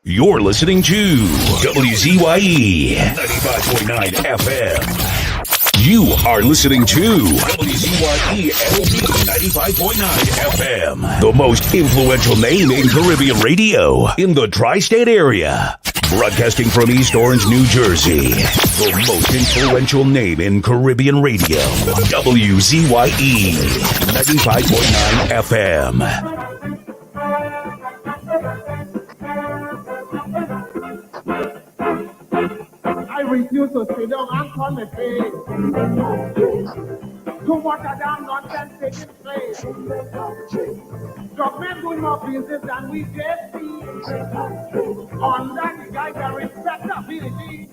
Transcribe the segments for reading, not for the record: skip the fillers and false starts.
You're listening to WZYE 95.9 FM. You are listening to WZYE 95.9 FM, the most influential name in Caribbean radio in the tri-state area. Broadcasting from East Orange, New Jersey, the most influential name in Caribbean radio, WZYE 95.9 FM. I refuse to sit down and turn my face. Too much of damn nonsense taking place. Government doing more business than we just see. Under the guide and respectability.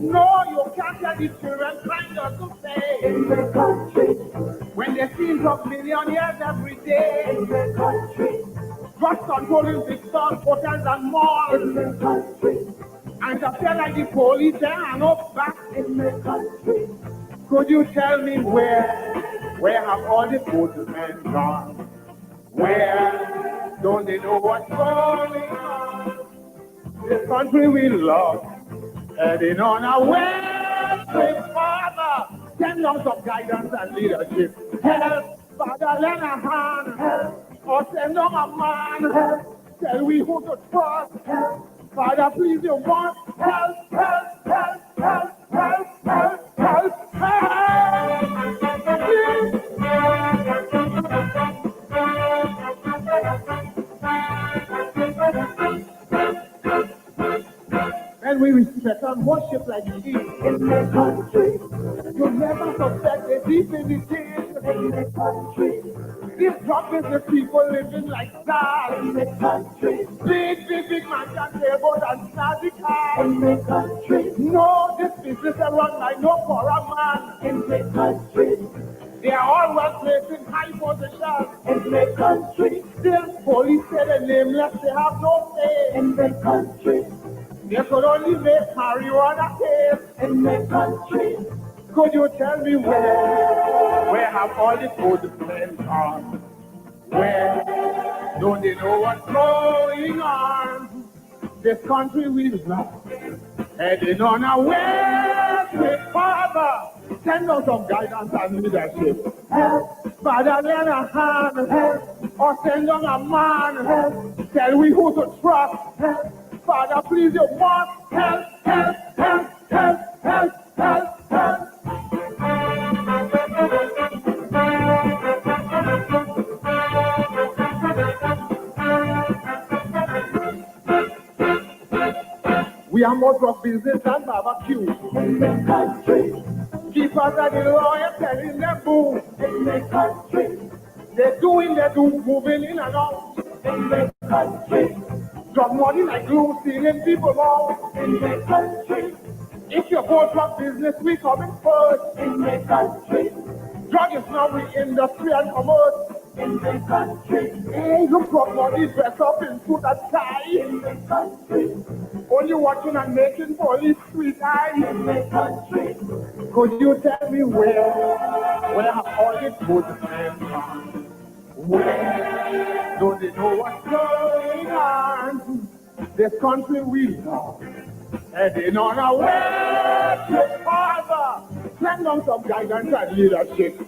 No, you can't tell the children trying to say. When they see of millionaires every day. Drug controlling big stores, hotels and malls. And to feel like the police there and up back in the country. Could you tell me where have all the policemen gone? Where don't they know what's going on? This country we love, heading on our way, sweet Father. Send us some guidance and leadership. Help, Father, lend a hand. Help, or send them a man. Help, tell we who to trust. Help. Father, please, you want help, help, help, help, help, help, help, help, please. And we respect and worship like Eve in the country. You never suspect the deep in the tears in the country. This drug business people living like stars in the country. Big mansion tables and snazzy cars in the country. No, this business is run by no poorer man in the country. They are all well placed in high positions in the country. Still, police say the nameless, they have no say in the country. They could only make marijuana case in the country. Could you tell me where have all the policemen gone? Where don't they know what's going on? This country we love, heading on our way, sweet Father. Send us some guidance and leadership. Help, Father, lend a hand. Help, or send on a man. Help, tell we who to trust. Help, Father, please, you want help, help, help, help, help, help, help. We are more drug business than barbecue in the country. Keepers of the law are telling them boo in the country. They're doing their do, moving in and out in the country. Drug money like glue, stealing people out in the country. If you go drug business, we coming first in the country. Drug is now the industry and commerce in the country. Hey, look drug money dressed up in suit and tie in the country. Only watching and making police sweet eye in the country. Could you tell me where have all the good men gone? Where don't they know what's going on? This country we love, heading on our way to Father. Send them some guidance and leadership.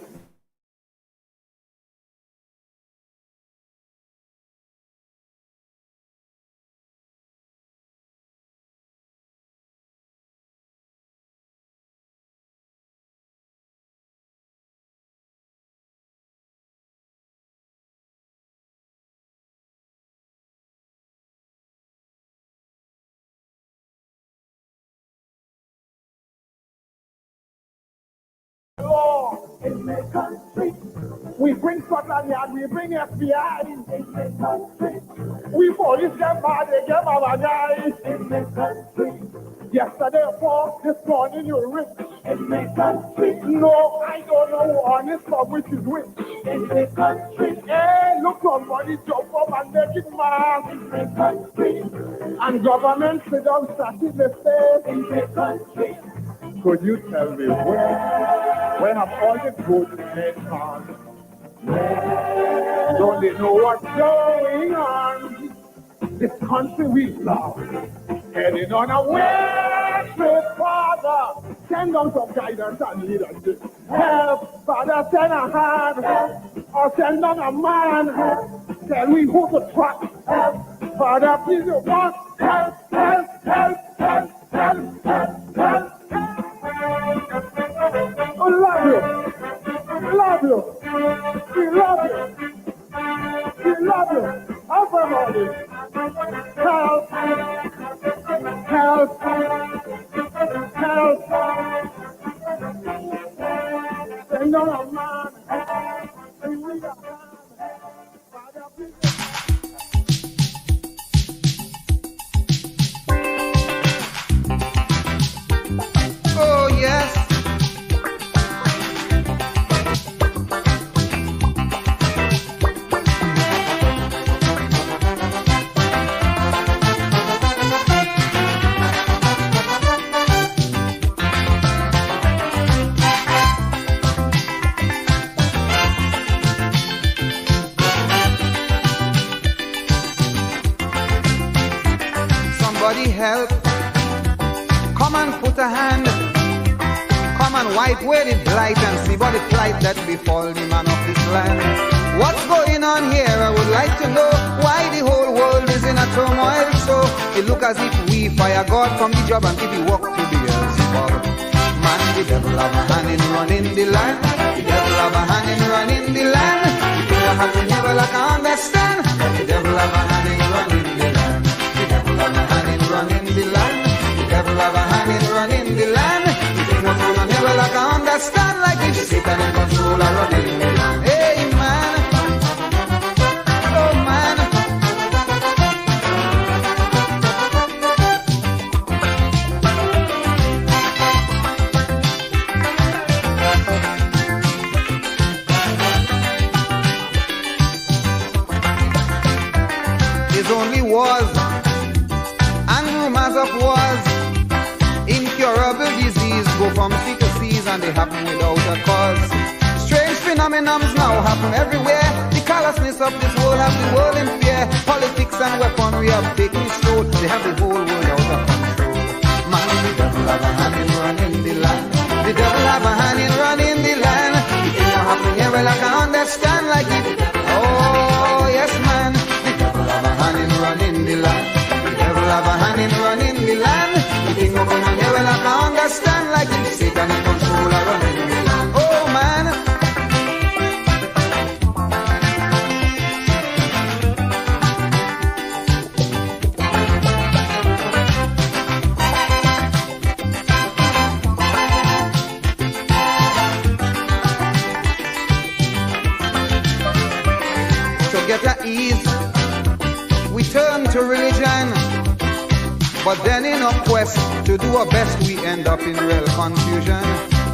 In the country, we bring Scotland Yard, we bring FBI in the country. We police them bad, they get our guys in the country. Yesterday, for this morning, you're rich in the country. No, I don't know who honest from which is which in the country. Hey, look, somebody jump up and make it mad in the country. And government sit down, starting the state in the country. Could you tell me where have all the good men gone? Don't they know what's going on? this country we love. Heading on a way, trip, Father. Send them some guidance and leadership. Help, Father, send a hand. Or send them a man. Tell me who to trust. Father, please, you want help, help, help, help, help, help, help. We love you. We love you. We love you. We love you. Everybody. Help. Help. Help. Send on a man. And we got Father, please. Oh, yes. Somebody help. Come and put a hand. Come and wipe away the blight and see what the plight that befall the man of this land. What's going on here? I would like to know why the whole world is in a turmoil. So it look as if we fire God from the job and give the work to the Beelzebub. Man, the devil have a hand in running the land. The devil have a hand in running the land. The devil have to never like I understand. The devil have a hand in running the land. The devil have a hand in running the land. The devil have a hand in running the land. Never like I understand, like if Satan in control of running the land. Hey man, oh man. There's only wars and rumors of wars. Incurable disease go from sea to seas and they happen without a cause. Strange phenomena now happen everywhere. The callousness of this world have the world in fear. Politics and weaponry have taken its toll. They have the whole world out of control. Man, the devil have a hand in running the land. The devil have a hand in running the land. The thing that happen here, well, I can understand like it. Oh, yes, man. The devil have a hand in running the land. The devil have a hand in running the land. The thing that happen here, well, I can understand like it. Satan in control of running the land. Oh, man. Get at ease, we turn to religion, but then in a quest to do our best we end up in real confusion.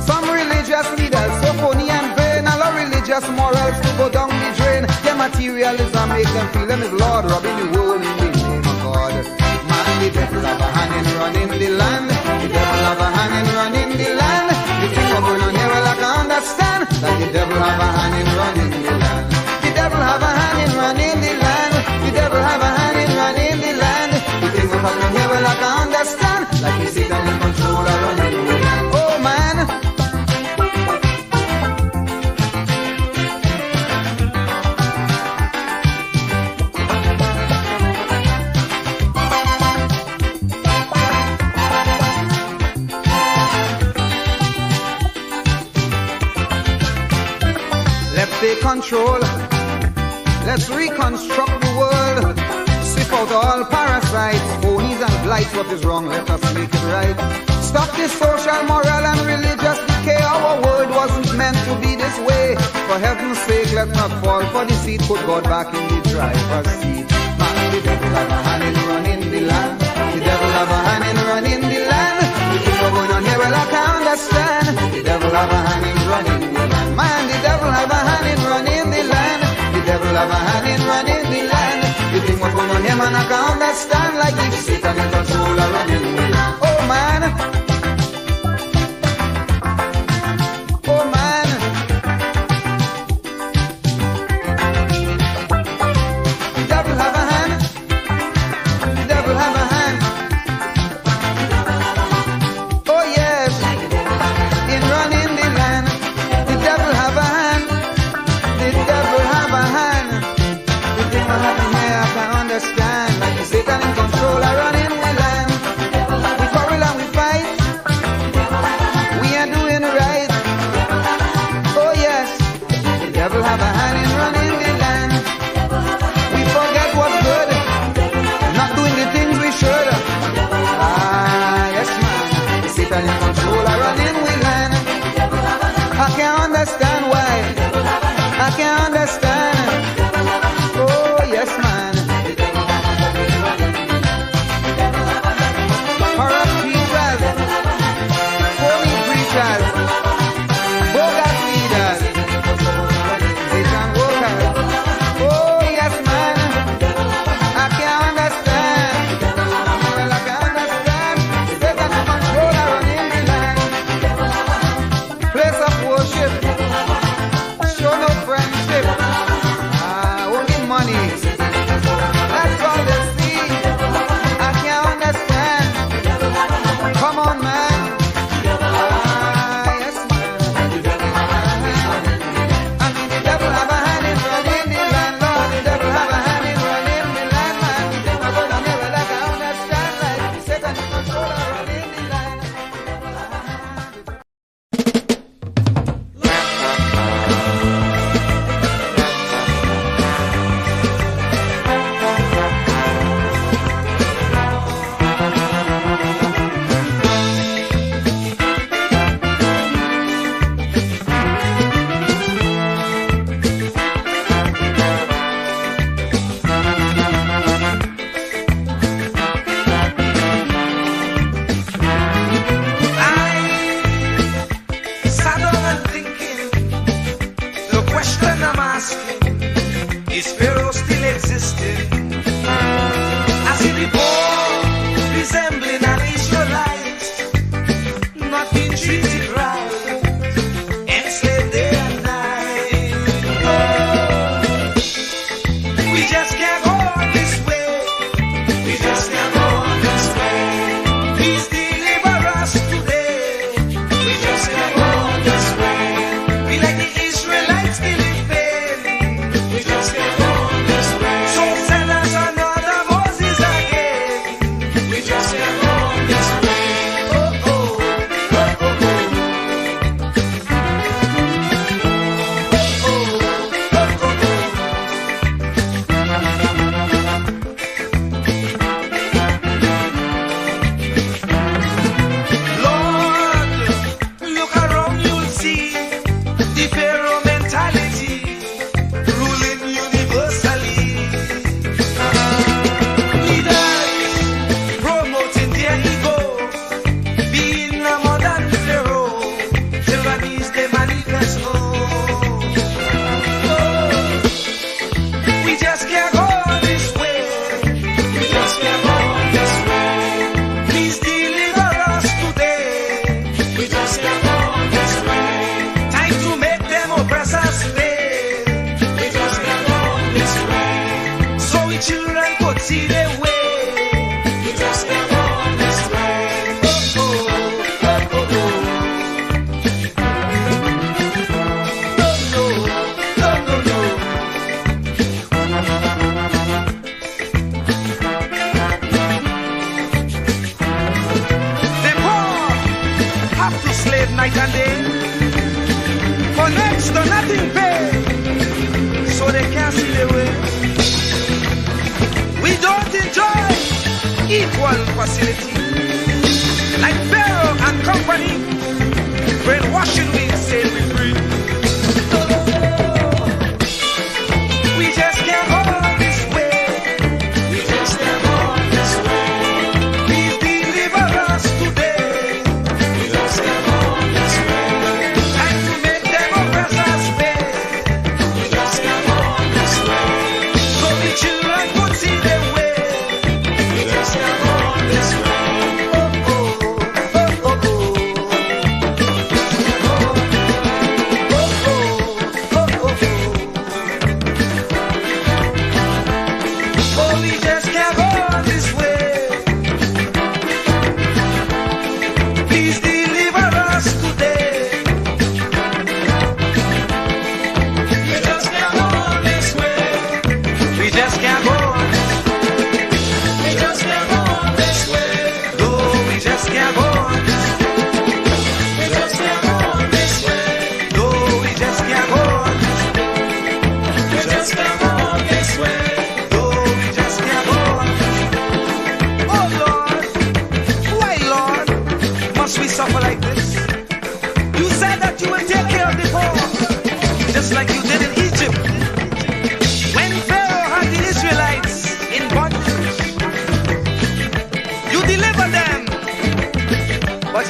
Some religious leaders so phony and vain, all our religious morals to go down the drain. Their materialism make them feel them is Lord, robbing the world in the name of God. Man, the devil have a hand in running the land. The devil have a hand in running the land. The thing we're going on here, well, I can understand that the devil have a hand in running the land. The devil have a hand in running the land. The devil have a hand in running the land. The things that happen here, well, I can understand. Like you see them in control of running the land. Oh, man. Let's take control. Let's reconstruct the world. Sweep out all parasites, phonies and blights. What is wrong? Let us make it right. Stop this social, moral and religious decay. Our world wasn't meant to be this way. For heaven's sake, let's not fall for the seat. Put God back in the driver's seat. Man, the devil have a hand in running the land. The devil have a hand in running the land. The things are going on here, well, I can understand. The devil have a hand in running the land. Man, the devil have a hand in running the land. The devil have a hand in running the land. You think what's going on here, man, I can understand. Like if Satan in control of running the land. Oh, man. Oh, man. The devil have a hand. can't understand. Oh yes, man. Corrupt teachers, phony preachers, bogus leaders, Satan workers. Oh yes, man. I can't understand. Well, I can't understand. Satan is controller running the land. Place of worship. Show no friendship. Only money. That's all they see. I can't understand. Come on, man. Yes, man. I mean, the devil have a hand in running the land, Lord. The devil have a hand in running the land, man. My God, I never like I understand. Like Satan is controller running the land. Sat down and thinking, the question I'm asking, is Pharaoh still existing? As he before, resembling an Israelite, not being treated right, enslaved day and night. We just can't go on this way. We just can't go on this way. Please deliver us today. We just can't go on this way. We like the Israelites still in pain. We just can't go on this way. So send us another Moses again. We just can't go on this way. Oh, oh, oh, oh, oh. Lord, look around, you'll see the Pharaoh mentality ruling universally. Leaders promoting their ego, being a modern Pharaoh, tyrannies they manifesto. We just can't go this way. We just can't go this way. Please deliver us today. We just can't go this way. Time to make them oppressors pay. We just can't go this way. So we children could see their way. We just can't go this way. Oh, oh, oh, oh, oh. No, no, no, no, no. The poor have to slave night and day for next to nothing pay, so they can't see the way. We don't enjoy equal facility like Pharaoh and company. Brainwashing we say we free. We just can't go this way. We just can't go this way. Please deliver us today. We just can't go this way. Time to make them oppressors pay. We just can't go this way. So the children could see their way. We just can't go this way.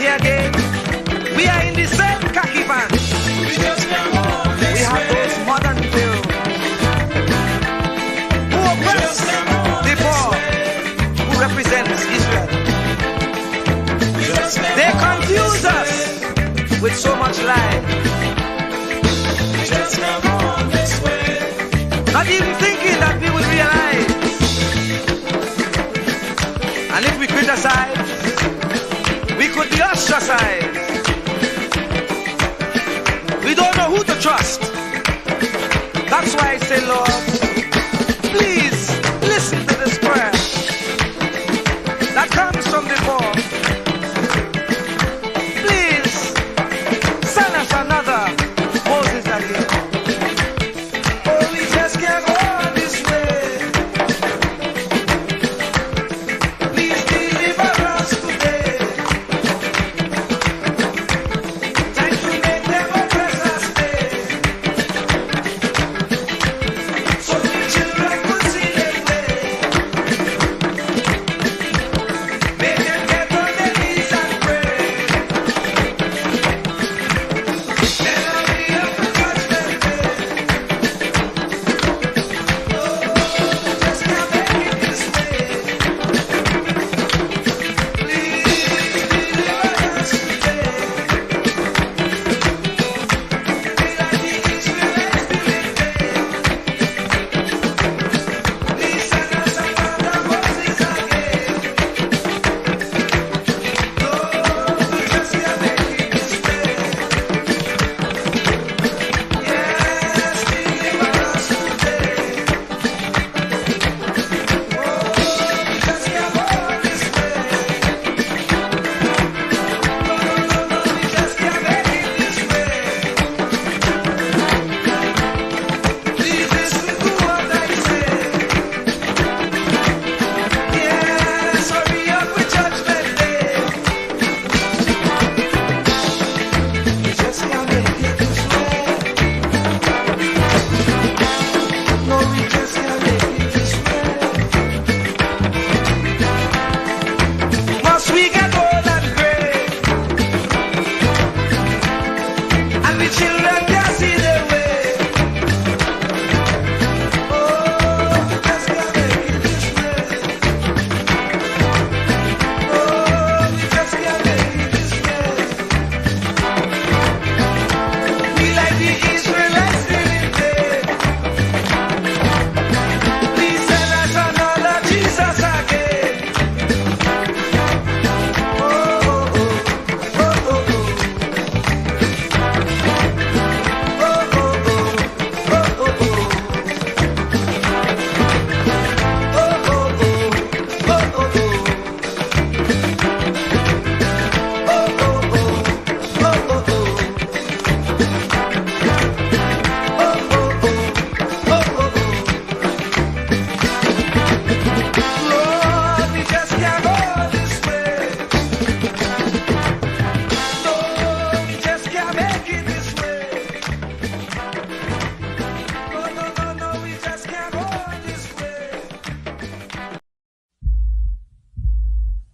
here again. We are in the same khaki van. We have those modern pills who oppress the poor, who represents Israel. They confuse us with so much lies. Not even thinking that we will realize. And if we criticize, we could be ostracized. We don't know who to trust. That's why I say, Lord, please listen to this prayer that comes from the poor. Please send us another Moses again. Oh, we just can't go on this way. Please deliver us today. Time to make them oppress us stay. So the children could see their way. Make them get on their knees and pray. Then I'll be up for judgment day. Just can't make it this way. Please deliver us today. Be like the Israelites did. Please send us another Moses again. Lord, we just can't make it this way. Yes, deliver us today. Oh, we just can't go this way. No, we just can't make it this way. Please listen to what I say. Yes, hurry up with judgment day. We just can't make it this way. No, we just can't make it this way. Must we get old and gray? And the children can't see their way. Oh, we just can't make it this way. Oh, we just can't make it this way. We like the Israelites did it. Please send us another Jesus again. Oh, oh, oh, oh, oh, oh. Oh, oh, oh, oh, oh, oh. Oh, oh, oh, oh, oh, oh. Lord, we just can't go this way. Lord, we just can't make it this way. No, we just can't go this way.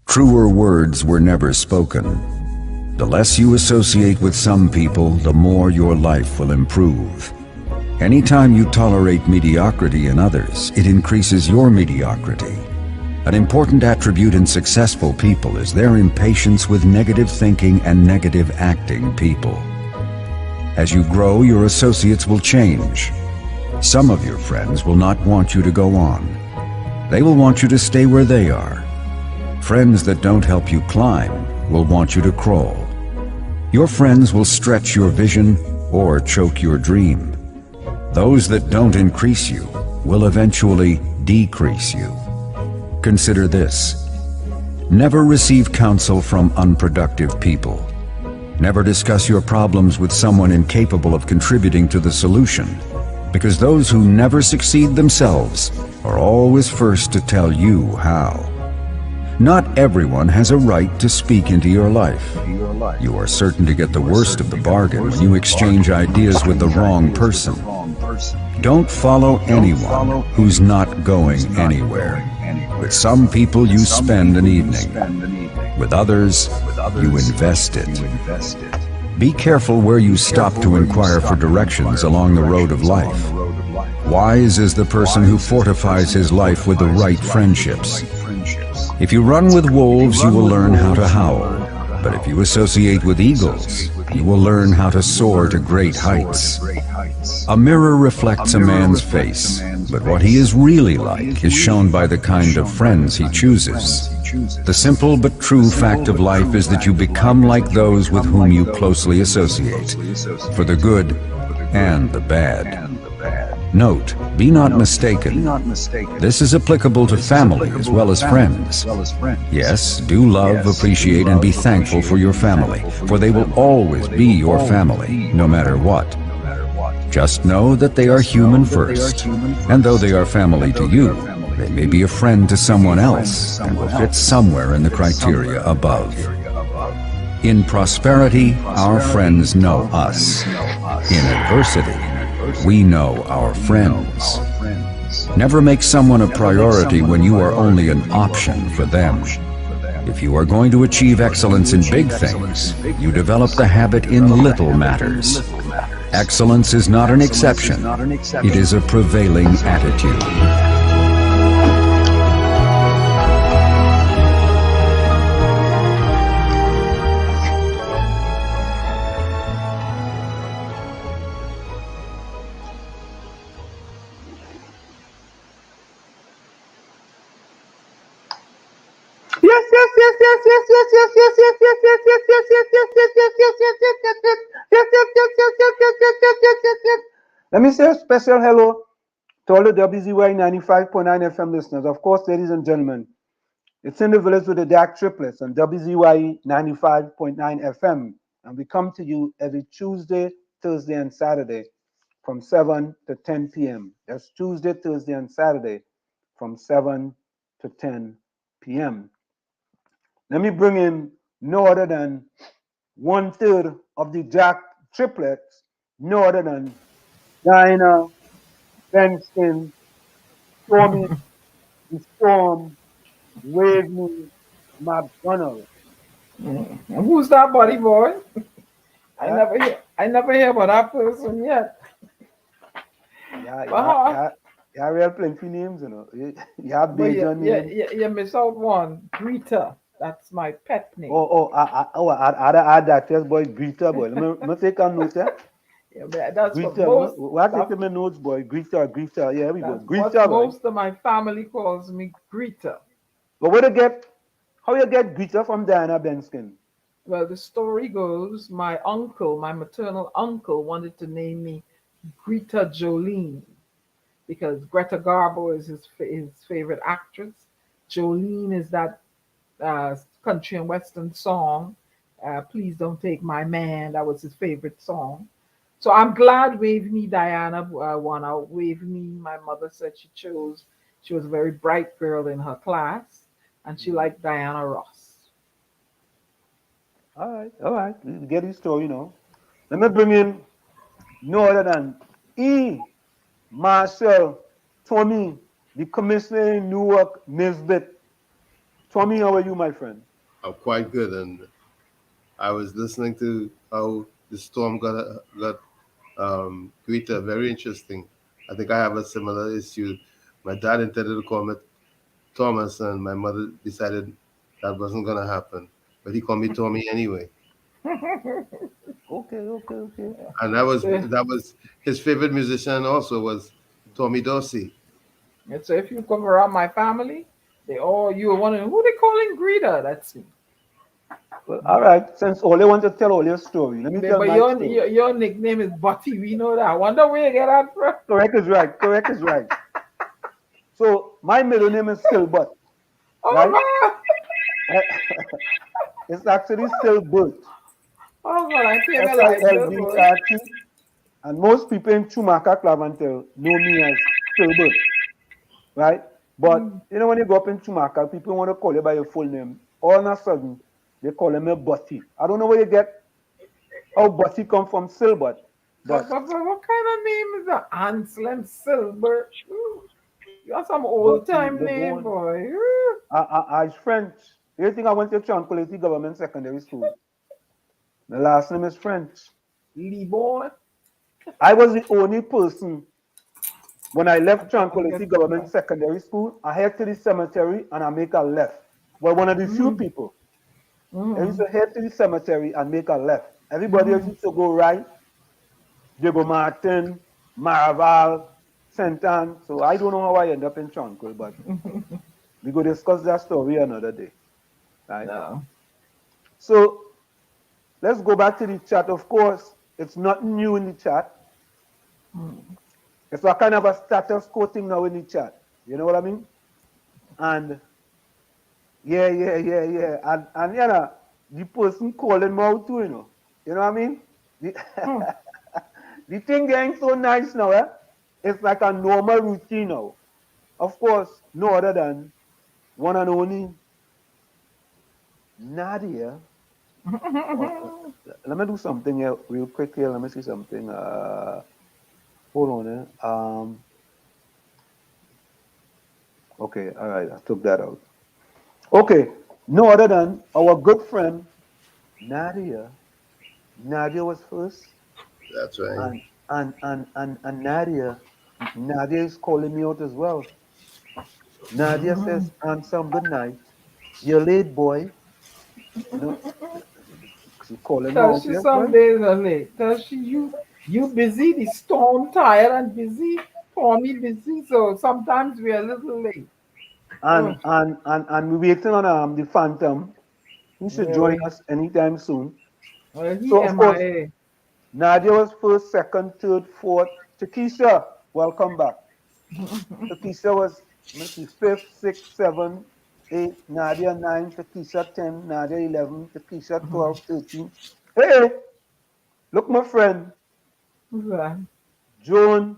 Truer words were never spoken. The less you associate with some people, the more your life will improve. Anytime you tolerate mediocrity in others, it increases your mediocrity. An important attribute in successful people is their impatience with negative thinking and negative acting people. As you grow, your associates will change. Some of your friends will not want you to go on. They will want you to stay where they are. Friends that don't help you climb will want you to crawl. Your friends will stretch your vision or choke your dream. Those that don't increase you will eventually decrease you. Consider this. Never receive counsel from unproductive people. Never discuss your problems with someone incapable of contributing to the solution, because those who never succeed themselves are always first to tell you how. Not everyone has a right to speak into your life. You are certain to get the worst of the bargain when you exchange ideas with the wrong person. Don't follow anyone who's not going anywhere. With some people you spend an evening. With others, you invest it. Be careful where you stop to inquire for directions along the road of life. Wise is the person who fortifies his life with the right friendships. If you run with wolves, you will learn how to howl. But if you associate with eagles, you will learn how to soar to great heights. A mirror reflects a man's face, but what he is really like is shown by the kind of friends he chooses. The simple but true fact of life is that you become like those with whom you closely associate, for the good and the bad. Note, be not mistaken. This is applicable to family as well as friends. Yes, do love, appreciate, and be thankful for your family, for they will always be your family, no matter what. Just know that they are human first, and though they are family to you, they may be a friend to someone else and will fit somewhere in the criteria above. In prosperity, our friends know us. In adversity, we know our friends. Never make someone a priority when you are only an option for them. If you are going to achieve excellence in big things, you develop the habit in little matters. Excellence is not an exception. It is a prevailing attitude. Let me say a special hello to all the WZYE 95.9 FM listeners. Of course, ladies and gentlemen, it's in the village with the DAG Triplets on WZYE 95.9 FM. And we come to you every Tuesday, Thursday, and Saturday from 7 to 10 p.m. That's Tuesday, Thursday, and Saturday from 7 to 10 p.m. Let me bring in no other than 1/3 of the DAG Triplets, no other than Diana, Benston, Stormy, the Storm, Waveney, McDonald. Who's that buddy boy? I never hear about that person yet. Yeah, real plenty names, you know. You have major names. You miss out one. Greta. That's my pet name. I'd add that. Yes, boy, Greta, boy. Let me take a note, yeah? Yeah, but that's Greta, what take my notes, boy? Greta. Yeah, here we go. Greta, boy. Most of my family calls me Greta. But how you get Greta from Diana Benskin? Well, the story goes, my maternal uncle, wanted to name me Greta Jolene because Greta Garbo is his favorite actress. Jolene is that country and western song, Please Don't Take My Man. That was his favorite song. So I'm glad Waveney Diana won out. Waveney, my mother said she was a very bright girl in her class, and she liked Diana Ross. All right. You get his story, you know. Let me bring in no other than E. Marshall Tommy, the commissioner in Newark, Nisbet. Tommy, how are you, my friend? I'm quite good, and I was listening to how the storm got Greta. Very interesting. I think I have a similar issue. My dad intended to call me Thomas, and my mother decided that wasn't going to happen. But he called me Tommy anyway. Okay. And that was his favorite musician also was Tommy Dorsey. And so if you come around my family, you were wondering who they calling Greta. That's me. Well, all right. Since all they want to tell all your story, let me tell my story. Your nickname is Butty. We know that. I wonder where you get that from. Correct is right. So my middle name is still Butt. Oh, right? man. It's actually still Burt. Oh, God, I think I like it. And most people in Chumaka Clavantel know me as still Burt. Right? But you know, when you go up in Chumaka, people want to call you by your full name. All of a sudden, they call him a Butty. I don't know where you get how Butty come from Silbert. But, But but what kind of name is that? Anselm Silber. Ooh, you got some but old time the name, born boy. Ooh, I French. You think I went to Tranquility Government Secondary School? The last name is French. Libon. I was the only person when I I left don't Tranquility get Government that. Secondary School. I head to the cemetery and I make a left. Well, one of the few Mm-hmm. people. I used Mm-hmm. to head to the cemetery and make a left. Everybody else Mm-hmm. used to go right. Diego Martin, Maraval, Saint Anne. So I don't know how I end up in Tranquil, but we go discuss that story another day. Right? No. So let's go back to the chat. Of course, it's nothing new in the chat. Mm. It's a kind of a status quo thing now in the chat. You know what I mean? And yeah. And you know, the person calling me out too, you know. You know what I mean? The, Hmm. the thing getting so nice now, eh? It's like a normal routine now. Of course, no other than one and only Nadia. Oh, let me do something here real quick here. Let me see something. Hold on. Okay, all right. I took that out. Okay, no other than our good friend Nadia. Nadia was first, That's right. and Nadia is calling me out as well. Nadia says, "Handsome, good night. You're late, boy." You know, she calling me Tell out she here, some boy. days are late. Tell she you busy, the storm tired and busy, for me busy, so sometimes we're a little late. Oh, And we're waiting on the Phantom. He should join really? us anytime soon. Well, he So of course, MIA. Nadia was first, second, third, fourth. Takesha, welcome back. Takesha was, let me see, fifth, sixth, seventh, eighth, Nadia nine, Takesha 10, Nadia 11, Takesha 12, 13. Hey, look, my friend, Who's that? Joan,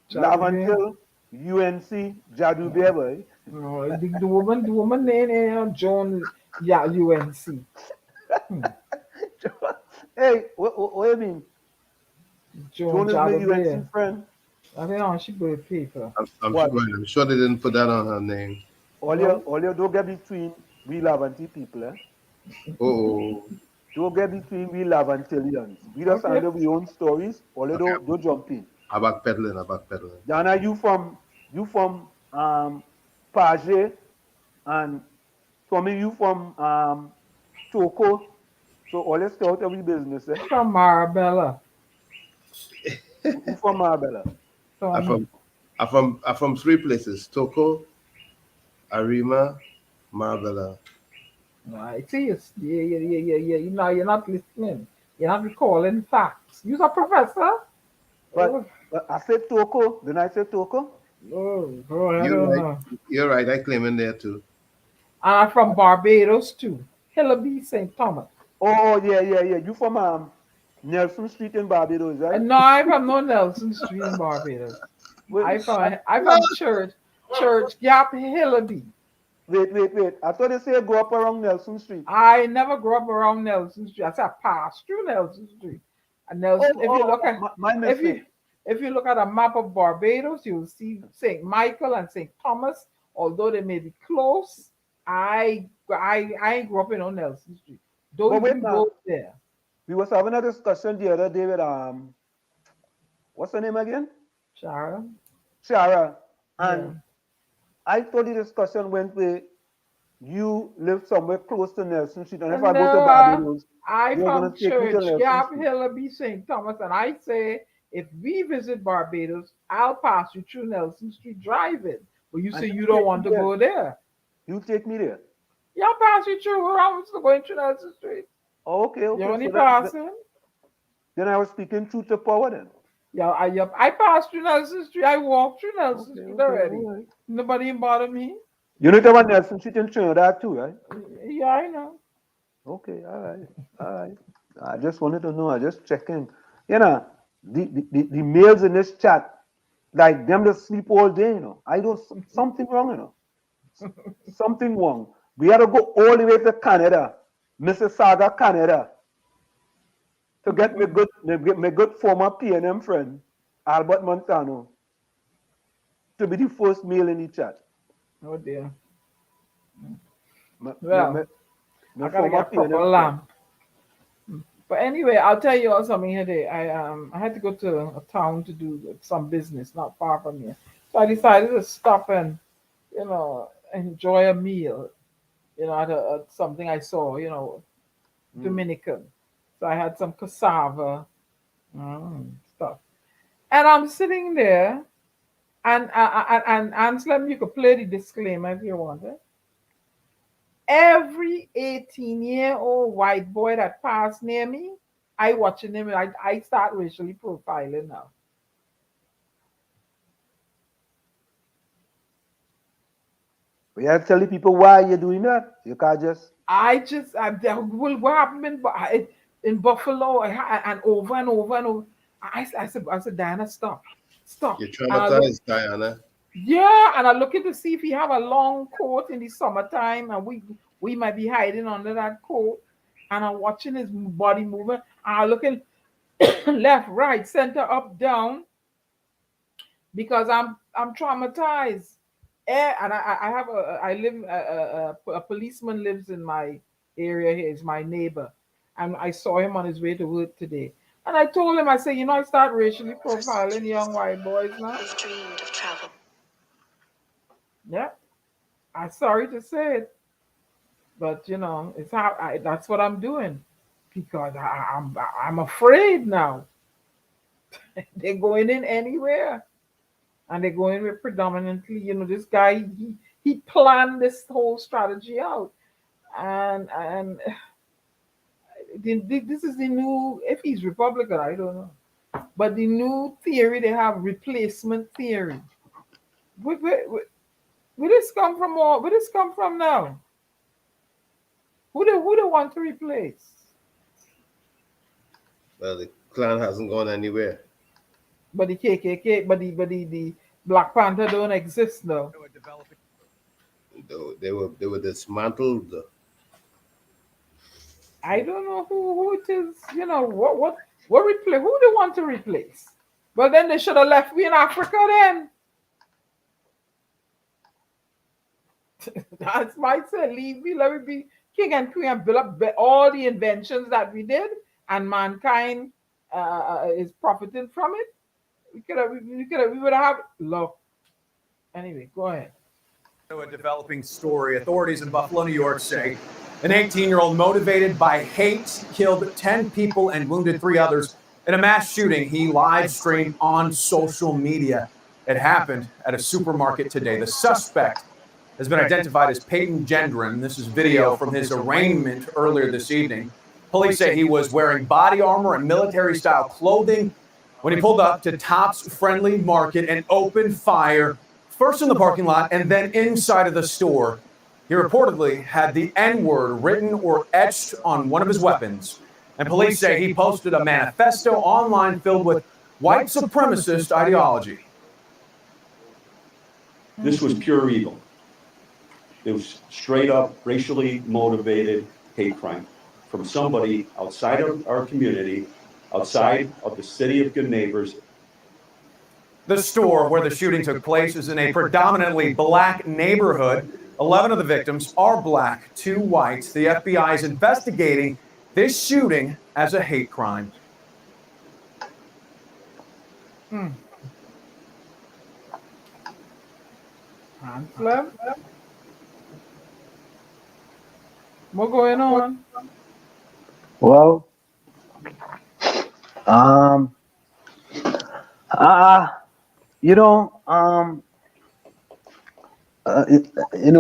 Jadu Bear? Lavantil, UNC, Jadu Bear. No, the woman name Joan, yeah, UNC. Hmm. Hey, what do you mean? Joan Joan is my Jadu Bear. UNC friend. I think on she birth paper. I'm sure. What? I'm sure they didn't put that on her name. What? All you don't get between we Lavantil people, eh? Oh, Don't get between we Lavantillians. We just Okay. handle our own stories. All you okay. don't jump in. I'm backpedaling. I'm backpedaling. Dana, you from Page, and Tommy, you from Toko. So all you start every business, eh? From Marabella. Who from Marbella? I'm Tommy. from. I'm from three places: Toko, Arima, Marbella. No, I see it's yeah. You know, you're not listening. You're not recalling facts. You're a professor. But, Oh, but I said Toko. Didn't I say Toko? oh, I You're don't right. know. You're right. I claim in there too. And I'm from Barbados too. Hillaby St. Thomas. Oh, yeah. You from Nelson Street in Barbados, right? And no, I'm from no Nelson Street in Barbados. Wait, I from Church Gap Hillaby. wait. I thought they said go up around Nelson Street. I never grew up around Nelson Street. I said I passed through Nelson Street. And Nelson, if you look at My if mistake. you if you look at a map of Barbados, you'll see St. Michael and St. Thomas. Although they may be close, I ain't grew up in on Nelson Street. Don't But wait even now, go there. we was having a discussion the other day with what's her name again? Shara. Shara. Yeah. And I thought the discussion went where you live somewhere close to Nelson Street, and if I And go to Barbados, I you're from gonna take me to Church Nelson Gap Street. Hillaby St. Thomas, and I say if we visit Barbados, I'll pass you through Nelson Street driving. But you And say you you don't take me want to there. go there. You take me there. Yeah, I'll pass you through. Around to going through Nelson Street. Oh, okay. You only So passing? then I was speaking truth to power then. Yeah, I passed through Nelson Street. I walked through Nelson Street already. All right. Nobody bother me. You know about Nelson Street in Trinidad too, right? Yeah, I know. Okay, all right. I just wanted to know. I just checking. You know, the males in this chat, like them to sleep all day. You know, I don't something wrong. You know, something wrong. We had to go all the way to Canada, Mississauga, Canada, to get my good former PNM friend, Albert Montano, to be the first male in the chat. Oh dear. My Well, I gotta former get a proper PNM friend. lamp. But anyway, I'll tell you all something today. I had to go to a town to do some business not far from here. So I decided to stop and, enjoy a meal, at something I saw, Dominican. So I had some cassava stuff. And I'm sitting there and Anselm, you could play the disclaimer if you want it. Every 18-year-old white boy that passed near me, I watching him and I start racially profiling now. We have to tell the people why you're doing that. You can't just. What happened in Buffalo and over and over and over. I said, Diana, stop. You're traumatized, Diana. Yeah, and I looking to see if he have a long coat in the summertime, and we might be hiding under that coat. And I'm watching his body moving. And I'm looking left, right, center, up, down, because I'm traumatized. And a policeman lives in my area here. He's my neighbor, and I saw him on his way to work today. And I told him, I said, I start racially profiling young white boys now. We've dreamed of travel. Yeah, I'm sorry to say it, but it's how that's what I'm doing, because I'm afraid now. They're going in anywhere, and they're going with predominantly, this guy. He planned this whole strategy out, and this is the new. If he's Republican, I don't know, but the new theory they have, replacement theory. Where this come from? Where this come from now? Who they want to replace? Well, the Klan hasn't gone anywhere. But the KKK, but the Black Panther don't exist now. They were dismantled. I don't know who it is. What replace? Who they want to replace? Well, then they should have left me in Africa then. That's my say. Leave me, let me be king and queen and build up all the inventions that we did, and mankind is profiting from it. We would have look. Anyway, go ahead. A developing story. Authorities in Buffalo, New York say an 18-year-old motivated by hate killed 10 people and wounded 3 others in a mass shooting he live streamed on social media. It happened at a supermarket today. The suspect has been identified as Peyton Gendron. This is video from his arraignment earlier this evening. Police say he was wearing body armor and military-style clothing when he pulled up to Tops Friendly Market and opened fire, first in the parking lot and then inside of the store. He reportedly had the N-word written or etched on one of his weapons. And police say he posted a manifesto online filled with white supremacist ideology. This was pure evil. It was straight up racially motivated hate crime from somebody outside of our community, outside of the city of good neighbors. The store where the shooting took place is in a predominantly black neighborhood. 11 of the victims are black, 2 whites. The FBI is investigating this shooting as a hate crime. Anselm? What going on? Well,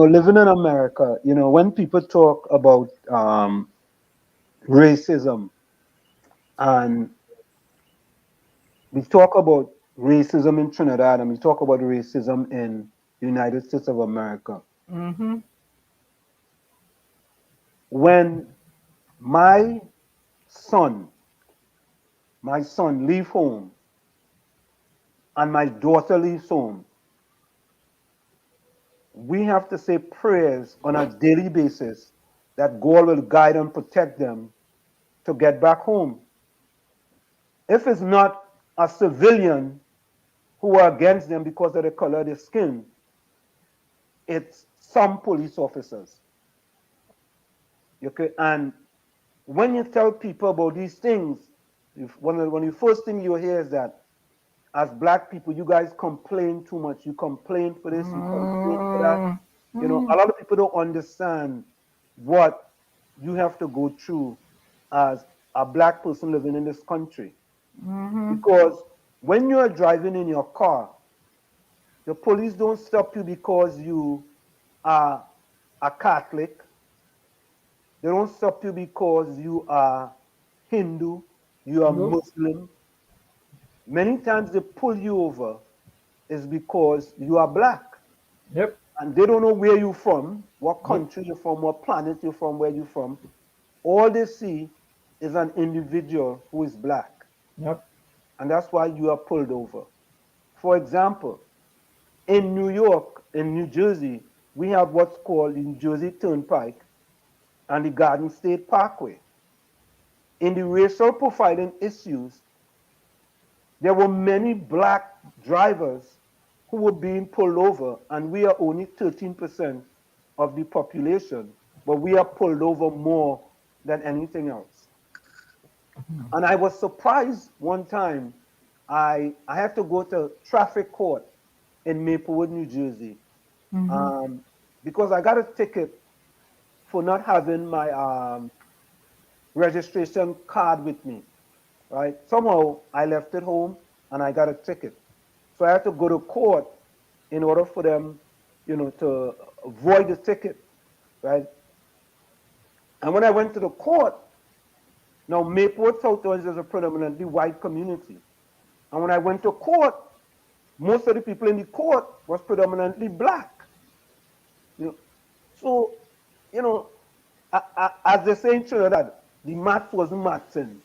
living in America, when people talk about racism, and we talk about racism in Trinidad and we talk about racism in the United States of America. Mm-hmm. When my son leave home and my daughter leaves home, we have to say prayers on a daily basis that God will guide and protect them to get back home. if it's not a civilian who are against them because of the color of their skin, it's some police officers. Okay, and when you tell people about these things, one of the first thing you hear is that as black people, you guys complain too much. You complain for this, you complain for that. You know, a lot of people don't understand what you have to go through as a black person living in this country. Because when you are driving in your car, the police don't stop you because you are a Catholic. They don't stop you because you are Hindu, you are Nope. Muslim. Many times they pull you over is because you are black. Yep. And they don't know where you're from, what Nope. country you're from, what planet you're from, where you're from. All they see is an individual who is black. Yep. And that's why you are pulled over. For example, in New York, in New Jersey, we have what's called the New Jersey Turnpike and the Garden State Parkway. In the racial profiling issues, there were many black drivers who were being pulled over, and we are only 13% of the population, but we are pulled over more than anything else. And I was surprised one time, I had to go to traffic court in Maplewood, New Jersey, because I got a ticket for not having my registration card with me, right? Somehow I left it home and I got a ticket. So I had to go to court in order for them, to void the ticket, right? And when I went to the court, now Maplewood South Orange is a predominantly white community. And when I went to court, most of the people in the court was predominantly black. So, as they say in Trinidad, the maths wasn't matching.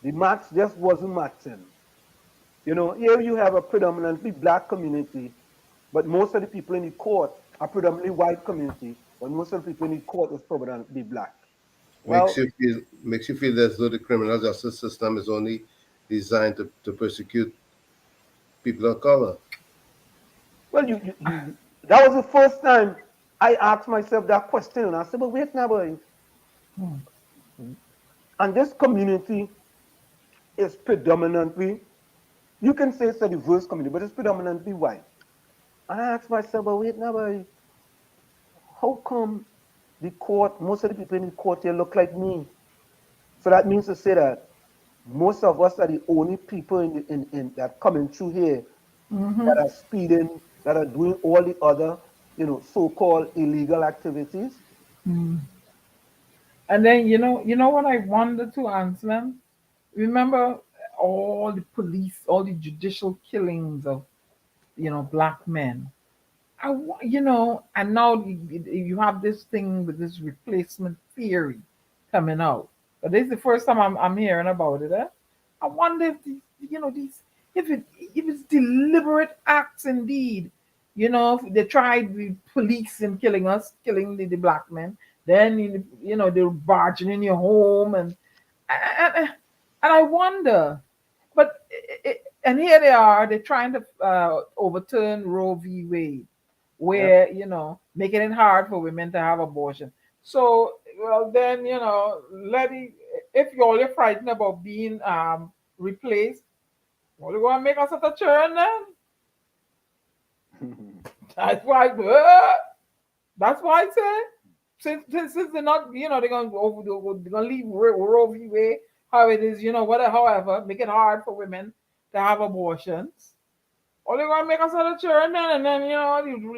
The maths just wasn't matching. Here you have a predominantly black community, but most of the people in the court are predominantly white community, but most of the people in the court was predominantly black. Makes you feel as though the criminal justice system is only designed to persecute people of color. Well, that was the first time I asked myself that question, and I said, but wait now, boy. And this community is predominantly, you can say it's a diverse community, but it's predominantly white. And I asked myself, but wait now, boy, how come the court, most of the people in the court here look like me? So that means to say that most of us are the only people in that coming through here that are speeding, that are doing all the other, so-called illegal activities. And then you know what I wanted to answer them? Remember all the police, all the judicial killings of black men. And now you have this thing with this replacement theory coming out. But this is the first time I'm hearing about it. I wonder if these if it's deliberate acts indeed. If they tried the police and killing us, killing the black men, then they're barging in your home and I wonder. But and here they are, they're trying to overturn Roe v. Wade, where making it hard for women to have abortion. So well then if you're frightened about being replaced, well, you want to make us a churn then? That's why I say since they're not they're gonna leave Roe v. Wade how it is however make it hard for women to have abortions. Or they're gonna make us a churn then, and then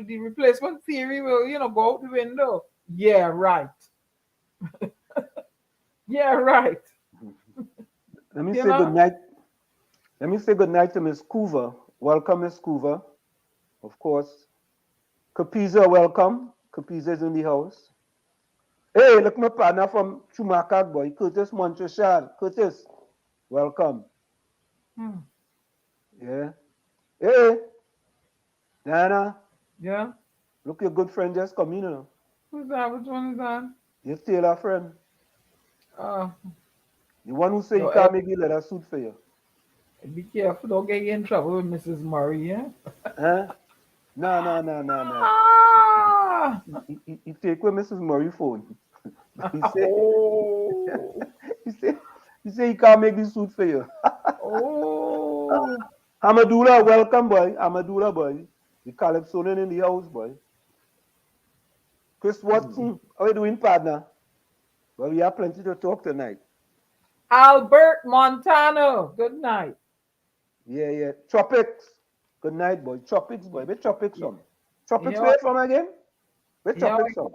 the replacement theory will go out the window. Yeah, right. Yeah, right. Let me say good night. Let me say good night to Miss Coover. Welcome, Miss Coover. Of course. Capiza, welcome. Capiza is in the house. Hey, look, my partner from Schumacher, boy, Curtis Montreal. Curtis, welcome. Yeah. Hey, Diana. Yeah. Look, your good friend just come in. Who's that? Which one is that? Your Taylor friend. The one who say he No, can't make the leather suit for you. be careful, don't get in trouble with Mrs. Murray, yeah? Huh? No. Ah! He take away Mrs. Murray phone. He say Oh, he say he can't make the suit for you. oh. Amadula, welcome boy. Amadula boy. The Calypsonian in the house, boy. Chris Watson, how you doing, partner? Well, we have plenty to talk tonight. Albert Montano, good night. Yeah. Tropics. Good night, boy. Tropics, boy. Where Tropics from? Tropics Yeah. where from again? Where Yeah, Tropics from?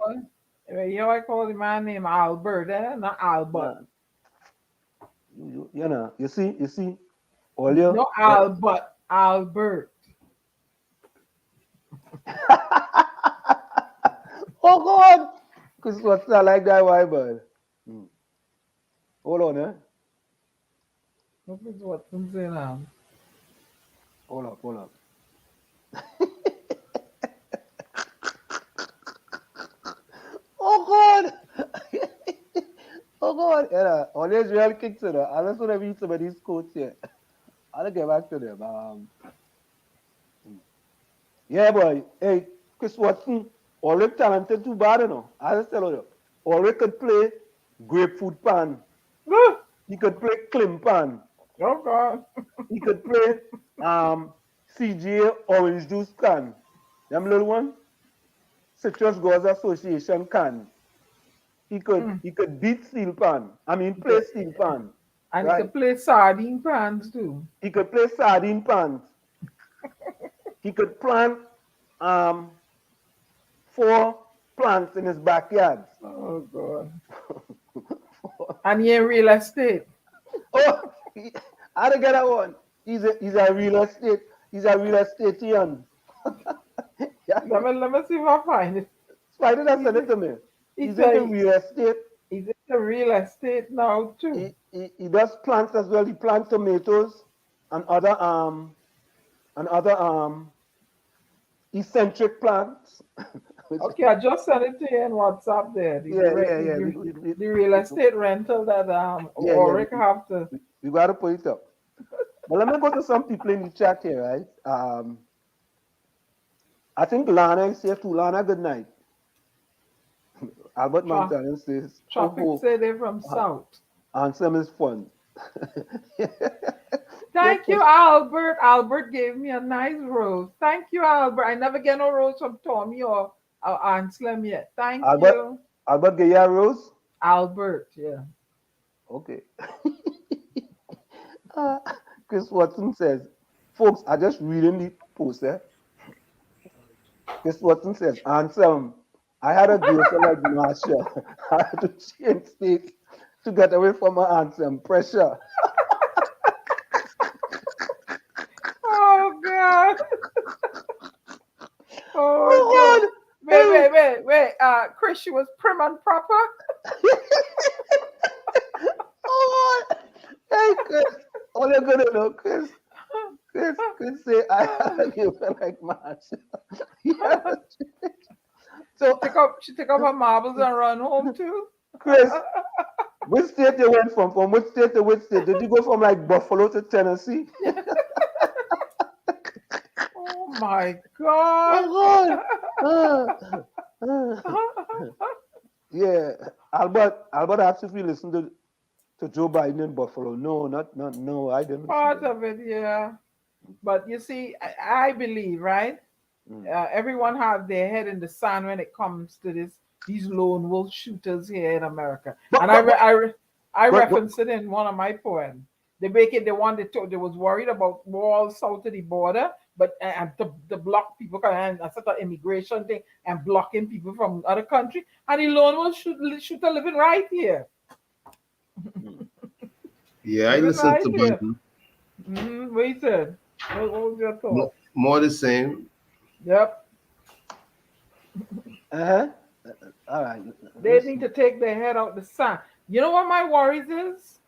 I call the man named Albert, not Albert. You see, all your No, Albert. Oh God! Because what's that like that, why, bud? Hold on, eh? What is Watson saying now? Hold up. Oh God! Oh God! Yeah, all these real kicks in I just want to read some of these quotes here. I'll get back to them. Yeah, boy. Hey, Chris Watson, already talented too bad, you know. I just tell you, already could play grapefruit pan. He could play clim pan. Oh God. He could play CGA orange juice can. Them little one, Citrus Growers Association can. He could beat steel pan. Play steel pan. And right? he could play sardine pans too. He could play sardine pans. He could plant 4 plants in his backyard. Oh God. And he in real estate. Oh, I don't get that one. He's a real estate. He's a real estatean. Yeah. Let me see if I find it. Spider that send it to me. He's into real estate. He's into real estate now too. He does plants as well. He plants tomatoes and other eccentric plants. Okay, I just sent it to you in WhatsApp there. The real estate rental that Ulrich have to. You gotta put it up. But let me go to some people in the chat here, right? I think Lana is here too. Lana, good night. Albert Montana says, Tropics say they're from South. Ansem is fun. Thank you, Albert. Albert gave me a nice rose. Thank you, Albert. I never get no rose from Tommy or Anselm yet. Thank you. Albert gave you a rose? Albert, yeah. Okay. Chris Watson says, folks, I just reading the post there. Chris Watson says, Anselm, I had a daughter like Marsha. I had to change state to get away from her Anselm. Pressure. Oh, God. Oh, God. Wait. Chris, she was prim and proper? Oh, hey, Chris. All you're going to know, Chris say, I had a daughter like Marsha. Yeah. So she took up her marbles and run home too. Chris, which state you went from? From which state to which state? Did you go from like Buffalo to Tennessee? Oh my God! Yeah, Albert asked if you listened to Joe Biden in Buffalo. No, I didn't. Part of it, yeah. But you see, I believe, right? Everyone have their head in the sand when it comes to these lone wolf shooters here in America. I referenced it in one of my poems. They was worried about walls south of the border, but and to block people and a sort of immigration thing and blocking people from other country. And the lone wolf shooter living right here. Yeah, I listened to Biden. What you said? What was your thought? More the same. Yep. All right. They need to take their head out the sand. You know what my worries is?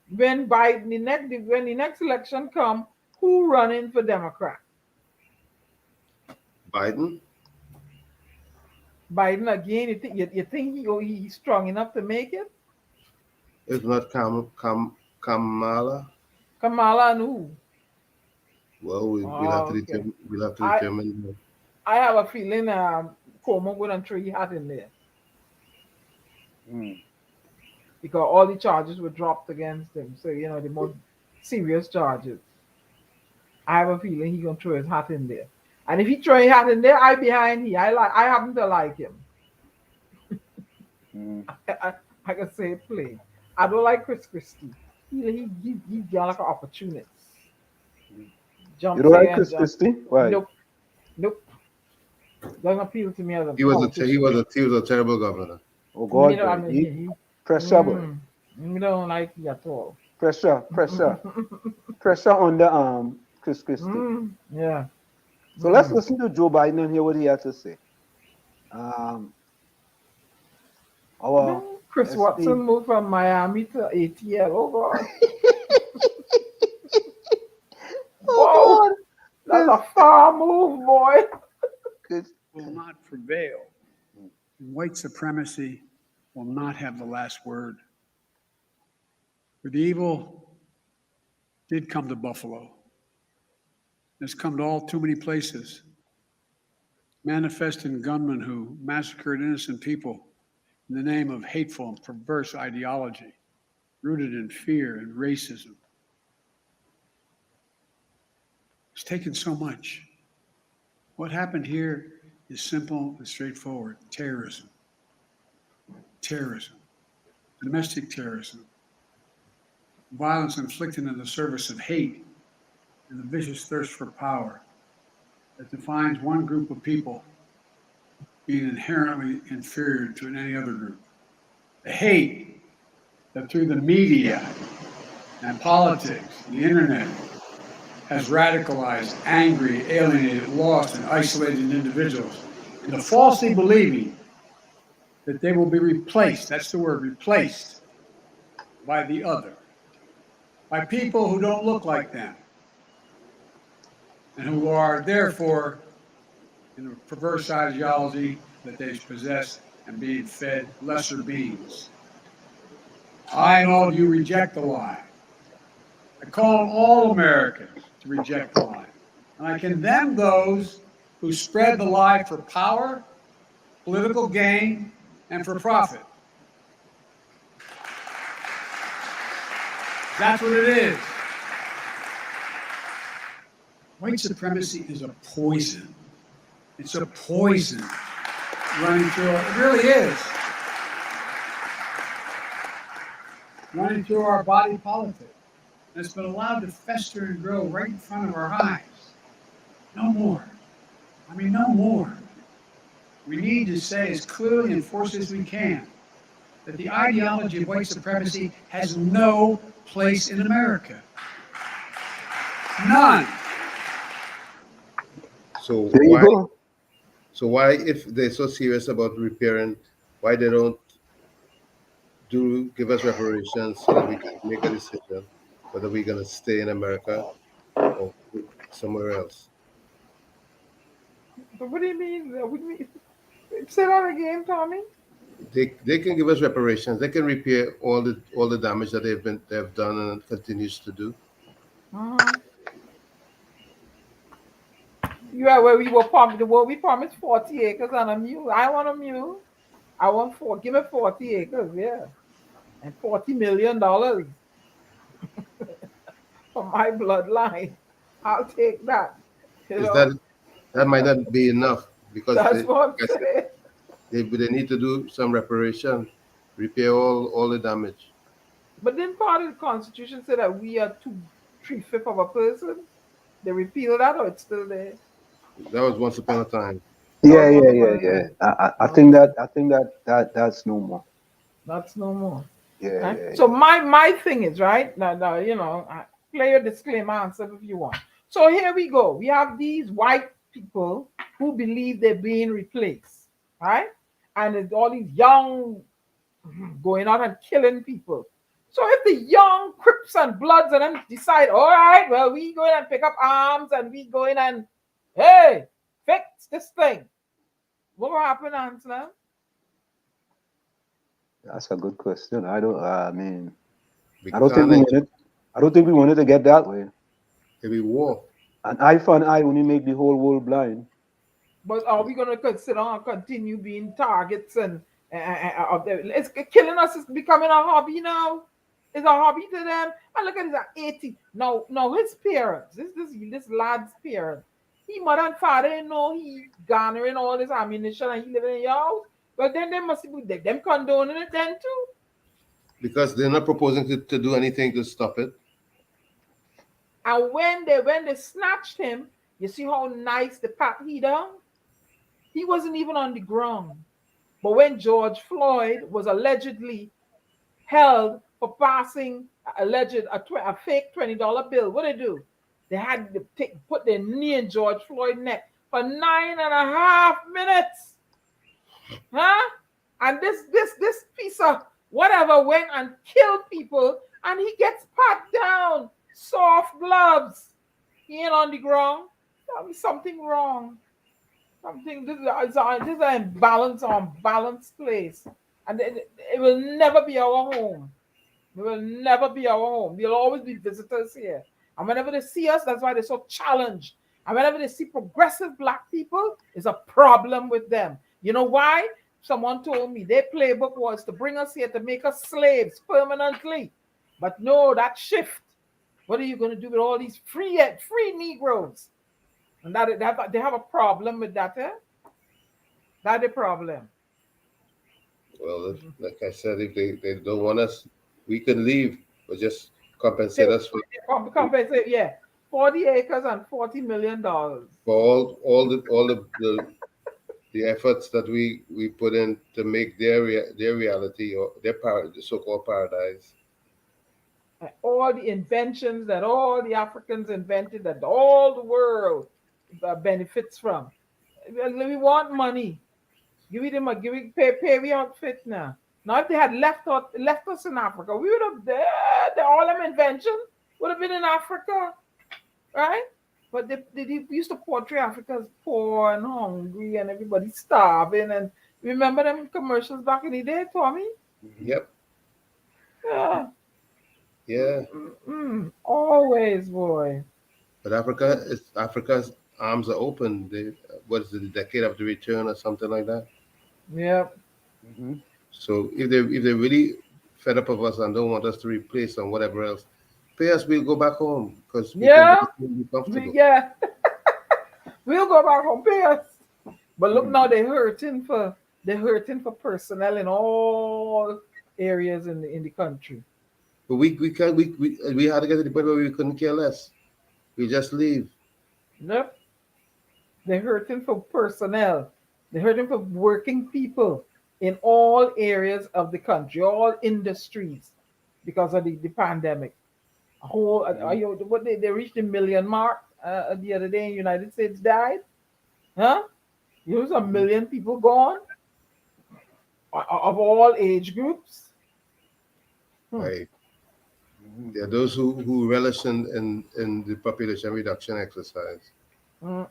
When the next election come, who running for Democrat? Biden. Biden again. You think he's strong enough to make it? It's not Kamala. Kamala and who? Well, we'll have to Oh, okay. determine. We'll have to I determine. I have a feeling Cuomo going to throw his hat in there Mm. because all the charges were dropped against him. So you know the more serious charges. I have a feeling he's gonna throw his hat in there. And if he throw his hat in there, I behind he. I happen to like him. Mm. I can say it plain. I don't like Chris Christie. He's got like an opportunist. You Jump don't like here and Chris jump. Christie? Why? Nope. Nope. Doesn't appeal to me as a He was politician. he was a terrible governor. Oh Me God, no, I boy. mean, He pressure, boy. me don't like it at all. Pressure, pressure on the Chris Christie. Yeah. So let's listen to Joe Biden and hear what he had to say. Our Chris esteemed- Watson moved from Miami to ATL. Oh God. Oh Whoa, that's a far move, boy. God. Will not prevail. And white supremacy will not have the last word. For the evil did come to Buffalo. It's come to all too many places. Manifest in gunmen who massacred innocent people in the name of hateful and perverse ideology, rooted in fear and racism. It's taken so much. What happened here is simple and straightforward. Terrorism. Terrorism. Domestic terrorism. Violence inflicted in the service of hate and the vicious thirst for power that defines one group of people being inherently inferior to any other group. The hate that through the media and politics, the internet, has radicalized, angry, alienated, lost, and isolated individuals into falsely believing that they will be replaced, that's the word, replaced, by the other, by people who don't look like them, and who are therefore in a perverse ideology that they possess and being fed lesser beings. I and all of you reject the lie. I call on all Americans to reject the lie. And I condemn those who spread the lie for power, political gain, and for profit. That's what it is. White supremacy is a poison. It's a poison running through it really is. Running through our body politic. And it's been allowed to fester and grow right in front of our eyes. No more. I mean, no more. We need to say as clearly and forcefully as we can that the ideology of white supremacy has no place in America. None. So There you go. why, if they're so serious about repairing, why they don't give us reparations so that we can make a decision whether we're gonna stay in America or somewhere else? But what do you mean? What do you mean? Say that again, Tommy. They can give us reparations. They can repair all the damage that they've done and continues to do. Yeah, where we were promised, well, we promised 40 acres and a mule. I want a mule. I want give me 40 acres, yeah. And $40 million for my bloodline. I'll take that. You Is know? that might not be enough because That's what I'm saying. they need to do some reparation, repair all the damage. But then part of the Constitution said that we are 3/5 of a person. They repealed that, or it's still there? That was once upon a time. Yeah. I think that's no more. That's no more. Yeah. Right? Yeah. So my thing is, right now, you know, play your disclaimer answer if you want. So here we go. We have these white people who believe they're being replaced, right? And it's all these young going out and killing people. So if the young Crips and Bloods and them decide, all right, well, we go in and pick up arms and we go in and, hey, fix this thing. What will happen, Ansel? That's a good question. I don't. I mean, We I don't think we can't. wanted. I don't think we wanted to get that way. It'll be war. An eye for an eye only make the whole world blind. But are we going to consider and continue being targets and it's killing us? Is becoming a hobby now. It's a hobby to them. And look at his 80. No, his parents. This lad's parents. He mother and father didn't know he garnering all this ammunition and he living in your house. But then they must be them condoning it then too. Because they're not proposing to do anything to stop it. And when they snatched him, you see how nice the pat he down? He wasn't even on the ground. But when George Floyd was allegedly held for passing a fake $20 bill, what they do? They had to put their knee in George Floyd's neck for 9.5 minutes. Huh? And this piece of whatever went and killed people, and he gets pat down. Soft gloves. He ain't on the ground. Something wrong. This is an imbalance or unbalanced place. And it will never be our home. It will never be our home. There'll always be visitors here. And whenever they see us, that's why they're so challenged. And whenever they see progressive Black people, there's a problem with them. You know why? Someone told me their playbook was to bring us here to make us slaves permanently. But no, that shift. What are you going to do with all these free Negroes? And they have a problem with that, eh? That's a problem. Well, like I said, if they don't want us, we can leave, but just compensate us for compensate. Yeah, 40 acres and $40 million for all the efforts that we put in to make their reality or their the so-called paradise. All the inventions that all the Africans invented that all the world benefits from. We want money. Pay we outfit now. Now if they had left us in Africa, we would have all them inventions would have been in Africa, right? But they used to portray Africa as poor and hungry and everybody starving. And remember them commercials back in the day, Tommy? Yep. Yeah. Yeah. Always, boy. But Africa's arms are open. What is it, the decade of the return or something like that? Yep. Mm-hmm. So if they're really fed up of us and don't want us to replace them, whatever else, pay us. We'll go back home because we can be comfortable. Yeah. We'll go back home. Pay us. But look now, they're hurting for personnel in all areas in the country. But we had to get to the point where we couldn't care less. We just leave. Yep. They're hurting for personnel. They're hurting for working people in all areas of the country, all industries, because of the pandemic. They reached the million mark the other day in the United States died. Huh? There's 1 million people gone of all age groups. Right. There are those who relish in the population reduction exercise. I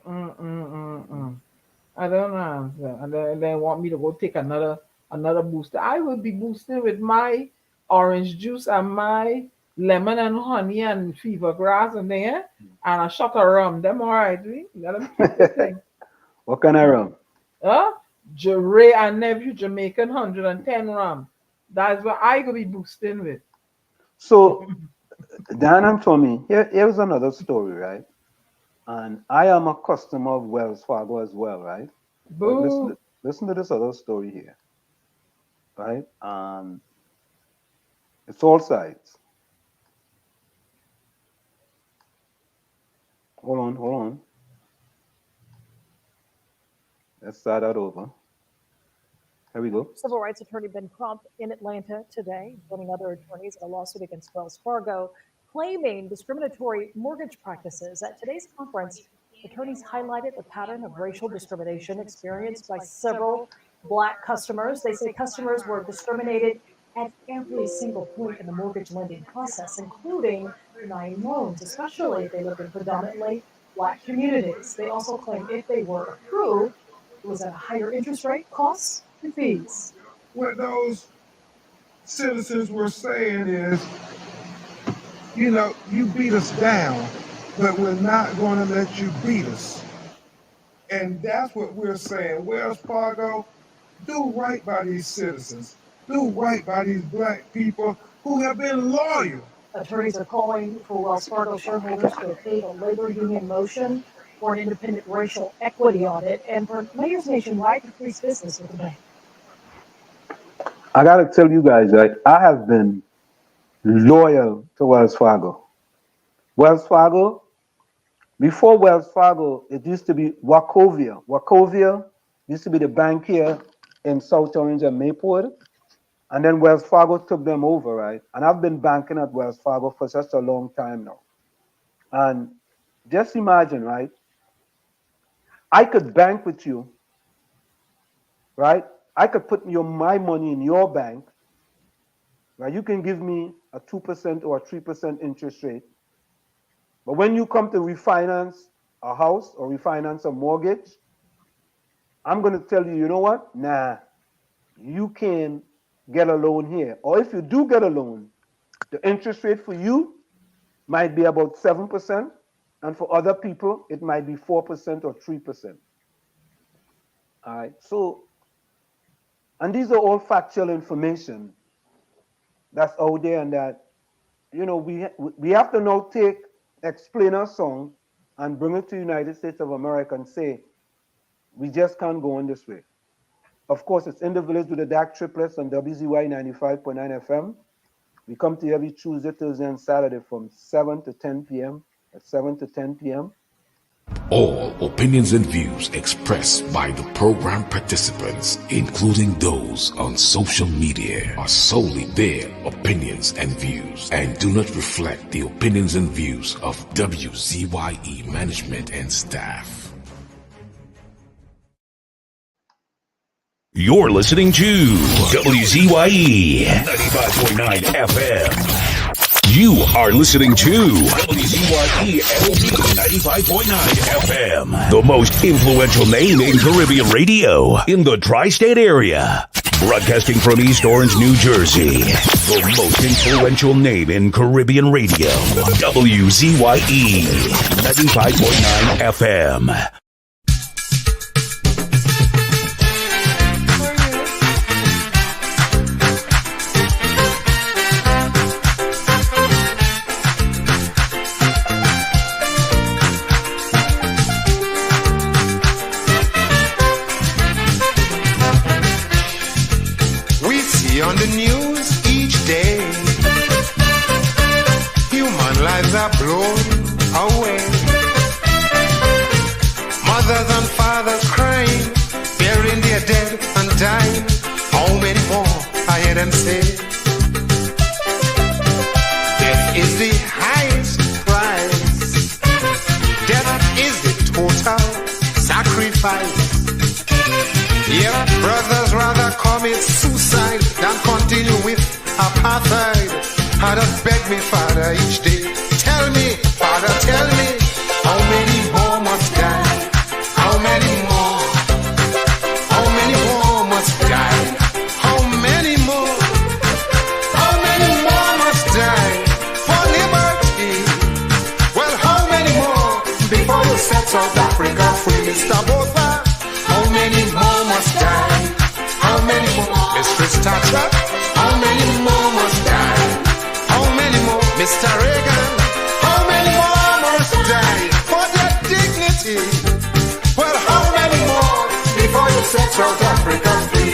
don't know. And they want me to go take another booster. I will be boosting with my orange juice and my lemon and honey and fever grass and there and a shot of rum. Them all right, we let them keep the thing. What kind of rum? Ray and nephew Jamaican 110 rum. That's what I could be boosting with. So, Dan and Tommy, here's another story, right? And I am a customer of Wells Fargo as well, right? Boo. Listen to this other story here, right? It's all sides. Hold on. Let's start that over. Here we go. Civil rights attorney Ben Crump in Atlanta today, joining other attorneys in a lawsuit against Wells Fargo, claiming discriminatory mortgage practices. At today's conference, attorneys highlighted the pattern of racial discrimination experienced by several Black customers. They say customers were discriminated at every single point in the mortgage lending process, including denying loans, especially if they lived in predominantly Black communities. They also claim if they were approved, it was at a higher interest rate, costs, and fees. With those citizens were saying is, you know, you beat us down, but we're not going to let you beat us. And that's what we're saying. Wells Fargo, do right by these citizens. Do right by these black people who have been loyal. Attorneys are calling for Wells Fargo shareholders to approve a labor union motion for an independent racial equity audit and for mayors nationwide to freeze business with the bank. I gotta tell you guys, right? I have been loyal to Wells Fargo. Wells Fargo, before Wells Fargo, it used to be Wachovia. Wachovia used to be the bank here in South Orange and Mayport. And then Wells Fargo took them over, right? And I've been banking at Wells Fargo for such a long time now. And just imagine, right? I could bank with you, right? I could put my money in your bank, right? You can give me a 2% or a 3% interest rate. But when you come to refinance a house or refinance a mortgage, I'm going to tell you, you know what? Nah, you can get a loan here. Or if you do get a loan, the interest rate for you might be about 7%. And for other people, it might be 4% or 3%. All right. So, and these are all factual information that's out there, and that, you know, we have to now explain our song and bring it to the United States of America and say, we just can't go on this way. Of course, it's In the Village with the DAG Triplets on WZYE 95.9 FM. We come to you every Tuesday, Thursday, and Saturday from 7 to 10 p.m. At 7 to 10 p.m. All opinions and views expressed by the program participants, including those on social media, are solely their opinions and views and do not reflect the opinions and views of WZYE management and staff. You're listening to WZYE 95.9 FM. You are listening to WZYE 95.9 FM, the most influential name in Caribbean radio in the tri-state area. Broadcasting from East Orange, New Jersey, the most influential name in Caribbean radio, WZYE 95.9 FM. On the news each day, human lives are blown away. Mothers and fathers crying, burying their dead and dying. How many more, I hear them say? Death is the highest price. Death is the total sacrifice. Yep, brothers rather commit suicide than continue with apartheid. I just beg me, Father, each day. Tell me, Father, tell me, how many more must die? How many more? How many more must die? How many more? How many more must die for liberty? Well, how many more before you set South Africa free, Mr. Botha? How many more must die? How many more? Mistress Thatcher? How many more must die? How many more? Mr. Reagan? How many more must die for their dignity? Well, how many more before you set South Africa free?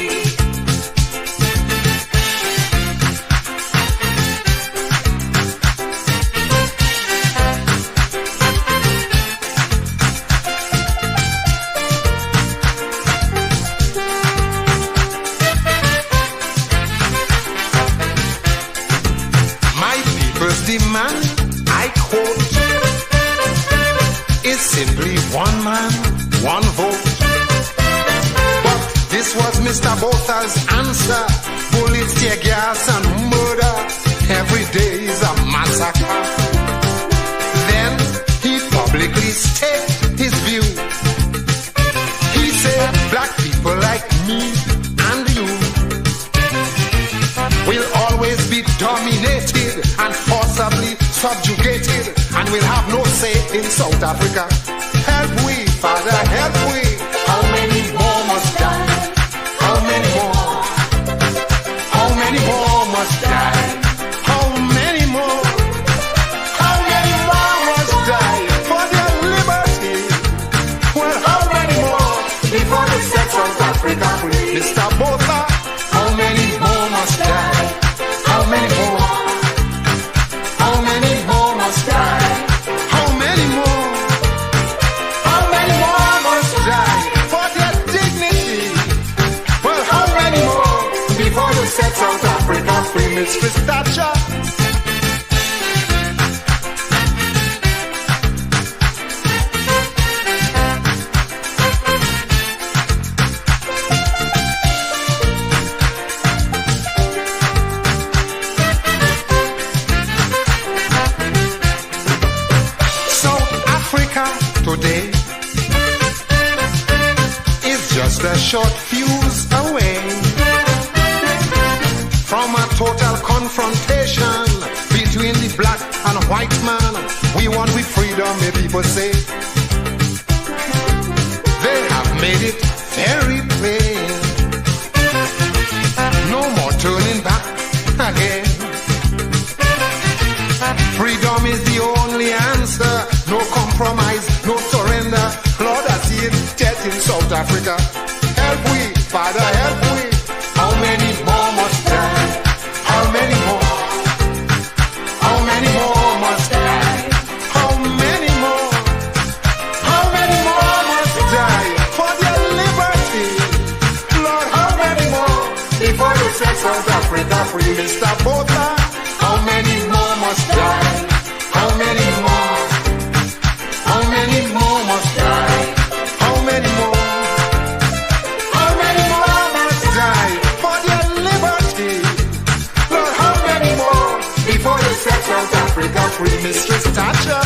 Demand, I quote, is simply one man, one vote. But this was Mr. Botha's answer. Bullets, tear gas, and murder. Every day is a massacre. Then he publicly stated his view. He said, black people like me and you will all dominated and forcibly subjugated, and we'll have no say in South Africa. Help we, Father, help we. How many more must die? How many more? How many more must die? How many more? How many more must die for their liberty? Well, how many more before they set South Africa free? Mr. Botha, how many more must die? How many more? How many more must die? How many more? How many more must die for their dignity? Well, how many more before they set South Africa free? Mistress Thatcher. Today is just a short fuse away from a total confrontation between the black and white man. We want with freedom, may people say. They have made it very plain. No more turning back again. Freedom is the only answer. No compromise, no surrender. Lord, I see it dead in South Africa. Help we, Father, help we. How many more must die? How many more? How many more must die? How many more? How many more must die for their liberty? Lord, how many more before they set South Africa free? Mr. Botha, how many more must die? How many more? How many more must die? How many more? How many more must die for their liberty? Lord, how many more before they set South Africa free? Mistress Thatcher.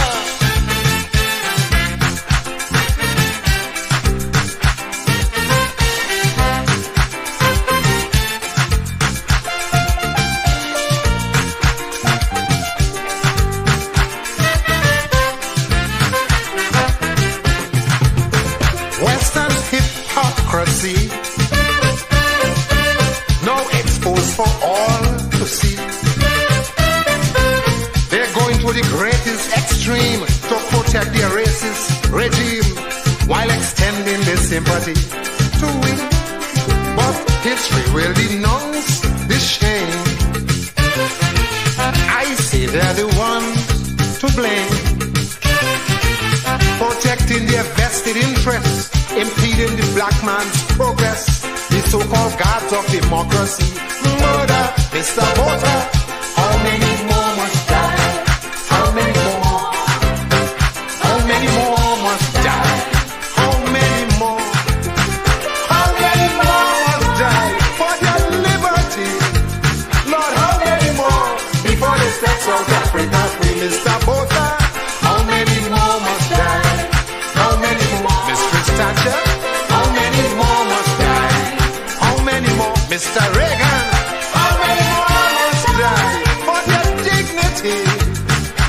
Now exposed for all to see. They're going to the greatest extreme to protect their racist regime while extending their sympathy to it. But history will denounce this shame. I say they're the ones to blame, protecting their vested interests, impeding the black man's progress, the so-called gods of democracy. Murder, Mr. Botha, how many more must die? How many more? How many more must die? How many more? How many more must die for their liberty? Lord, how many more before they set South Africa free? Mr. Botha, how many more must die? How many more? Mistress Thatcher, how many more must die? How many more? Mr. Reagan, how many more must die for their dignity?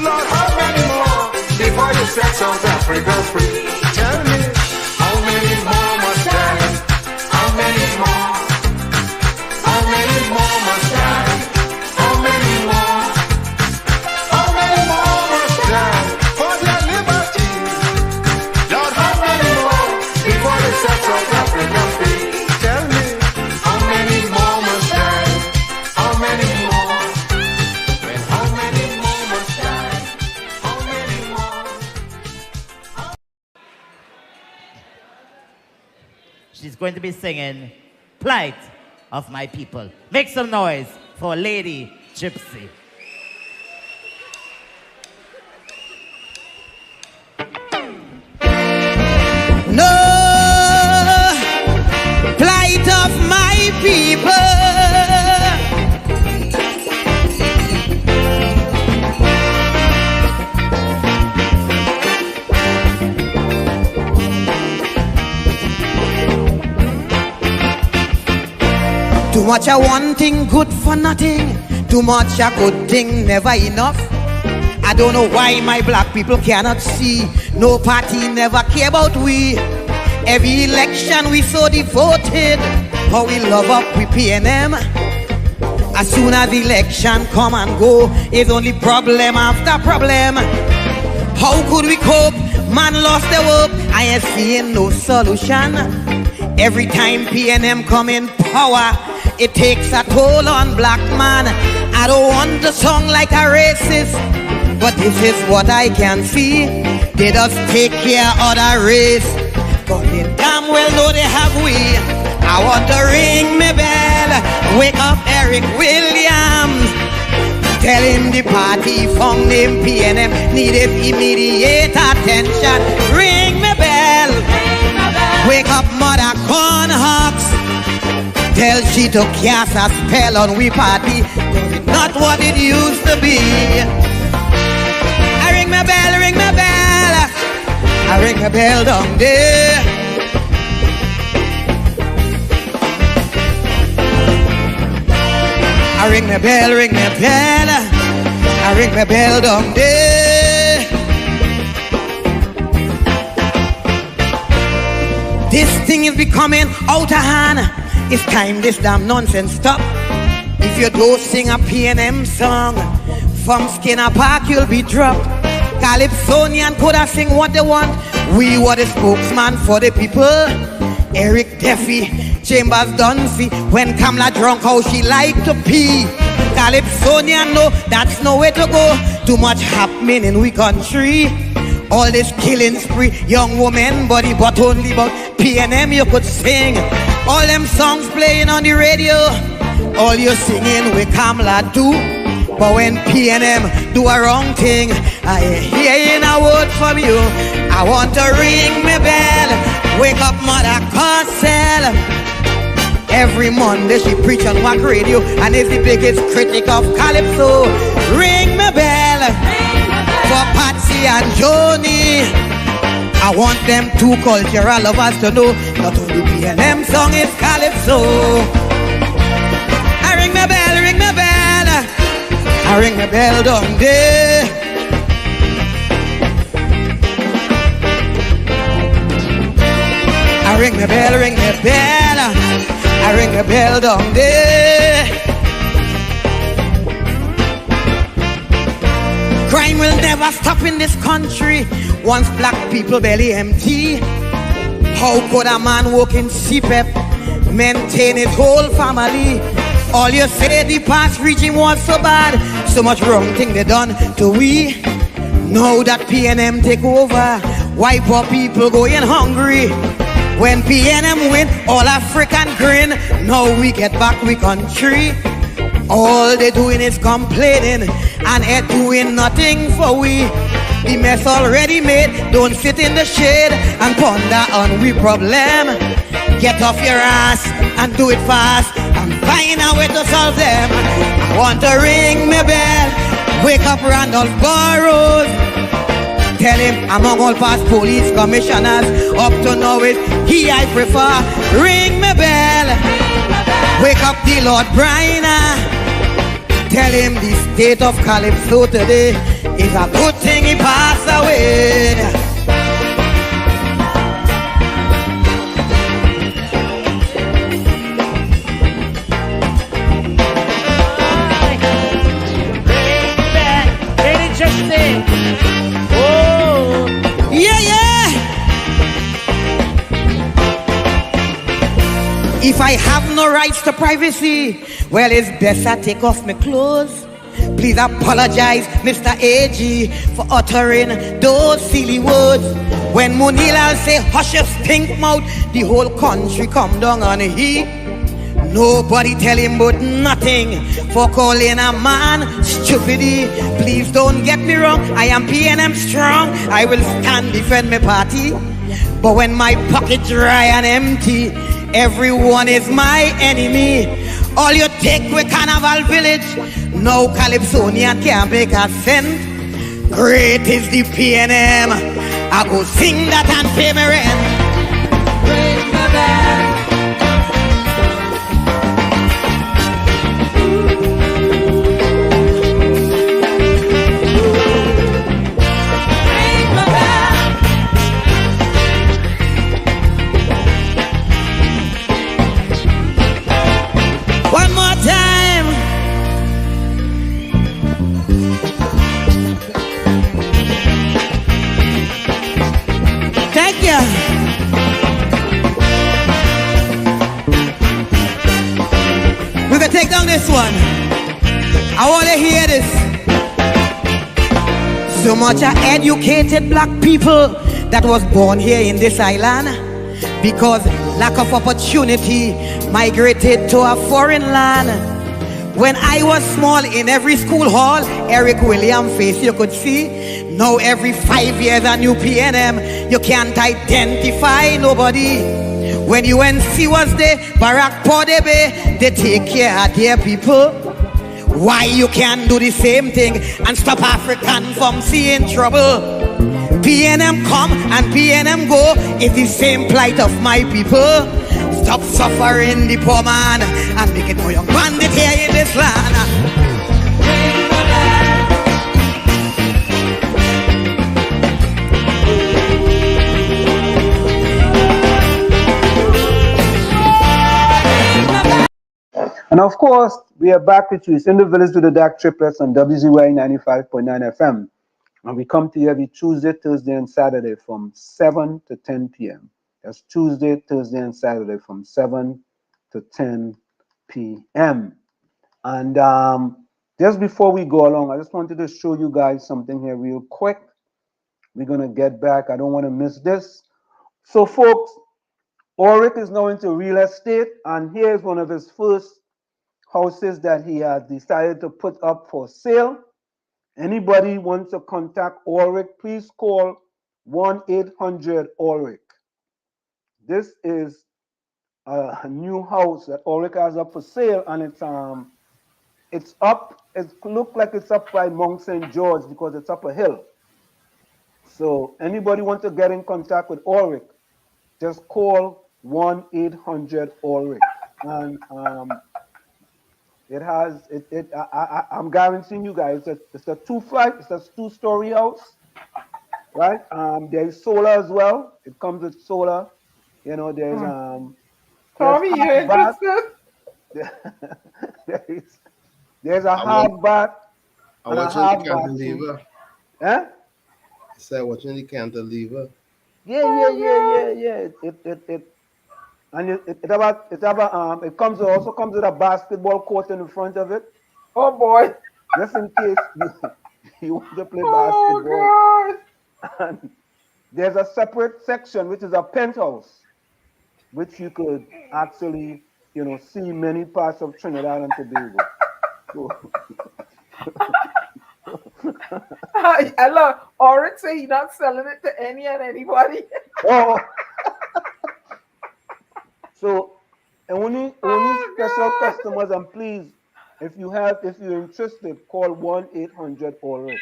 Lord, how many more before you set South Africa free? Tell me, how many more must die? How many more? How many more must die? How many more? How many more must die for their liberty? Lord, how many more before they set South Africa free? Tell me, how many more must die? How many more? Well, how many more must die? How many more? She's going to be singing Plight of My People. Make some noise for Lady Gypsy. No plight of my people. Do what you wanting, good for nothing. Too much a good thing, never enough. I don't know why my black people cannot see. No party never care about we. Every election we so devoted. How we love up with PNM. As soon as election come and go, it's only problem after problem. How could we cope? Man lost their hope. I ain't seeing no solution. Every time PNM come in power, it takes a toll on black man. I don't want to sound like a racist, but this is what I can see. They just take care of the race, but they damn well know they have we. I want to ring me bell, wake up Eric Williams. Tell him the party found him PNM needed immediate attention. Ring me bell, wake up Mother Cornhucks. Tell she to cast a spell on we party, not what it used to be. I ring my bell, ring my bell. I ring my bell down there. I ring my bell, ring my bell. I ring my bell down there. This thing is becoming out of hand. It's time this damn nonsense stop. If you don't sing a PNM song, from Skinner Park you'll be dropped. Calypsonian could have sing what they want. We were the spokesman for the people. Eric Duffy, Chambers Dunphy. When Kamala drunk, how she like to pee. Calypsonian, no, that's no way to go. Too much happening in we country. All this killing spree, young woman body, but only about PNM you could sing. All them songs playing on the radio, all you singing with Kamala do. But when PNM do a wrong thing, I ain't hearing a word from you. I want to ring me bell, wake up Mother Carcel. Every Monday she preach on Wack Radio and is the biggest critic of Calypso. Ring me bell, for Patsy and Joni. I want them two cultural lovers to know not only PNM song is Calypso. I ring my bell, ring my bell. I ring my bell down there. I ring my bell, ring my bell. I ring my bell down there. Crime will never stop in this country once black people belly empty. How could a man work in CPEP maintain his whole family? All you say the past regime was so bad, so much wrong thing they done to we. Now that PNM take over, why poor people going hungry? When PNM win, all African grin. Now we get back we country. All they doing is complaining and ain't doing nothing for we. The mess already made, don't sit in the shade and ponder on we problem. Get off your ass and do it fast and find a way to solve them. I want to ring me bell, wake up Randolph Burroughs. Tell him among all past police commissioners, up to now is he I prefer. Ring me bell, wake up the Lord Bryna. Tell him the state of Calypso today is a good thing he passed away. Oh, yeah, yeah. If I have no rights to privacy, well, it's best I take off my clothes. Please apologize, Mr. AG, for uttering those silly words. When Munila say, hush your stink mouth, the whole country come down on heat. Nobody tell him but nothing for calling a man stupidity. Please don't get me wrong, I am PNM strong. I will stand defend my party. But when my pocket dry and empty, everyone is my enemy. All you take with Carnival Village, no Calypsonian can't make a cent. Great is the PNM, I go sing that and pay my rent. Ring my bell. this one. I want to hear this. So much of educated black people that was born here in this island, because lack of opportunity migrated to a foreign land. When I was small, in every school hall, Eric William face you could see. Now every 5 years a new PNM, you can't identify nobody. When UNC was there, Barack Podebe, they take care of their people. Why you can't do the same thing and stop African from seeing trouble? PNM come and PNM go, it's the same plight of my people. Stop suffering the poor man and make it more young bandit here in this land. And of course, we are back with you. It's in the village to the DAG Triplets on WZYE 95.9 FM. And we come to you every Tuesday, Thursday, and Saturday from 7 to 10 p.m. That's Tuesday, Thursday, and Saturday from 7 to 10 p.m. And just before we go along, I just wanted to show you guys something here real quick. We're going to get back. I don't want to miss this. So, folks, Ulrich is now into real estate, and here's one of his first houses that he has decided to put up for sale. Anybody wants to contact Ulrich, please call 1-800-ULRICH. This is a new house that Ulrich has up for sale, and it's up. It looks like it's up by Mount St. George because it's up a hill. So anybody want to get in contact with Ulrich, just call 1-800-ULRICH, and I'm guaranteeing you guys it's a two-story house, right? There's solar as well. It comes with solar. You know, there's Tommy, you interested? there's a hard bath. I watch the cantilever. Eh? I said watching the cantilever. Yeah. It also comes with a basketball court in the front of it. Oh boy! Just in case you want to play basketball. Oh God! And there's a separate section which is a penthouse, which you could actually, see many parts of Trinidad and Tobago. I love Ulrich say he's not selling it to any and anybody. Oh. So only special customers, and please, if you're interested, call 1-800-ULRICH.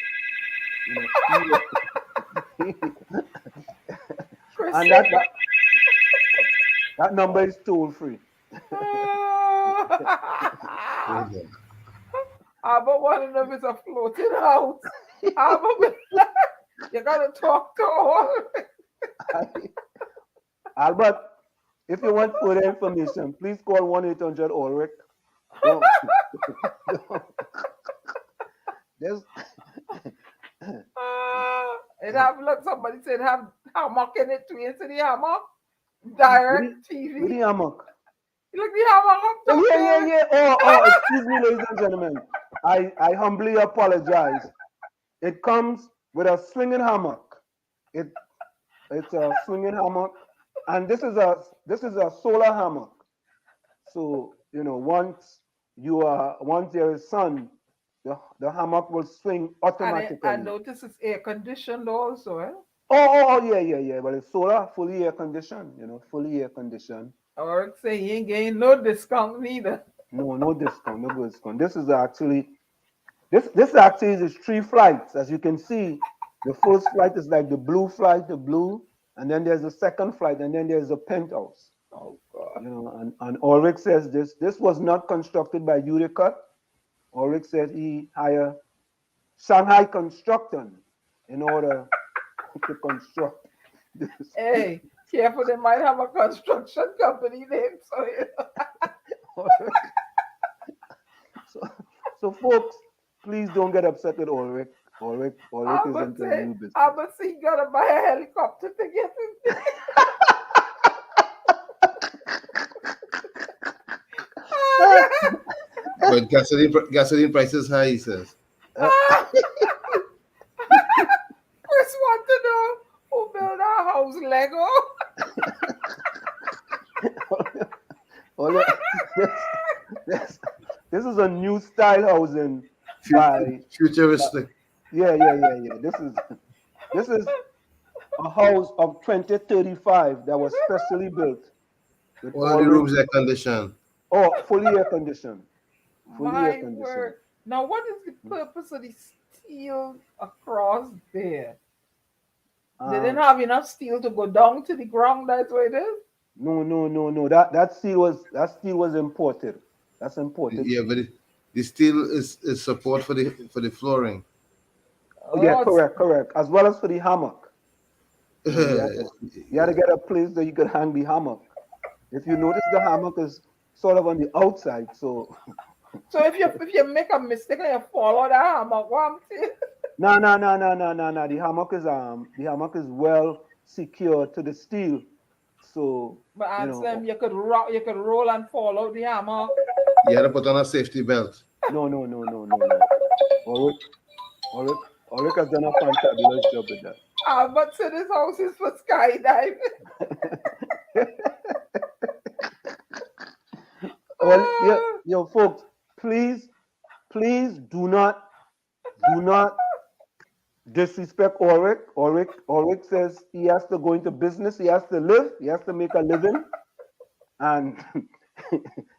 And that number is toll free. How about one of them is a floating house? How about you gotta talk to Ulrich. Albert, if you want further information, please call 1-800-ULRICH. It have somebody said have hammock in it too. You see the hammock? Direct TV. With the hammock. Look the hammock up top. Yeah. Oh, excuse me, ladies and gentlemen. I humbly apologize. It comes with a swinging hammock. It's a swinging hammock. And this is a solar hammock. So, once there is sun, the hammock will swing automatically. And I notice it's air conditioned also, eh? Oh, yeah. But it's solar, fully air conditioned, fully air conditioned. Ulrich say he ain't getting no discount neither. No discount. This is actually is 3 flights. As you can see, the first flight is like the blue flight, and then there's a second flight, and then there's a penthouse. Oh God. And Ulrich says this was not constructed by Utica. Ulrich said he hired Shanghai Construction in order to construct this. Hey, careful, they might have a construction company name. So folks, please don't get upset with Ulrich. Ulrich is into a new business. I'm gonna see you gotta buy a helicopter to get in. But gasoline prices high, he says. Chris want to know who built our house Lego. This is a new style housing by futuristic. Yeah. This is a house of 2035 that was specially built. With All the rooms air conditioned. Oh, fully air conditioned. My word. Now, what is the purpose of the steel across there? They didn't have enough steel to go down to the ground. That's what it is. No. That steel was imported. That's imported. Yeah, but the steel is support for the flooring. Yeah, correct. As well as for the hammock. You had to get a place that you could hang the hammock. If you notice, the hammock is sort of on the outside, so. So if you make a mistake and you fall out of the hammock, what I'm saying? No. The hammock is well secured to the steel. So. But Anselm, you could roll and fall out the hammock. You had to put on a safety belt. No. Ulrich has done a fantabulous job with that. But so this house is for skydiving. Yo, folks, please do not disrespect Ulrich. Ulrich says he has to go into business, he has to live, he has to make a living, and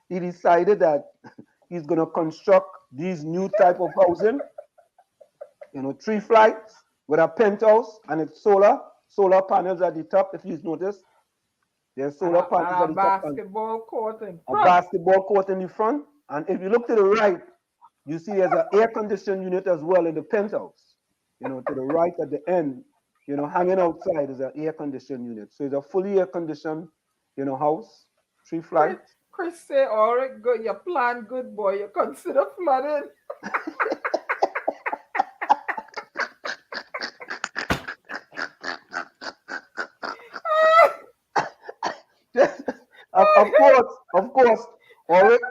he decided that he's gonna construct these new type of housing. 3 flights with a penthouse, and it's solar panels at the top. If you've noticed, there's solar panels at the top. Basketball court in front. A basketball court in the front. And if you look to the right, you see there's an air conditioned unit as well in the penthouse. To the right at the end, hanging outside is an air conditioned unit. So it's a fully air conditioned, house, 3 flights. Chris say, all right, good, you plan good, boy. You consider flooding. Of course, Ulrich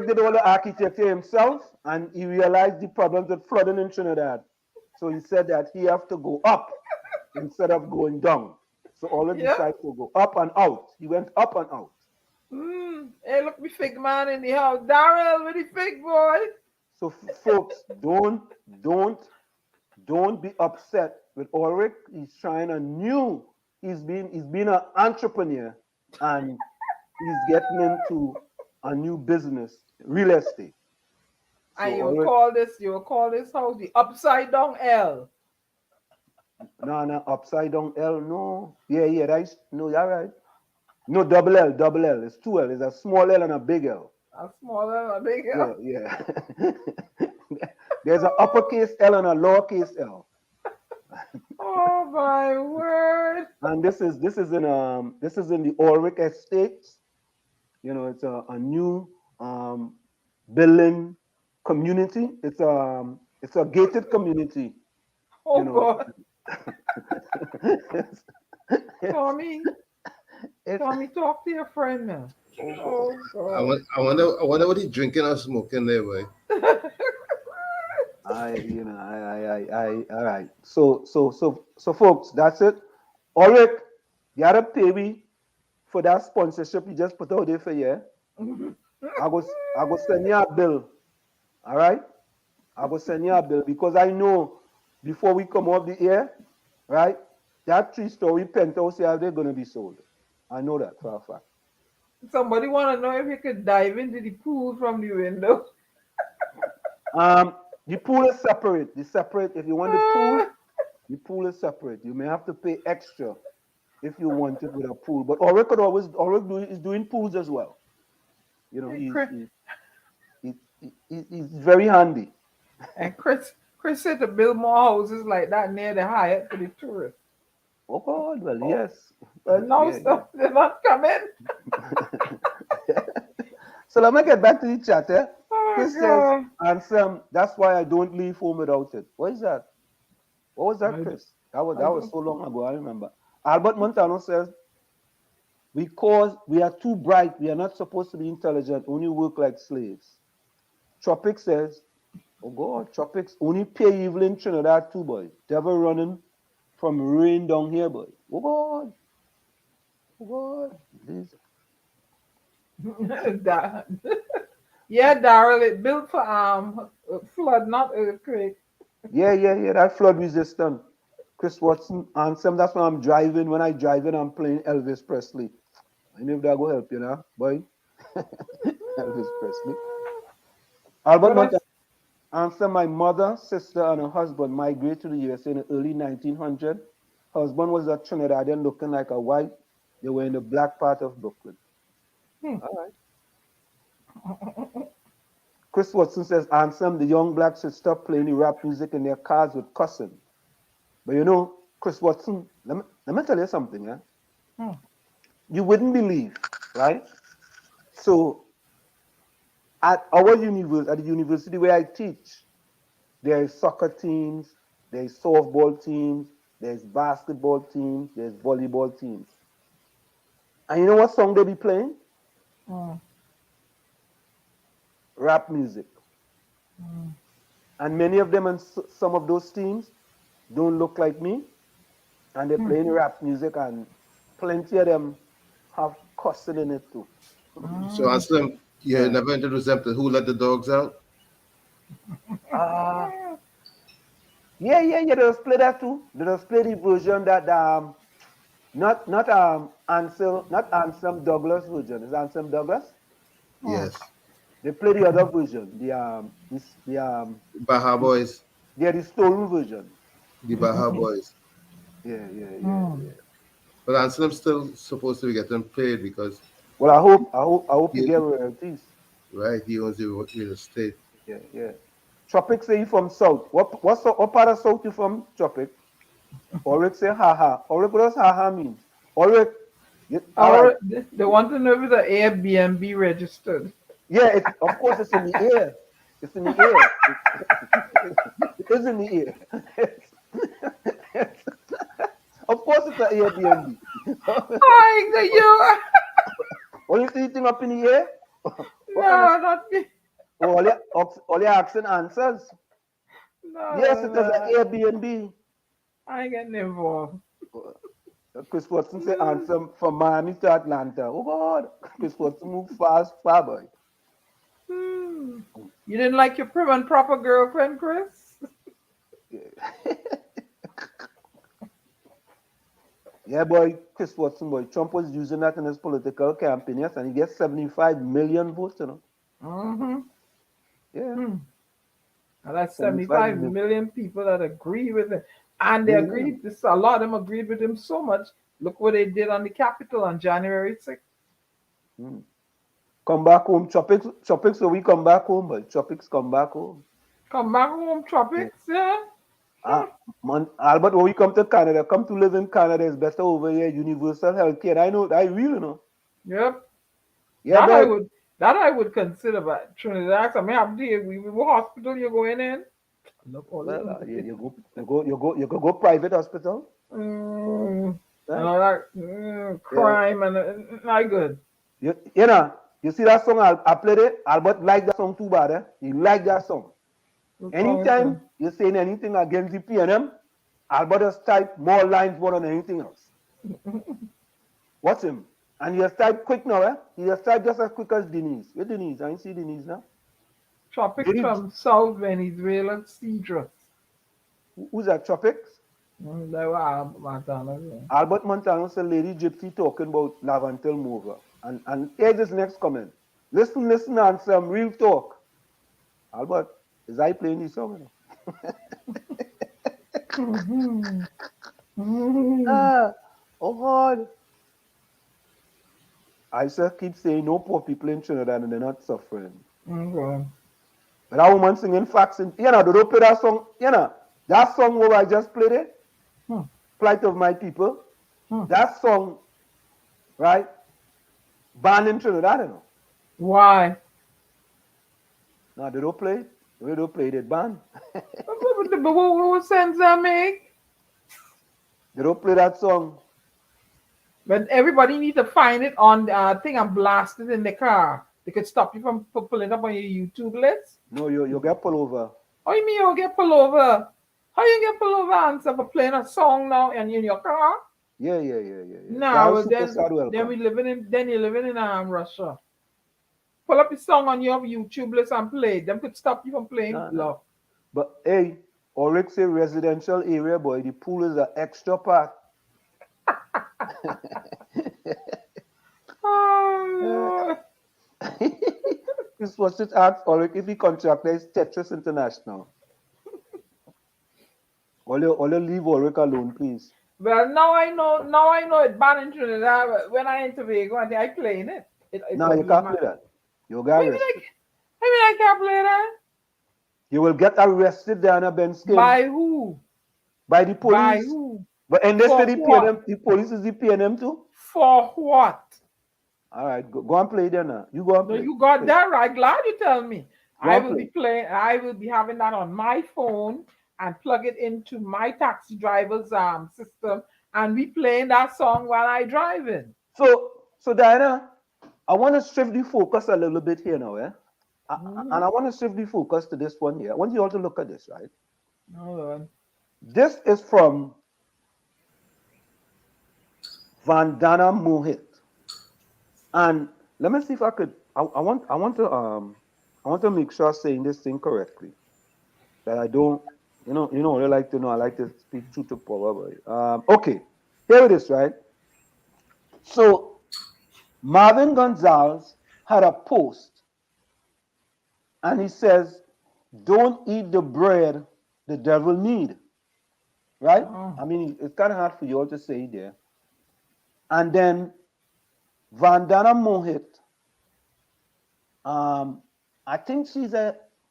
did all the architecture himself, and he realized the problems with flooding in Trinidad. So he said that he have to go up instead of going down. So Ulrich decided to go up and out. He went up and out. Hey, look, me fig man in the house. Darrell with the fig boy. So folks, don't be upset with Ulrich. He's trying he's been an entrepreneur, and he's getting into a new business, real estate. So and you will call this house the upside down L. No, upside down L, no. Yeah, that's no, you're right. No, double L. It's 2 L. It's a small L and a big L. A small L and a big L. Yeah. There's an uppercase L and a lowercase L. Oh my word! And this is in the Ulrich Estates. It's a new building community. It's a gated community. Oh God! Tommy, talk to your friend now. Oh God! I wonder what he's drinking or smoking there, boy. All right. So folks, that's it. Ulrich, you gotta pay me for that sponsorship you just put out there for you. I go send you a bill. All right? I go send you a bill because I know before we come off the air, right? That 3-story penthouse here, they're gonna be sold. I know that for a fact. Somebody wanna know if you could dive into the pool from the window. The pool is separate. If you want the pool is separate. You may have to pay extra if you want it with a pool. But Ulrich is doing pools as well. He's very handy. And Chris said to build more houses like that near the Hyatt for the tourists. Oh God, well yes. But now they're not coming. So let me get back to the chat. Chris says, God. and Sam, that's why I don't leave home without it. What is that? What was that, Chris? That was so long ago, I remember. Albert Montano says, we are too bright, we are not supposed to be intelligent, only work like slaves. Tropic says, oh God, Tropics only pay evil in Trinidad too, boy. Devil running from rain down here, boy. Oh God. Oh God. This. Yeah, Daryl, it built for flood, not earthquake. Yeah. That flood resistant. Chris Watson anthem. That's when I'm driving. When I drive in, I'm playing Elvis Presley. I know if that go help you now, boy. Elvis Presley. Albert Montano anthem. My mother, sister, and her husband migrated to the USA in the early 1900s. Husband was a Trinidadian looking like a white. They were in the black part of Brooklyn. All right. Chris Watson says, anthem, the young black should stop playing the rap music in their cars with cussing. But you know, Chris Watson, let me tell you something, yeah? You wouldn't believe, right? So, at our university, at the university where I teach, there is soccer teams, there's softball teams, there's basketball teams, there's volleyball teams. And you know what song they be playing? Rap music. And many of them and some of those teams don't look like me, and they're playing rap music, and plenty of them have cussing in it too. So Aslam, you never introduced them to Who Let the Dogs Out? Yeah. They just play that too. They just play the version that not Ansem Douglas version. Is Ansem Douglas? Yes. They play the other version. Baha Boys. Yeah, the stolen version. The Baha Boys. Yeah. But Anselm's still supposed to be getting paid because. Well, I hope you get royalties. Right, he owns the real estate. Yeah. Tropic say you from South. What part of South you from, Tropic? Ulrich say haha. Ulrich, what does haha mean? Ulrich. They want to know if the Airbnb registered. Yeah, of course it's in the air. It's in the air. It is in the air. Of course it's an Airbnb. What you think up in the air? No, not me. All your accent answers. No, yes, it is an Airbnb. I ain't getting involved. Chris Watson say answer from Miami to Atlanta. Oh God, Chris Watson move far, boy. You didn't like your prim and proper girlfriend, Chris? Yeah, boy, Chris Watson, boy. Trump was using that in his political campaign, yes, and he gets 75 million votes, you know. Yeah. And that's 75 million people that agree with him. And they agreed, a lot of them agreed with him so much. Look what they did on the Capitol on January 6th. Come back home, Tropics. So we come back home, but Tropics come back home. Come back home, Tropics, yeah. Albert, when we come to Canada, come to live in Canada is better over here. Universal healthcare. I know, I really know. Yep. Yeah, that I would consider, but Trinidad. I mean, I'm there. What hospital you going in? Look, you go private hospital. Crime and not good. You know, you see that song I played it. Albert like that song too bad. Eh? He like that song. Anytime you're saying anything against the PNM, Albert just type more lines more than anything else. Watch him. And he just type quick now, eh? He just type just as quick as Denise. Where Denise? I ain't see Denise now. Tropics from South Venezuela, Cedros. Who's that, Tropics? Albert Montano said Lady Gypsy talking about Lavantel Mover. And here's his next comment. Listen, and some real talk. Albert, is I playing this song? Oh God. I just keep saying no poor people in Trinidad and they're not suffering. But that woman singing facts, and you know, they don't play that song, you know, that song where I just played it, Plight of My People, that song, right, banned in Trinidad, you know. Why? No, they don't play it. They don't play it, banned. But what sense that make? They don't play that song. But everybody need to find it on the thing and blast it in the car. They could stop you from pulling up on your YouTube list. No, you get pulled over. Oh, you mean you'll get pulled over? How you get pulled over answer for playing a song now and you in your car? Yeah. No, Y'all then superstar welcome. you're living in Russia. Pull up a song on your YouTube list and play it. Them could stop you from playing love. But hey, Ulrich say residential area, boy, the pool is an extra part. Oh, This was just ask Ulrich if he contracted Tetris International. All you leave Ulrich alone, please. well, now I know it banned in Trinidad. But when I enter Tobago, I playing it. No, you can't play that. You got arrested. I can't play that. You will get arrested, Diana Benskin. By who? By the police. By who? But and they For say what? the police is the PNM too? For what? All right, go and play then now. You go and play. No, you got play. that right. Glad you tell me. Go I and will play. be playing. I will be having that on my phone and plug it into my taxi driver's system and be playing that song while I drive in. So Diana, I want to shift the focus a little bit here now, and I want to shift the focus to this one here. I want you all to look at this, right? Hold on. This is from Vandana Mohit, and let me see if I could. I want to make sure I'm saying this thing correctly. That I don't, you know, I like to know. I like to speak truth to power. But, okay, here it is, right? So Marvin Gonzalez had a post, and he says, "Don't eat the bread the devil need." Right? I mean, it's kind of hard for you all to say there. And then Vandana Mohit, I think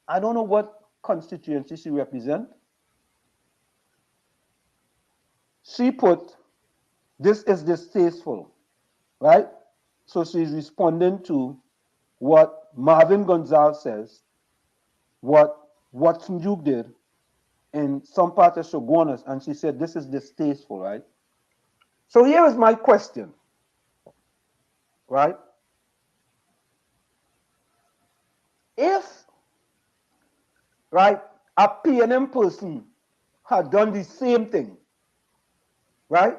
I don't know what constituency she represents. She put, "This is distasteful," right? So she's responding to what Marvin Gonzalez says, what Watson Duke did in some part of Shogunas, and she said, "This is distasteful," right? So here is my question, right? If, right, a PNM person had done the same thing, right?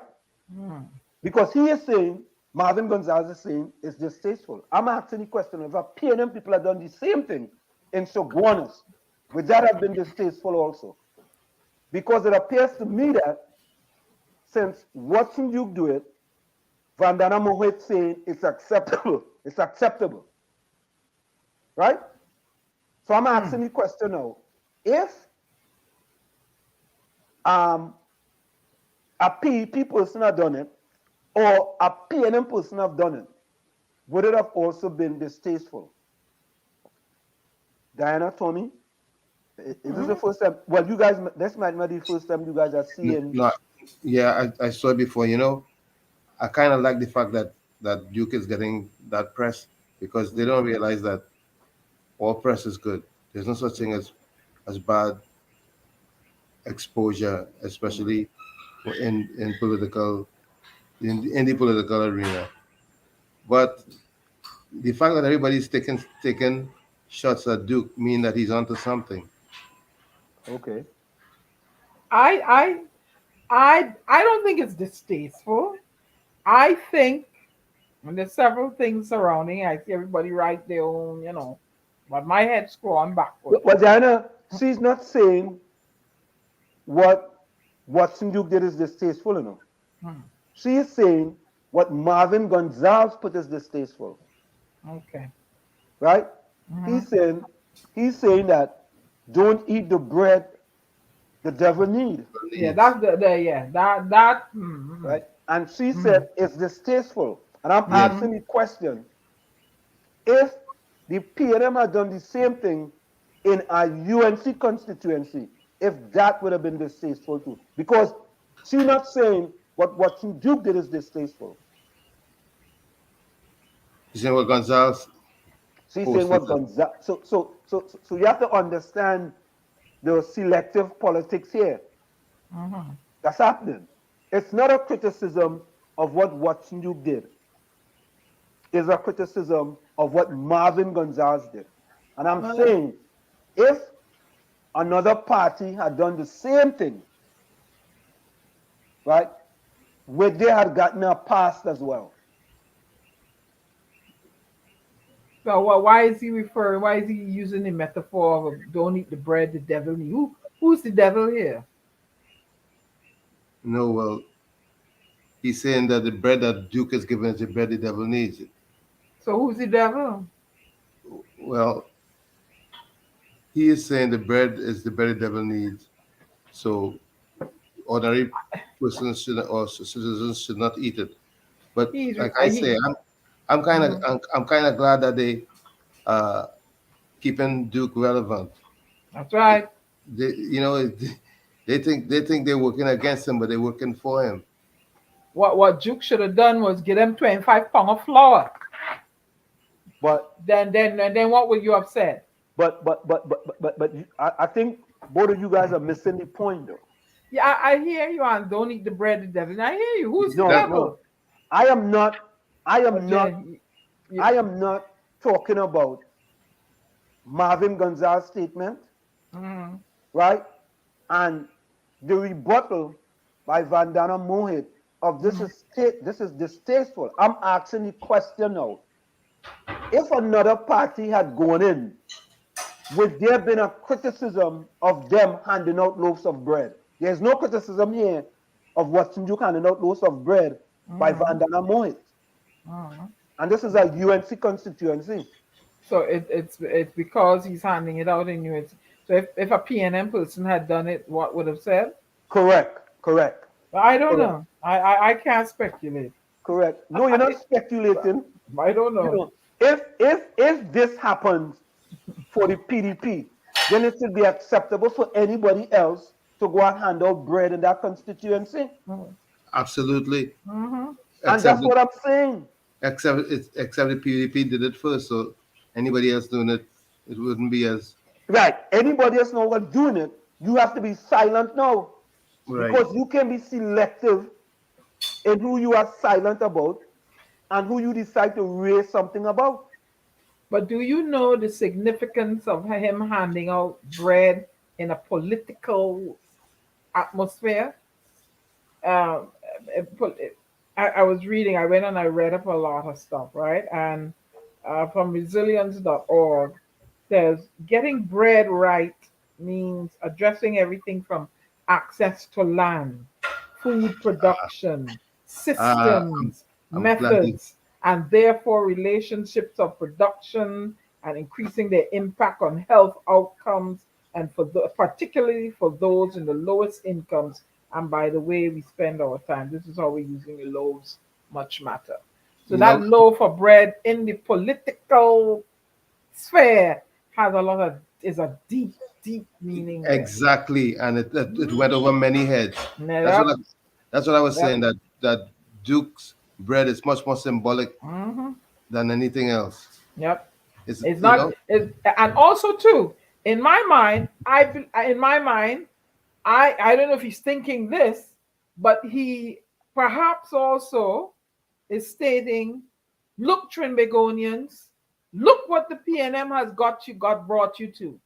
Because he is saying, Marvin Gonzalez is saying, it's distasteful. I'm asking the question, if a PNM people had done the same thing in Shogunas, would that have been distasteful also? Because it appears to me that since watching you do it, Vandana Mohit saying it's acceptable. It's acceptable. Right? So I'm asking the question now. If a PEP person had done it, or a PNM person have done it, would it have also been distasteful? Diana, Tommy? Is this the first time? Well, you guys, this might not be the first time you guys are seeing. No, yeah, I saw it before. You know, I kind of like the fact that Duke is getting that press because they don't realize that all press is good. There's no such thing as bad exposure, especially in the political arena. But the fact that everybody's taking shots at Duke mean that he's onto something. Okay. I don't think it's distasteful. I think when there's several things surrounding, I see everybody write their own, but my head's scrolling backwards. But Diana, she's not saying what Watson Duke did is distasteful, She is saying what Marvin Gonzalez put is distasteful. Okay. Right? He's saying that don't eat the bread the devil need. Yeah, that's right. And she said it's distasteful. And I'm asking the question: if the PNM had done the same thing in a UNC constituency, if that would have been distasteful too, because she's not saying what Duke did is distasteful. She's saying what Gonzalez. She's saying what Gonzalez. So you have to understand the selective politics here. That's happening. It's not a criticism of what Watson Duke did. It's a criticism of what Marvin Gonzalez did. And I'm saying, if another party had done the same thing, right, where they had gotten a pass as well. So why is he referring? Why is he using the metaphor of "don't eat the bread the devil eat"? Who's the devil here? No, well, he's saying that the bread that Duke is given is the bread the devil needs. So who's the devil? Well, he is saying the bread is the bread the devil needs. So ordinary persons should, or citizens should not eat it. But like I say, I'm kind of glad that they keeping Duke relevant. That's right. They think they're working against him, but they're working for him. What Duke should have done was give them 25 pounds of flour. But then what would you have said? But I think both of you guys are missing the point, though. Yeah, I hear you, and don't eat the bread the devil. I hear you. Who's the devil? No. I am not talking about Marvin Gonzalez's statement, right? And the rebuttal by Vandana Mohit of this is distasteful. I'm asking the question now. If another party had gone in, would there have been a criticism of them handing out loaves of bread? There's no criticism here of Watson Duke handing out loaves of bread by Vandana Mohit. And this is a UNC constituency. So it's because he's handing it out in UNC. So if a PNM person had done it, what would have said? Correct. I don't know. I can't speculate. Correct. No, you're not speculating. I don't know. If this happens for the PDP, then it should be acceptable for anybody else to go and hand out bread in that constituency. Absolutely. And that's what I'm saying. Except the PDP did it first, so anybody else doing it, it wouldn't be as right. Anybody else now doing it, you have to be silent now, right. Because you can be selective in who you are silent about and who you decide to raise something about. But do you know the significance of him handing out bread in a political atmosphere? I was reading, I went and I read up a lot of stuff, right? And from resilience.org says getting bread right means addressing everything from access to land, food production, systems, methods, and therefore relationships of production and increasing their impact on health outcomes, and particularly for those in the lowest incomes. And by the way we spend our time, this is how we're using the loaves much matter. So that loaf of bread in the political sphere has is a deep meaning. Exactly, and it went over many heads. That's what I was saying, that Duke's bread is much more symbolic than anything else. Yep. It's not, and also too, in my mind, I don't know if he's thinking this, but he perhaps also is stating, look, Trinbagonians, look what the PNM has brought you to,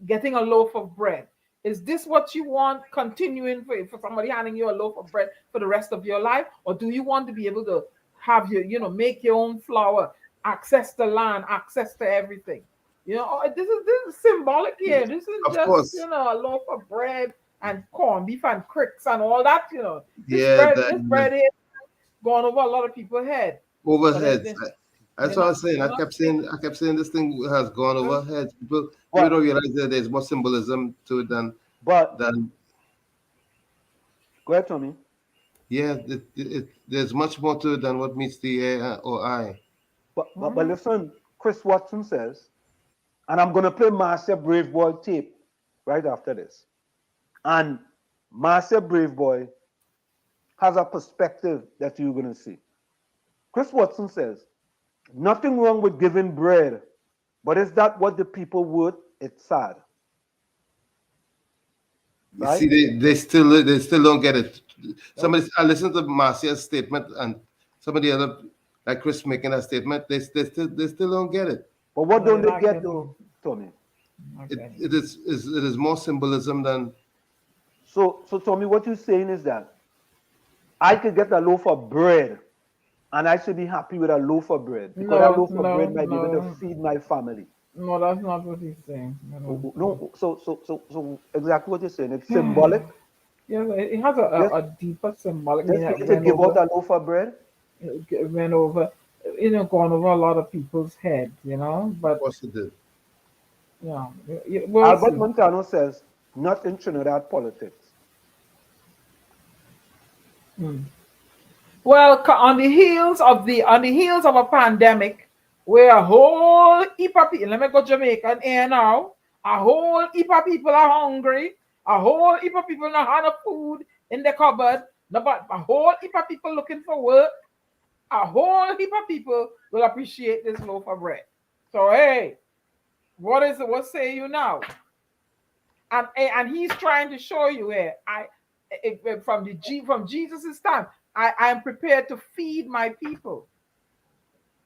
getting a loaf of bread. Is this what you want, continuing for somebody handing you a loaf of bread for the rest of your life? Or do you want to be able to have make your own flour, access to land, access to everything? This is symbolic here. This is just, a loaf of bread and corned beef and cricks and all that, This bread is gone over a lot of people's head. Over heads. That's what I was saying. I kept saying this thing has gone over heads. People don't realize that there's more symbolism to it than. Go ahead, Tommy. Yeah, there's much more to it than what meets the ear or eye. But listen, Chris Watson says, and I'm going to play Marcia Braveboy tape right after this. And Marcia Braveboy has a perspective that you're going to see. Chris Watson says, nothing wrong with giving bread, but is that what the people would? It's sad. Right? See, they still don't get it. I listened to Marcia's statement, and some of the other, like Chris making a statement, they still don't get it. But what don't they get though, Tommy? It is more symbolism than. So Tommy, what you're saying is that I could get a loaf of bread, and I should be happy with a loaf of bread because that loaf of bread might be able to feed my family. No, that's not what he's saying. No, so exactly what you're saying. It's symbolic. Yes, it has a deeper symbolic meaning. Just to give out a loaf of bread. It went over, gone over a lot of people's heads, But of course it did. Yeah. Albert Montano says, not in Trinidad politics. Well, on the heels of a pandemic, where a whole heap of people, let me go Jamaican here now, a whole heap of people are hungry, a whole heap of people don't have food in the cupboard, but a whole heap of people looking for work, a whole heap of people will appreciate this loaf of bread. So hey, what say you now? And he's trying to show you here, from Jesus' time, I am prepared to feed my people.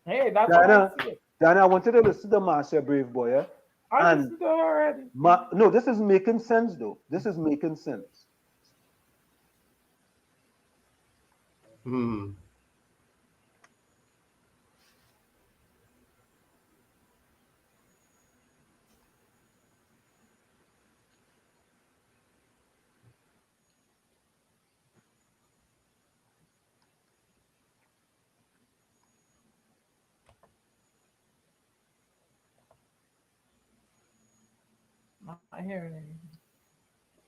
Hey, that's Diana, what I see. Diana, I wanted to listen to Marcia Brave Boy, yeah? I listened to her already. No, this is making sense though. This is making sense. I hear it.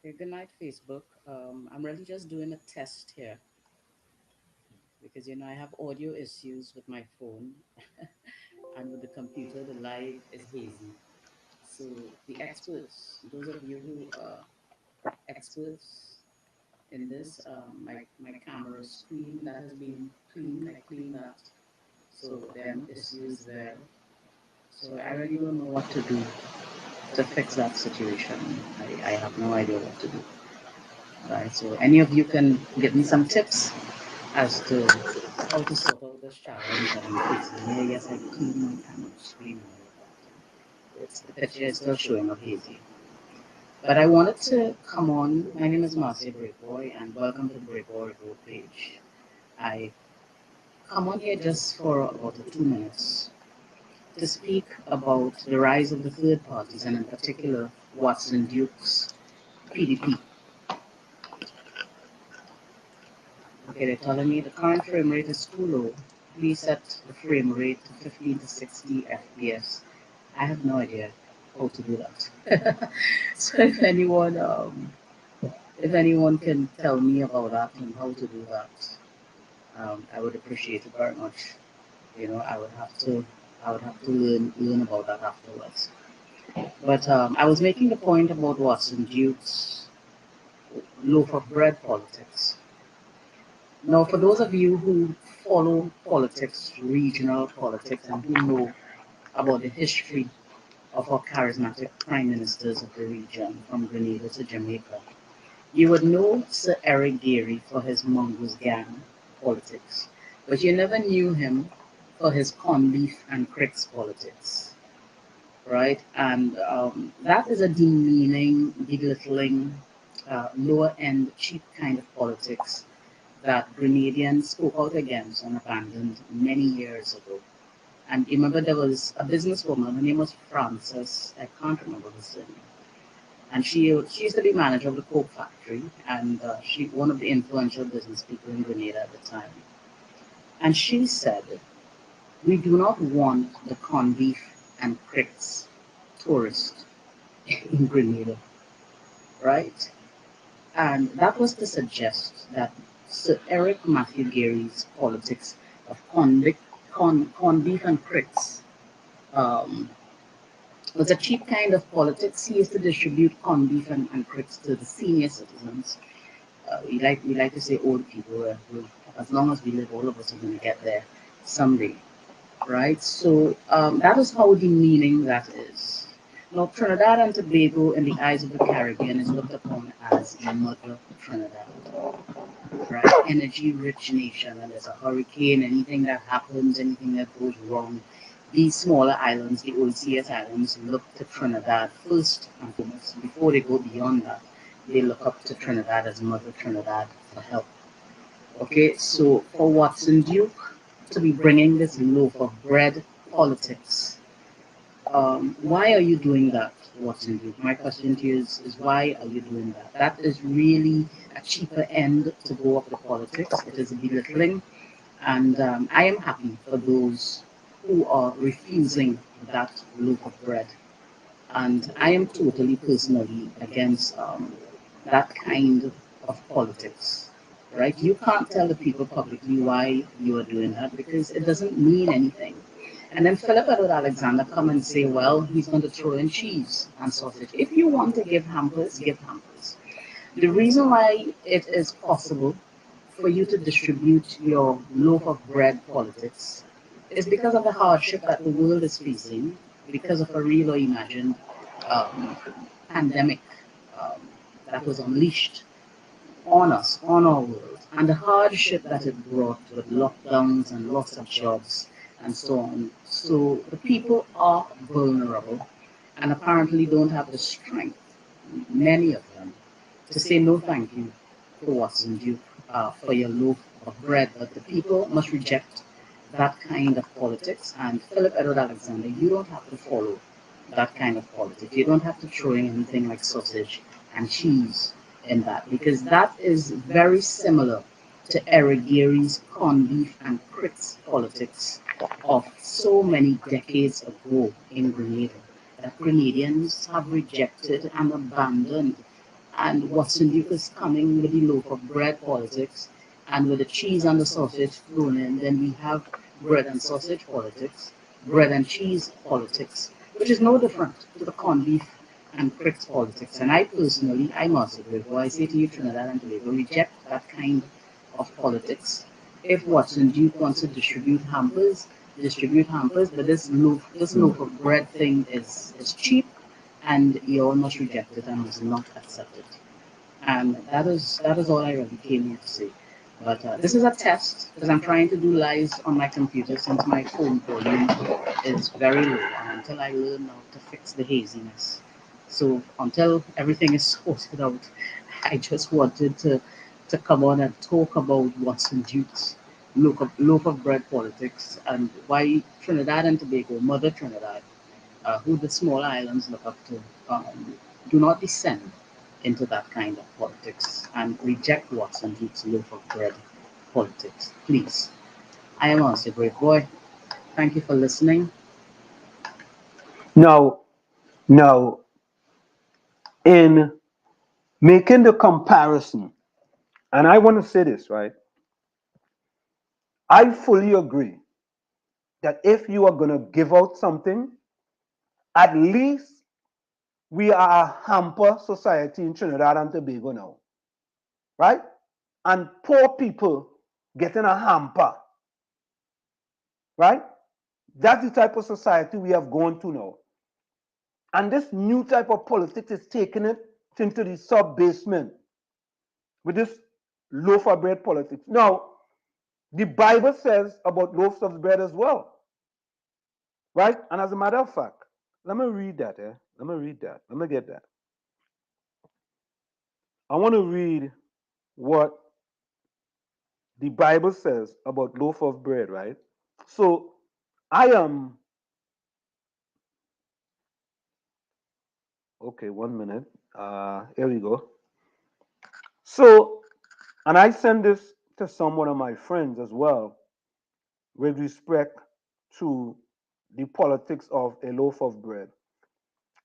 Okay, good night, Facebook. I'm really just doing a test here because I have audio issues with my phone and with the computer. The live is hazy. So the experts, those of you who are experts in this, my camera screen that has been cleaned, I cleaned that. So there are no issues there. So I really don't know what to do to fix that situation. I have no idea what to do. Right, so any of you can give me some tips as to how to sort out this challenge that I'm facing here. Yes, I cleaned my camera screen, but the picture is still showing up hazy. But I wanted to come on. My name is Marcia Breakboy, and welcome to the Breakboy Road page. I come on here just for about 2 minutes to speak about the rise of the third parties, and in particular, Watson Duke's PDP. Okay, they're telling me the current frame rate is too low. Please set the frame rate to 15 to 60 FPS. I have no idea how to do that. So if anyone can tell me about that and how to do that, I would appreciate it very much. I would have to learn about that afterwards. But I was making the point about Watson Duke's loaf of bread politics. Now, for those of you who follow politics, regional politics, and who know about the history of our charismatic prime ministers of the region, from Grenada to Jamaica, you would know Sir Eric Gairy for his Mongoose Gang politics, but you never knew him for his corned beef and cricks politics, right? And that is a demeaning, belittling, lower-end, cheap kind of politics that Grenadians spoke out against and abandoned many years ago. And remember, there was a businesswoman, her name was Frances, I can't remember her surname. And she used to be manager of the Coke factory, and she one of the influential business people in Grenada at the time. And she said, we do not want the corned beef and cricks tourists in Grenada, right? And that was to suggest that Sir Eric Matthew Gairy's politics of corned beef and cricks was a cheap kind of politics. He used to distribute corned beef and cricks to the senior citizens. We like to say old people. As long as we live, all of us are going to get there someday, right? So that is how demeaning that is. Now, Trinidad and Tobago, in the eyes of the Caribbean, is looked upon as Mother Trinidad, right? Energy-rich nation, and there's a hurricane, anything that happens, anything that goes wrong, these smaller islands, the OCS islands, look to Trinidad first and foremost. Before they go beyond that, they look up to Trinidad as Mother Trinidad for help. Okay, so for Watson Duke to be bringing this loaf of bread politics, why are you doing that, Watson Duke? My question to you is why are you doing that? That is really a cheaper end to go up the politics. It is belittling, and I am happy for those who are refusing that loaf of bread. And I am totally personally against that kind of politics, right? You can't tell the people publicly why you are doing that because it doesn't mean anything. And then Philip Edward Alexander come and say, well, he's going to throw in cheese and sausage. If you want to give hampers, give hampers. The reason why it is possible for you to distribute your loaf of bread politics is because of the hardship that the world is facing, because of a real or imagined um, pandemic um, that was unleashed on us, on our world, and the hardship that it brought with lockdowns and loss of jobs and so on. So the people are vulnerable and apparently don't have the strength, many of them, to say no thank you for what's in due for your loaf of bread. But the people must reject that kind of politics. And Philip Edward Alexander, you don't have to follow that kind of politics. You don't have to throw in anything like sausage and cheese in that, because that is very similar to Eric Gary's corned beef and grits politics of so many decades ago in Grenada that Grenadians have rejected and abandoned. And Watson Duke is coming with the loaf of bread politics, and with the cheese and the sausage thrown in, then we have bread and sausage politics, bread and cheese politics, which is no different to the corned beef and grits politics. And I personally, I must agree, well, I say to you, Trinidad and Tobago, reject that kind of politics. If Watson Duke wants to distribute hampers, but this loaf of bread thing is cheap, and you all must reject it and must not accept it. And that is all I really came here to say. But this is a test because I'm trying to do lives on my computer since my phone volume is very low, and until I learn how to fix the haziness. So until everything is sorted out, I just wanted to come on and talk about Watson Duke's loaf of bread politics and why Trinidad and Tobago, Mother Trinidad, who the small islands look up to, do not descend into that kind of politics and reject Watson Duke's loaf of bread politics. Please. I am also a great boy. Thank you for listening. Now, in making the comparison, and I want to say this, right? I fully agree that if you are going to give out something, at least we are a hamper society in Trinidad and Tobago now, right? And poor people getting a hamper, right? That's the type of society we have gone to now. And this new type of politics is taking it into the sub-basement with this loaf of bread politics. Now, the Bible says about loaves of bread as well, right? And as a matter of fact, let me read that. Let me read that. Let me get that. I want to read what the Bible says about loaf of bread, right? So I am, okay, 1 minute. Here we go. So, and I send this to some one of my friends as well with respect to the politics of a loaf of bread.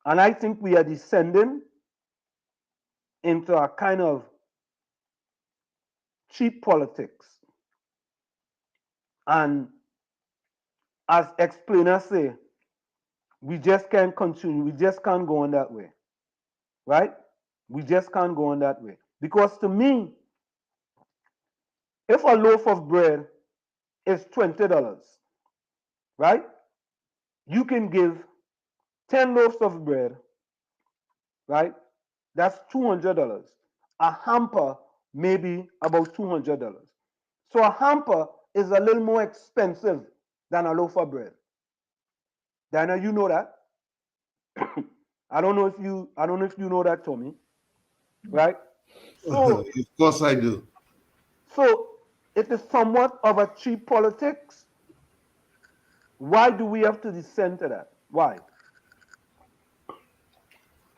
And I think we are descending into a kind of cheap politics. And as explainers say, we just can't continue. We just can't go on that way, right? We just can't go on that way. Because to me, if a loaf of bread is $20, right? You can give 10 loaves of bread, right? That's $200. A hamper maybe about $200. So a hamper is a little more expensive than a loaf of bread. Dana, you know that? I don't know if you know that, Tommy, right? So Of course I do. so it is somewhat of a cheap politics. Why do we have to descend to that? Why?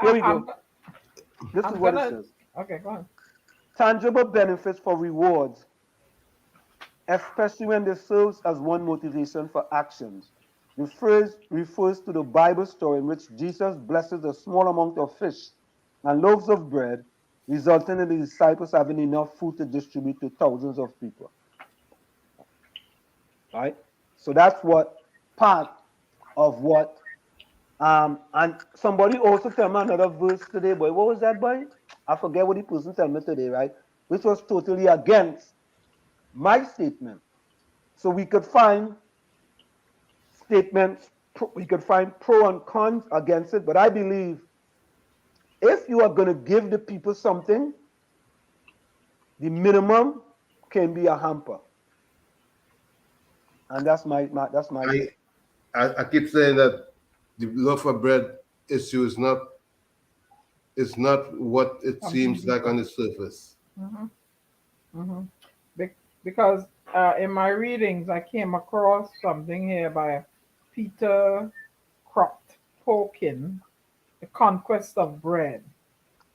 Here we go. This is what it says. Okay, go on. Tangible benefits for rewards, especially when they serve as one motivation for actions. The phrase refers to the Bible story in which Jesus blesses a small amount of fish and loaves of bread, resulting in the disciples having enough food to distribute to thousands of people. Right? So that's what part of what and somebody also tell me another verse today, boy. What was that, boy? I forget what the person tell me today, right? Which was totally against my statement. So we could find statements, we could find pro and cons against it, but I believe if you are going to give the people something, the minimum can be a hamper. And that's my I keep saying that the loaf of bread issue is not what it seems like on the surface. Because in my readings, I came across something here by Peter Kropotkin, The Conquest of Bread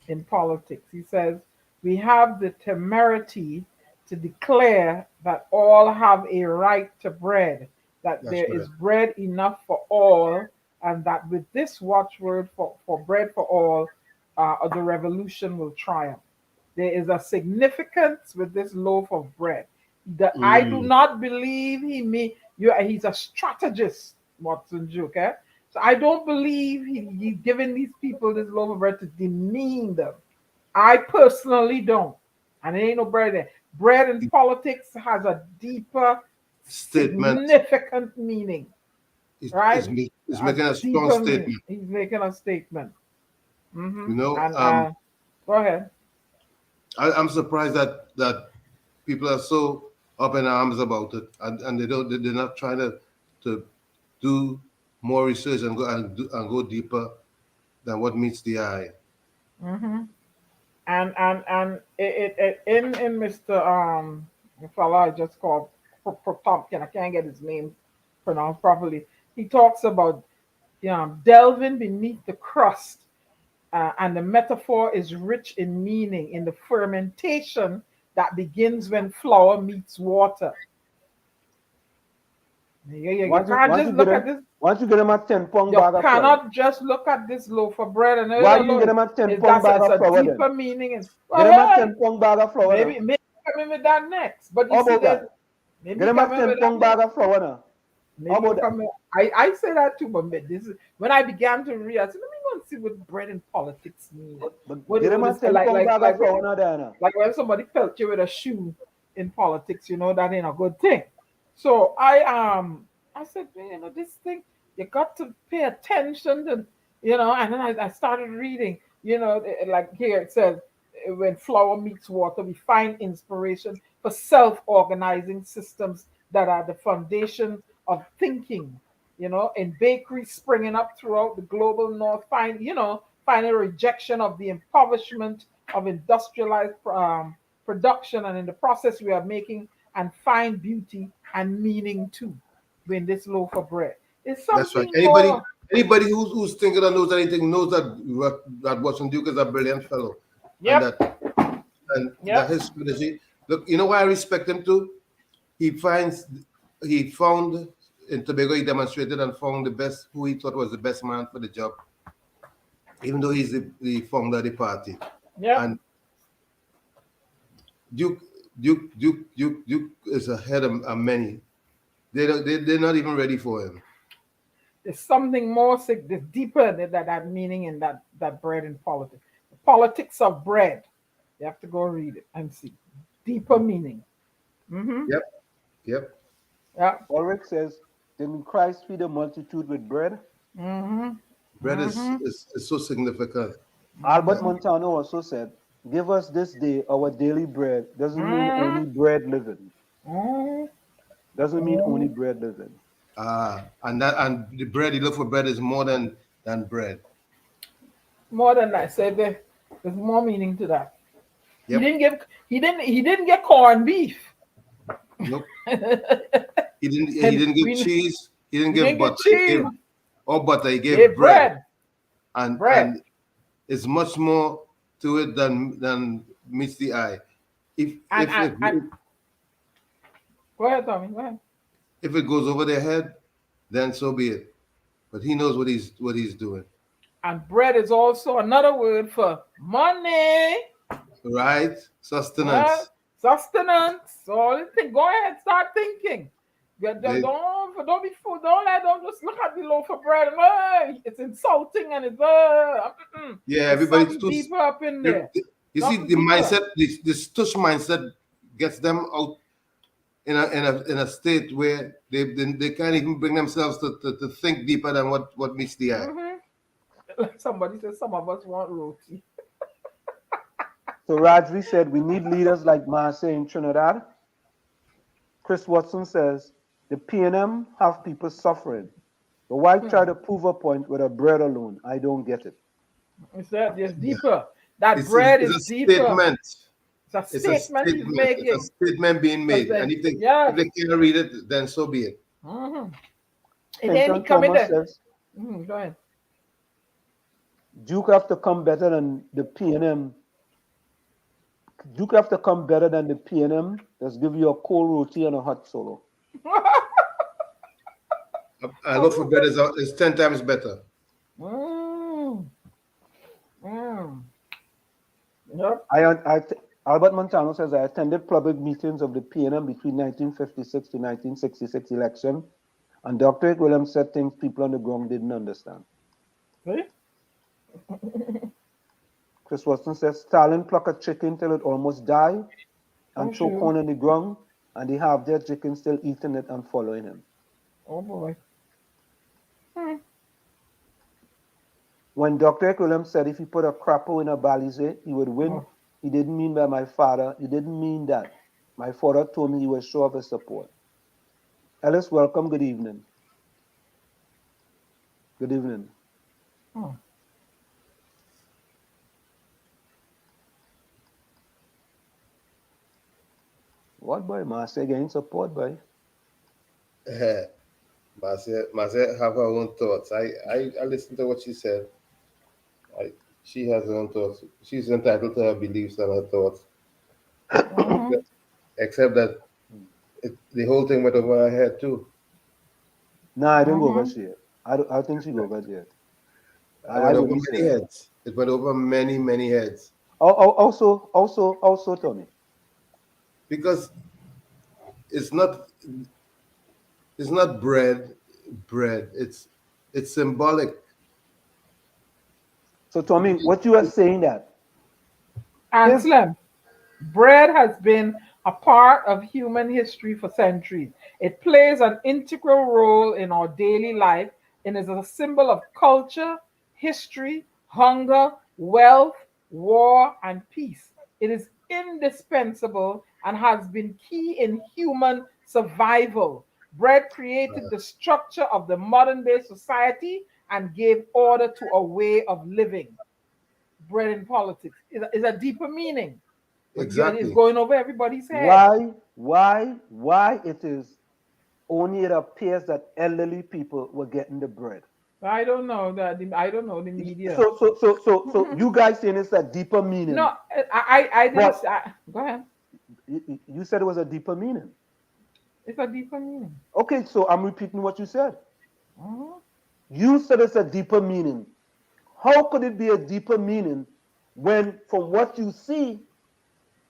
in Politics. He says, we have the temerity to declare that all have a right to bread, that That's there right. is bread enough for all, and that with this watchword for bread for all, the revolution will triumph. There is a significance with this loaf of bread. That I do not believe he's a strategist, Watson Duke. So I don't believe he's giving these people this loaf of bread to demean them. I personally don't. And there ain't no bread there. Bread in politics has a deeper, significant meaning. Right? He's making a strong statement. He's making a statement. Mm-hmm. You know, and, go ahead. I'm surprised that people are so up in arms about it, and they're not trying to do more research and go deeper than what meets the eye. Mm-hmm. And it in Mr. The fellow I just called Protopkin, I can't get his name pronounced properly. He talks about delving beneath the crust, and the metaphor is rich in meaning in the fermentation that begins when flour meets water. You can't just look at this. Once you get them a 10-pound You bag of flour. cannot just look at this loaf of bread and Why you get them a 10-pound bag of flour? It's a deeper meaning. Get them a 10-pound bag of flour. Maybe come in with that next. But you How see about that? Maybe Get them a 10-pound bag of flour now. How about that? I say that too, but this is when I began to read. I said, let me go and see what bread and politics mean. But get them a 10-pound bag of flour now, Diana. Like when somebody pelt you with a shoe in politics, that ain't a good thing. So I said, this thing, you got to pay attention to, and then I started reading, like here it says, when flour meets water, we find inspiration for self-organizing systems that are the foundation of thinking, in bakeries springing up throughout the global north, find a rejection of the impoverishment of industrialized production, and in the process we are making and find beauty and meaning too in this loaf of bread. It's something. That's right. Anybody who's thinking or knows anything knows that Watson Duke is a brilliant fellow. Yep. And that his strategy. Look, you know why I respect him too? He found in Tobago, he demonstrated and found who he thought was the best man for the job, even though he's the founder of the party. Yeah. And Duke is ahead of many. They're not even ready for him. There's something more there's deeper than that meaning in that bread in politics. The politics of bread. You have to go read it and see. Deeper meaning. Mm-hmm. Yep. Ulrich says, didn't Christ feed the multitude with bread? Mm-hmm. Bread is so significant. Albert Montano also said, "Give us this day our daily bread." Doesn't mean only bread living. Doesn't mean only bread living. And the bread, you look for bread is more than bread. More than that. So there's more meaning to that. Yep. He didn't get corned beef. Nope. He didn't give cheese. He didn't give butter. He gave butter. He gave bread. And it's much more to it than meets the eye. Go ahead, Tommy. Go ahead. If it goes over their head, then so be it. But he knows what he's doing. And bread is also another word for money. Right? Sustenance. Sustenance. So go ahead, start thinking. Don't be fooled. Don't just look at the loaf of bread. It's insulting and it's yeah, everybody's too deeper up in there. You see, the mindset, this tush mindset gets them out in a state where they can't even bring themselves to think deeper than what meets the eye. Like somebody says, some of us want roti. So Rajvi said, we need leaders like Marseille in Trinidad. Chris Watson says, the PNM have people suffering. So why try to prove a point with a bread alone? I don't get it. It's deeper. That bread is deeper. Statement. It's a statement he's making. It's a statement being made. And if they can't read it, then so be it. And then he come in there. Go ahead. Duke have to come better than the PNM. Duke have to come better than the PNM. Just give you a cold roti and a hot solo. I look for bread is 10 times better. Yep. Albert Montano says, I attended public meetings of the PNM between 1956 to 1966 election, and Dr. Williams said things people on the ground didn't understand. Really? Chris Watson says, Stalin plucked a chicken till it almost died and throw corn on the ground, and they have their chicken still eating it and following him. Oh boy. When Dr. Williams said if he put a crapo in a balize, he would win, he didn't mean by my father. He didn't mean that. My father told me he was sure of his support. Ellis, welcome. Good evening. Good evening. What, boy? Marcia getting support, boy? Marcia have her own thoughts. I listened to what she said. She has her own thoughts. She's entitled to her beliefs and her thoughts. Except that the whole thing went over her head too. No, I didn't go over she. I think she go over there. It went over many heads. It went over many heads. Also, Tommy. Because it's not bread. It's symbolic. So, Tommy, what you are saying that? Anselm, bread has been a part of human history for centuries. It plays an integral role in our daily life and is a symbol of culture, history, hunger, wealth, war, and peace. It is indispensable and has been key in human survival. Bread created the structure of the modern day society and gave order to a way of living. Bread in politics is a deeper meaning. Exactly. It's going over everybody's head. Why it is only it appears that elderly people were getting the bread? I don't know I don't know the media. So you guys saying it's a deeper meaning? No, I didn't. Go ahead. You said it was a deeper meaning. It's a deeper meaning. Okay, so I'm repeating what you said. You said it's a deeper meaning. How could it be a deeper meaning when, from what you see,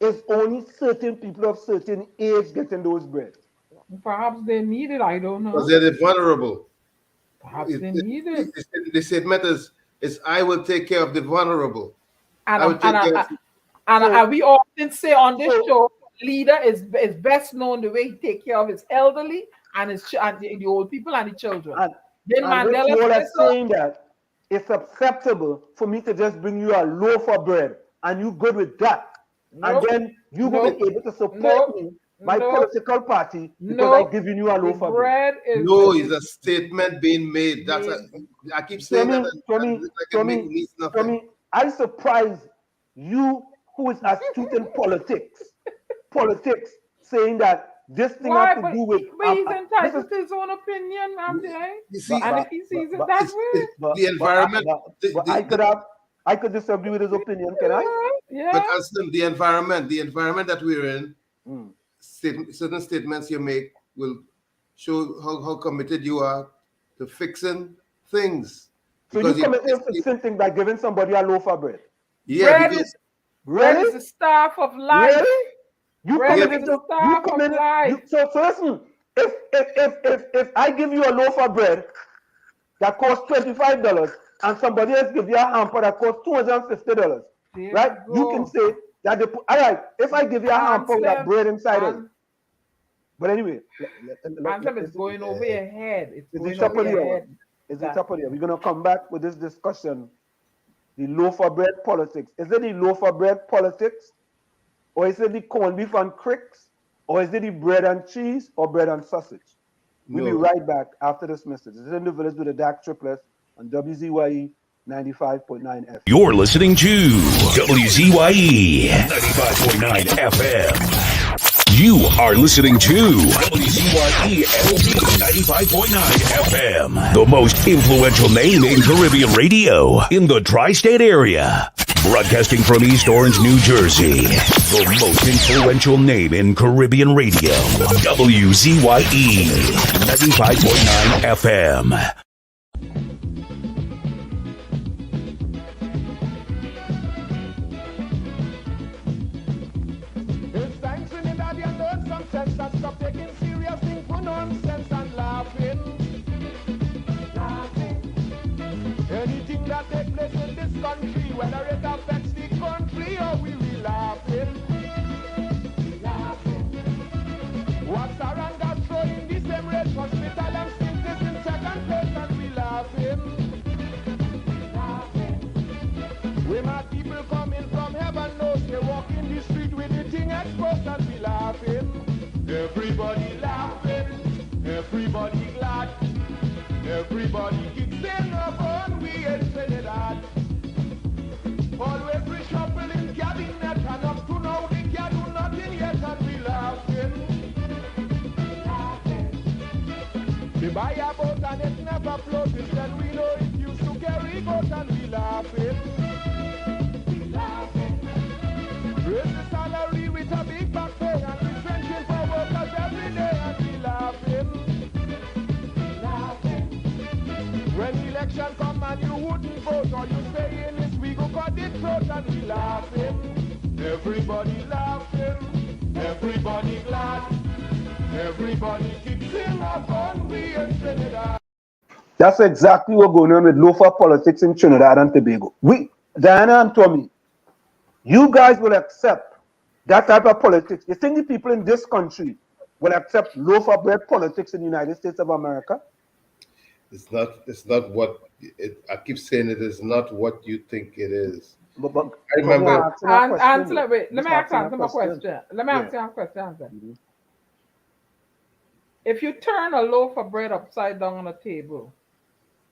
it's only certain people of certain age getting those bread? Perhaps they need it. I don't know. Because they're vulnerable. Perhaps they need it. The statement is I will take care of the vulnerable. And we often say on this show, leader is best known the way he take care of his elderly and the old people and the children. And Mandela saying that it's acceptable for me to just bring you a loaf of bread and you good with that. Nope. And then you will be able to support Nope. me, my Nope. political party, because Nope. I giving you a loaf of bread. No, it's a statement being made. I keep saying that. Tommy, I surprise you who is astute in politics, saying that this thing Why? has to do with. But he's entitled to his own opinion, You see, and if he sees it that way, the environment. I could disagree with his opinion. Can I? Yeah. But as the environment that we're in, certain statements you make will show how committed you are to fixing things. So you committed to fixing things by giving somebody a loaf of bread. Yeah, bread is the staff of life. Really? You bread committed is to the staff of life. So listen, if I give you a loaf of bread that costs $25 and somebody else give you a hamper that costs $250, right? You can say that all right, if I give you a hamper with that bread inside it. But anyway, it's going over your head. It's is going it top over of the your hour? head. Is it top of the hour? We're gonna come back with this discussion. The loaf of bread politics. Is it the loaf of bread politics? Or is it the corned beef and cricks? Or is it the bread and cheese or bread and sausage? We'll be right back after this message. This is In the Village with the DAG Triplets on WZYE 95.9 FM. You're listening to WZYE 95.9 FM. You are listening to WZYE 95.9 FM, the most influential name in Caribbean radio in the tri-state area. Broadcasting from East Orange, New Jersey, the most influential name in Caribbean radio, WZYE 95.9 FM. Stop taking serious things for nonsense and laughing. Anything that takes place in this country, whether it affects the country or we be laughing. What's our anger throwing the same rate? Hospital and still this in second place and we laughing. We my people coming from heaven knows they walk in the street with the thing exposed and we laughing. Everybody laughing, everybody glad, everybody kicks in the fun, we in Trinidad. Always reshuffling cabinet and up to now we can't do nothing yet and we laughing. We buy a boat and it never floats, instead we know it used to carry boat and we laughing. Raise the salary with a big back pay and we trenching for workers every day and we laughing. When election come and you wouldn't vote or you say in this we go cut the throat and we laughing. Everybody laughing, everybody glad, everybody keeps in our fun, we in Trinidad. That's exactly what's going on with loafer politics in Trinidad and Tobago. Diana and Tommy, you guys will accept that type of politics. You think the people in this country will accept loaf of bread politics in the United States of America? It's not what I keep saying. It is not what you think it is. But I remember. Let me answer my question. Let me answer your question. If you turn a loaf of bread upside down on a table,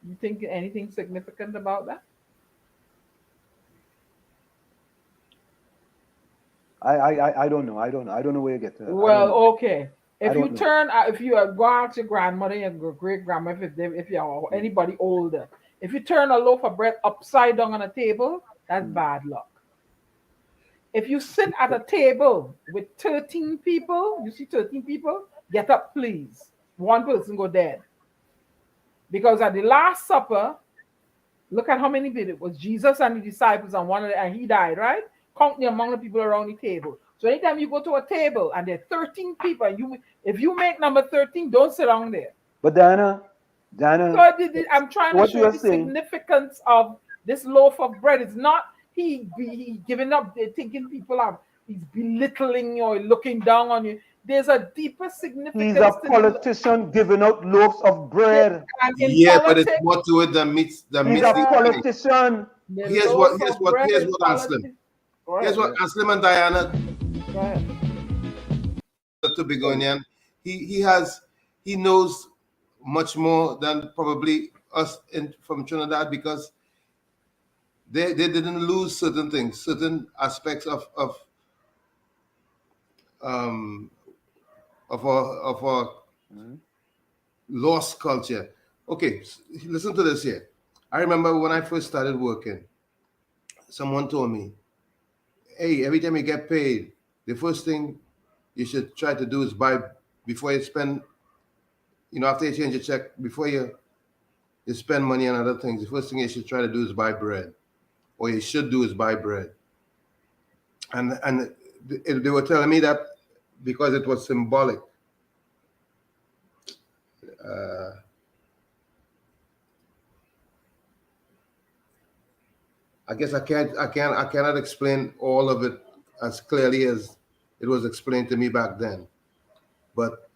you think anything significant about that? I don't know. I don't know where you get to that. Well, okay. If you go out your grandmother, your great grandmother, if you're anybody older, if you turn a loaf of bread upside down on a table, that's bad luck. If you sit at a table with 13 people, you see 13 people, get up, please. One person go dead. Because at the Last Supper, look at how many people it was. Jesus and the disciples and he died, right? Count the amount of people around the table. So anytime you go to a table and there are 13 people, if you make number 13, don't sit down there. But Diana, so I'm trying to show you the significance of this loaf of bread. It's not he giving up, thinking people are, he's belittling you or looking down on you. there's a deeper significance. He's a politician giving out loaves of bread. Yeah, but it's more to it than meets He's a politician. Here's what Anslim. Here's what Anslim and Diana to Begonian. He knows much more than probably us from Trinidad, because they didn't lose certain things, certain aspects of our lost culture. Okay, listen to this here. I remember when I first started working, someone told me, hey, every time you get paid, the first thing you should try to do is buy, before you spend, after you change your check, before you spend money on other things, the first thing you should try to do is buy bread, or you should do is buy bread. And they were telling me that because it was symbolic. I guess I cannot explain all of it as clearly as it was explained to me back then. But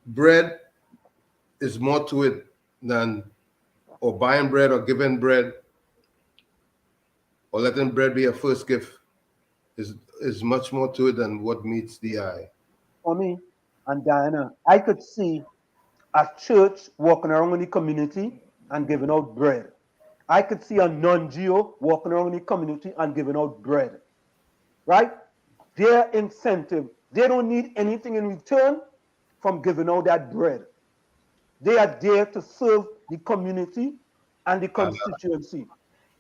bread is more to it than, or buying bread or giving bread or letting bread be a first gift is much more to it than what meets the eye. For me and Diana, I could see a church walking around in the community and giving out bread. I could see a non-geo walking around in the community and giving out bread. Right? Their incentive, they don't need anything in return from giving out that bread. They are there to serve the community and the constituency.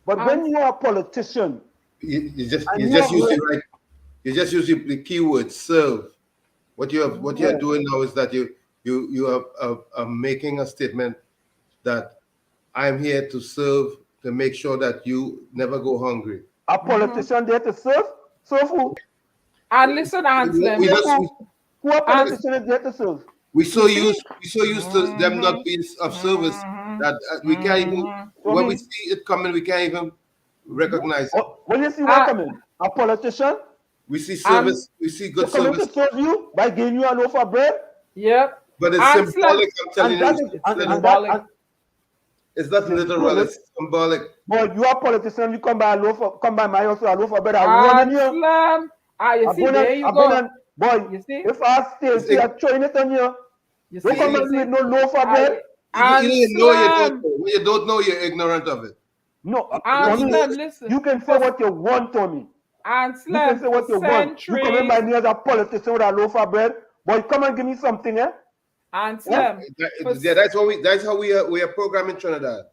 But when you are a politician, you just use the keyword serve. What you are doing now is that you are making a statement that I'm here to serve, to make sure that you never go hungry. A politician there to serve? Serve who? And listen, Anslim. Who a politician is there to serve? We so used to them not being of service that we can't even, when we see it coming, we can't even recognize it. When you see what coming, a politician? We see service, we see good service. To serve you by giving you a loaf of bread? Yep. But it's symbolic, I'm telling you. It's not literal, it's symbolic. Boy, you are a politician, you come by my house with a loaf of bread, I run in here. You see, there you go. Boy, you see? If I stay, I'm throwing it on you. You don't come and with no loaf of bread. You don't know, you're ignorant of it. No, listen. You can say what you want, Tommy. You can say what you want. You come in by me as a politician with a loaf of bread. Boy, come and give me something, eh? That's how we are programming Trinidad.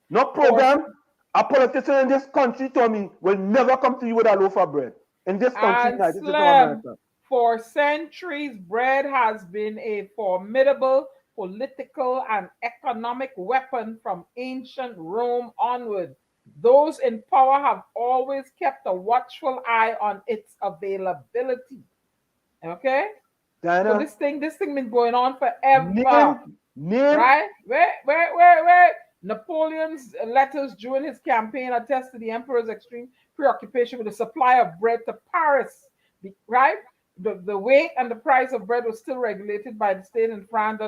No program. A politician in this country, Tommy, will never come to you with a loaf of bread. In this country, this is America. For centuries, bread has been a formidable political and economic weapon from ancient Rome onward. Those in power have always kept a watchful eye on its availability. Okay? Diana, so this thing been going on forever. Name. Right? Wait. Napoleon's letters during his campaign attest to the emperor's extreme preoccupation with the supply of bread to Paris. Right? The weight and the price of bread was still regulated by the state in France.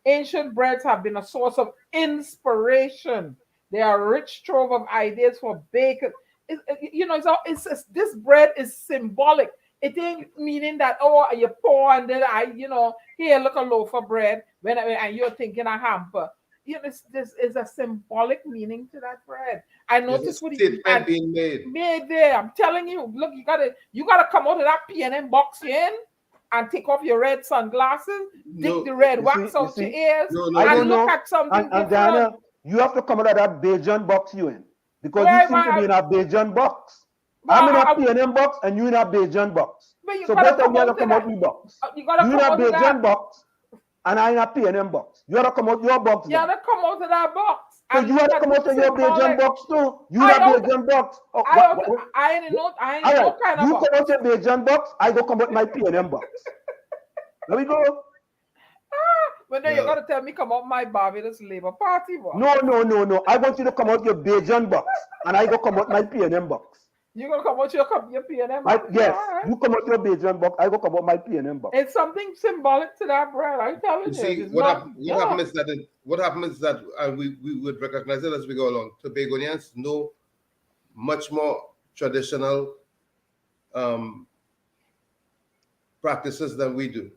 Ancient breads have been a source of inspiration. They are a rich trove of ideas for bakers. This bread is symbolic. It ain't meaning that, oh, you're poor and then here, look, a loaf of bread and you're thinking a hamper. This is a symbolic meaning to that bread. I noticed what it's being made there. I'm telling you, look, you gotta come out of that P&M box in and take off your red sunglasses, dig the red wax out your ears, and look at something different. Diana, you have to come out of that Bajan box you in, because you seem to be in a Bajan box. I'm in a P&M box and you in a Bajan box. So both of you have to come out of the box. You in a Bajan box and I in a P&M box. You have to come out your box. You have to come out of that box. So you have to come out of your Bajan box too. You in a Bajan box. I ain't no kind of you box. Come out your Bajan box, I go come out my P&M box. There we go. But then you gotta tell me come out my Barbados Labour Party box. No. I want you to come out your Bajan box and I go come out my P&M box. You're gonna come out your PNM My, box? yes, All right. you come out your Bajan box, I go come out my PNM box. It's something symbolic to that bread. I'm telling You you. see, It's what not. happens is that we would recognize it as we go along. Tobagonians know much more traditional practices than we do.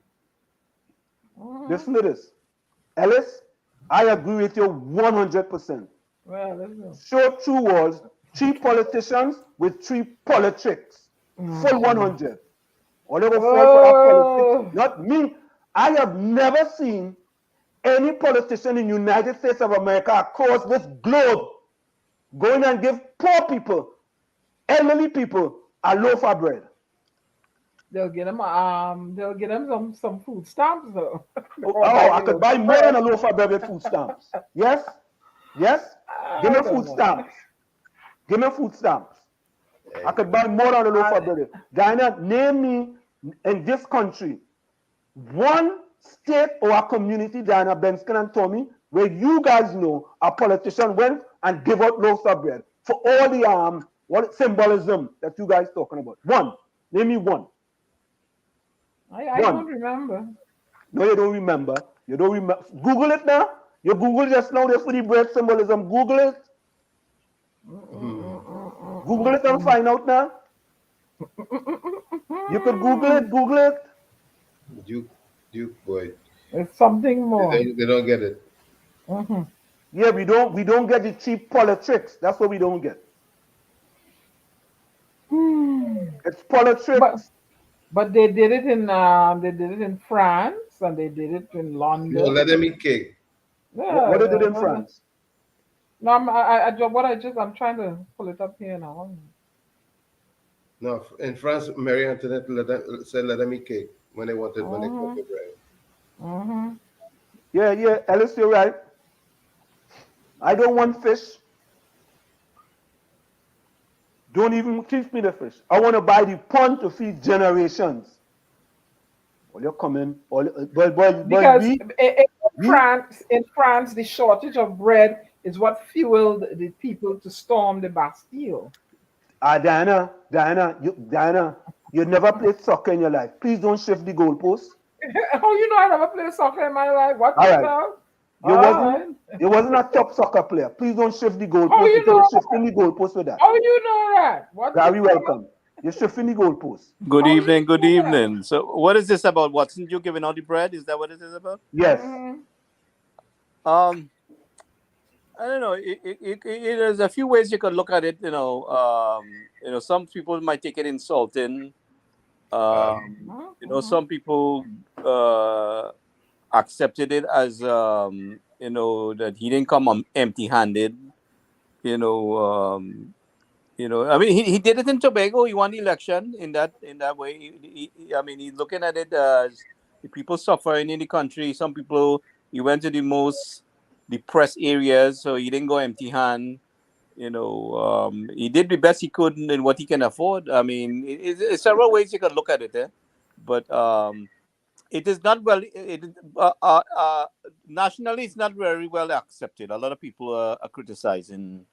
Listen to this. Ellis, I agree with you 100%. Well, listen. Show true was 3 politicians with 3 politics. Full 100. All they go fall for that politics. Not me. I have never seen any politician in the United States of America across this globe going and give poor people, elderly people, a loaf of bread. They'll get them some food stamps though. Oh, I could buy more than a loaf of bread with food stamps. Yes? Yes? Give me food stamps. Give me food stamps. I could buy more than a loaf of bread. Diana, name me in this country one state or a community, Diana, Benskin and Tommy, where you guys know a politician went and gave out loaves of bread for all the what symbolism that you guys talking about. One. Name me one. I don't remember. No, you don't remember. You don't remember. Google it now. You Google just now the free bread symbolism. Google it. Google it and find out now. You could Google it. Google it. Duke boy. It's something more. They don't get it. Yeah, we don't get the cheap politics. That's what we don't get. It's politics. But they did it in France and they did it in London. No, let them eat cake. Yeah, what did they do in France? No, I'm trying to pull it up here now. No, in France, Marie Antoinette said let them eat cake when they cooked the bread. Yeah, Ellis, you're right. I don't want fish. Don't even teach me the fish. I want to buy the pond to feed generations. Well, you're coming. Because in France, the shortage of bread is what fueled the people to storm the Bastille. Diana, you never played soccer in your life. Please don't shift the goalpost. Oh, you know I never played soccer in my life. What All right. now? You wasn't a top soccer player. Please don't shift the goalpost. Oh, you know shifting the goalpost with that. Oh, you know that. What? Very welcome. You're shifting the goalpost. Good evening. Good evening. So, what is this about? Watson, you giving out the bread? Is that what it is about? Yes. I don't know. There's a few ways you could look at it. Some people might take it insulting. Some people accepted it as that he didn't come empty-handed. I mean, he did it in Tobago. He won the election in that way. He's looking at it as the people suffering in the country. Some people, he went to the most depressed areas, so he didn't go empty-handed. He did the best he could in what he can afford. I mean, it's several ways you can look at it, but it is not well. Nationally, it's not very well accepted. A lot of people are criticizing.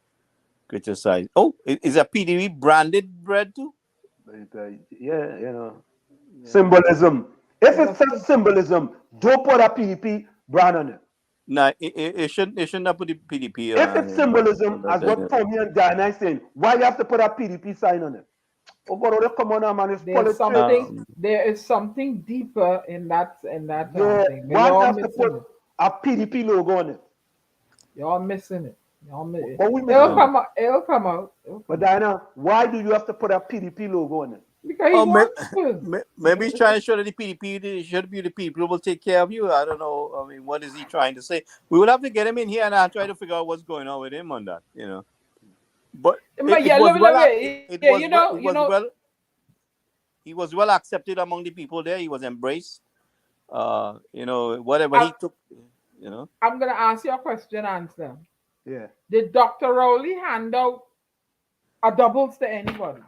Oh, is a PDP branded bread too? Yeah, symbolism. If it says symbolism, don't put a PDP brand on it. No, it shouldn't have put the PDP. If it's symbolism, as what Tommy and Diana is saying, why you have to put a PDP sign on it? Oh God, come on, man! It's politics. There is something deeper in that thing. Why you have to put a PDP logo on it? You're missing it. It'll come out. But Diana, why do you have to put a PDP logo on it? Because maybe he's trying to show that the PDP should be the people who will take care of you. I don't know. I mean, what is he trying to say? We will have to get him in here and I'll try to figure out what's going on with him on that. But he was well accepted among the people there. He was embraced. Whatever he took. I'm gonna ask you a question. Answer. Yeah. Did Dr. Rowley hand out a doubles to anybody?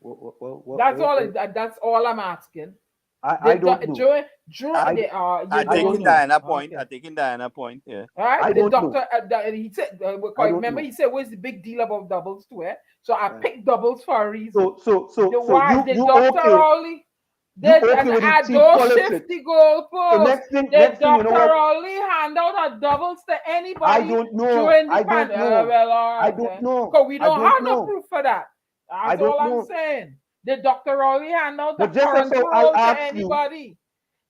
That's all I'm asking. I don't know. I taking Diana point. I taking Diana point. Yeah. All right. I The don't doctor, he said, remember, he said, "What's the big deal about doubles to it?" So I picked doubles for a reason. So the you doctor okay? only. You okay with the cheap Don't politics? shift the goalpost. Next thing, The you know doctor what? only hand out a doubles to anybody. I don't know. During the I don't know. well, all right, I don't know. Because we don't I don't have no know. proof for that. I That's don't all I'm know. saying. The doctor only hand out a But just current so I roll to ask you- anybody.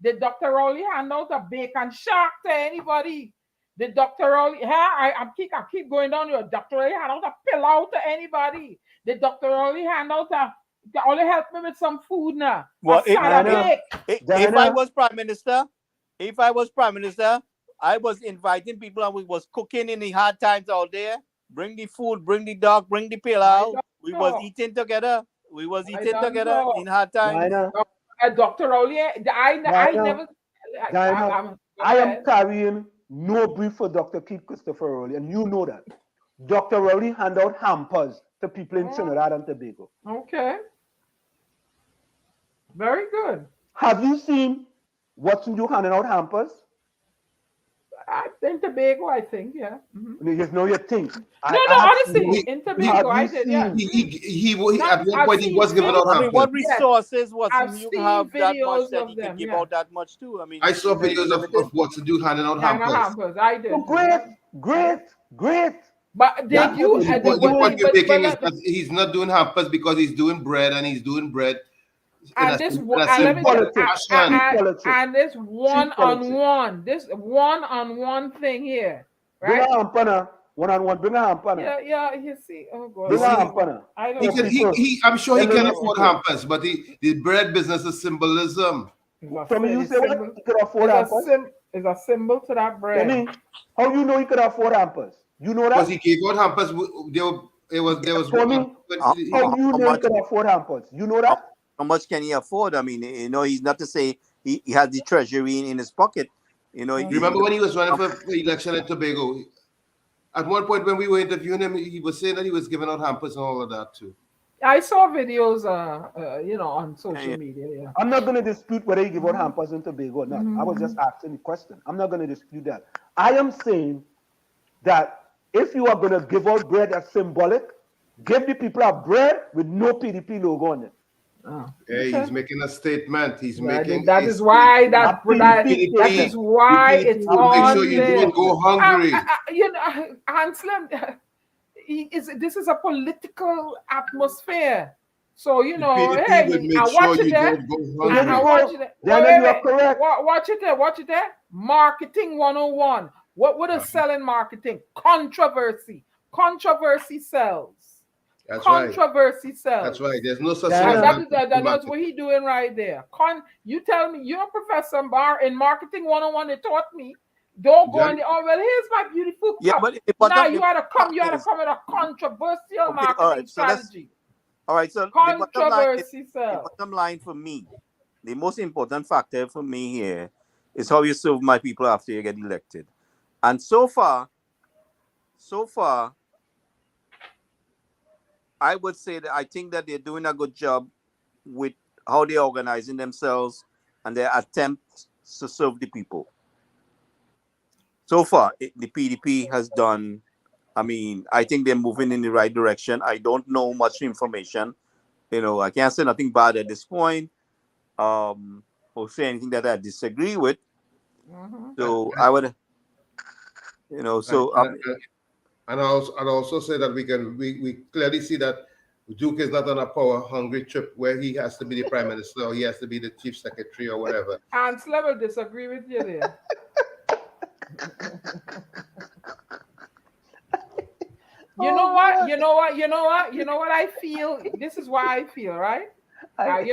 The doctor only hand out a bacon shark to anybody. The doctor only, I keep going down here. Doctor only hand out a pillow to anybody. The doctor only hand out only help me with some food now. Well, if I was prime minister, I was inviting people and we was cooking in the hard times out there. Bring the food, bring the dog, bring the pillow. We was eating together. We was eating together in hard times. Dr. Rowley, I never. Diana, I am carrying no brief for Dr. Keith Christopher Rowley, and you know that. Dr. Rowley hand out hampers to people in Trinidad and Tobago. Okay. Very good. Have you seen Watson you handing out hampers? In Tobago, I think, yeah. Mm-hmm. You know you think. Honestly, in Tobago, I did, yeah. He at one point he was giving out hampers. I mean, what resources I've you seen have that much videos that of he them, can give yeah. out that much too? I mean, I saw videos of Watson do handing out hampers. I did. Great. But the point you're making is that he's not doing hampers because he's doing bread and he's doing bread. And this one-on-one thing here, right? Bring a hamper. Yeah, you see. Oh God. Bring a hamper. I'm sure he can afford hampers, but the bread business is symbolism. From you say what? He could afford hampers? It's a symbol to that bread. I mean, how you know he could afford hampers? You know that? Because he gave out hampers. There was. How you know he could afford hampers? You know that? How much can he afford? I mean, you know, he's not to say he has the treasury in his pocket. You know, remember when he was running for election in Tobago? At one point when we were interviewing him, he was saying that he was giving out hampers and all of that too. I saw videos, on social media. Yeah. I'm not going to dispute whether he give out hampers in Tobago or not. I was just asking the question. I'm not going to dispute that. I am saying that if you are going to give out bread that's symbolic, give the people a bread with no PDP logo on it. He's making a statement. He's making. That is why it's on. Make sure you don't go hungry. Hansland, this is a political atmosphere. So hey, I watch it there. Watch it there. Marketing 101. What is selling marketing? Controversy sells. Controversy sells. That's right. There's no such thing. That's what he's doing right there. You tell me, you're a professor in marketing 101. They taught me. Don't go on the here's my beautiful cup. Now you had to come with a controversial marketing strategy. All right, so controversy sells. The bottom line for me, the most important factor for me here is how you serve my people after you get elected. And so far, I would say that I think that they're doing a good job with how they're organizing themselves and their attempts to serve the people. So far, the PDP has done, I think they're moving in the right direction. I don't know much information. I can't say nothing bad at this point or say anything that I disagree with. So I would, and I'd also say that we clearly see that Duke is not on a power-hungry trip where he has to be the prime minister or he has to be the chief secretary or whatever. Hansler will disagree with you there. You know what I feel. This is why I feel, right? As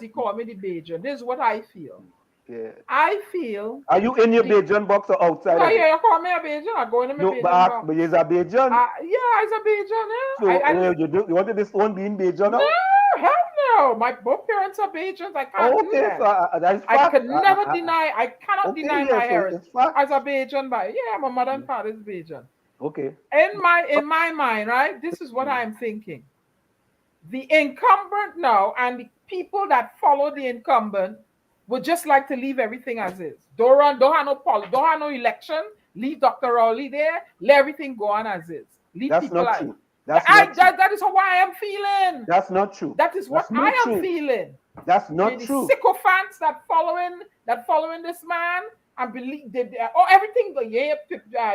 he called me the Bajan. This is what I feel. Yeah. I feel. Are you in your Bajan box or outside? Oh, yeah, you call me a Bajan. I go in my Bajan box. But you're a Bajan? Yeah, it's a Bajan. Yeah. So you wanted this one being Bajan? No, hell no. My both parents are Bajans. I can't do that. I could never deny. I cannot deny my heritage as a Bajan. My mother and father is Bajan. Okay. In my mind, right? This is what I'm thinking. The incumbent now and the people that follow the incumbent would just like to leave everything as is. Don't have no election. Leave Dr. Rowley there. Let everything go on as is. Leave That's people not like true. That's not true. that is how I am feeling. That's not true. That is what I am feeling. That's not the true. sycophants that following this man and believe everything.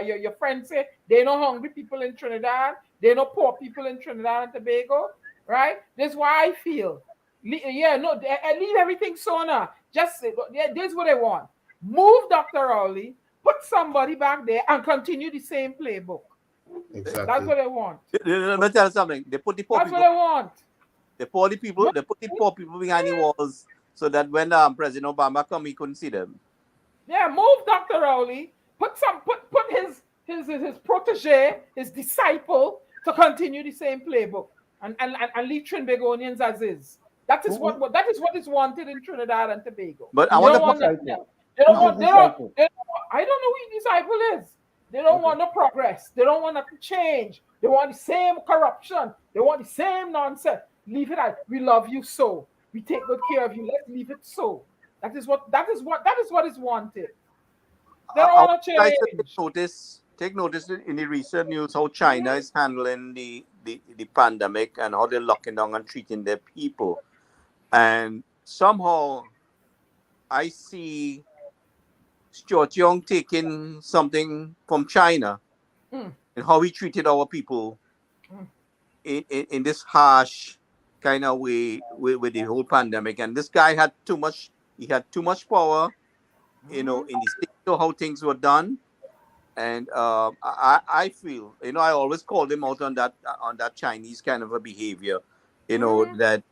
Your friends say they no hungry people in Trinidad. They no poor people in Trinidad and Tobago. Right? This is why I feel. Leave everything so now. Just this is what they want. Move Dr. Rowley, put somebody back there, and continue the same playbook. Exactly. That's what they want. Let me tell you something. They put the poor That's people. what they want. They put the poor people behind the walls so that when President Obama come, he couldn't see them. Yeah, move Dr. Rowley. Put his protege, his disciple, to continue the same playbook and leave Trinbagonians as is. That is what is wanted in Trinidad and Tobago. But I I want don't know who his disciple is. They don't want no progress. They don't want nothing to change. They want the same corruption. They want the same nonsense. Leave it at we love you so. We take good care of you. Let's leave it so. That is what is wanted. They don't want to change. Take notice in the recent news how China is handling the pandemic and how they're locking down and treating their people. And somehow I see Stuart Young taking something from China and how he treated our people in this harsh kind of way with the whole pandemic. And this guy had too much power, in the state of how things were done. And I feel, I always called him out on that Chinese kind of a behavior, that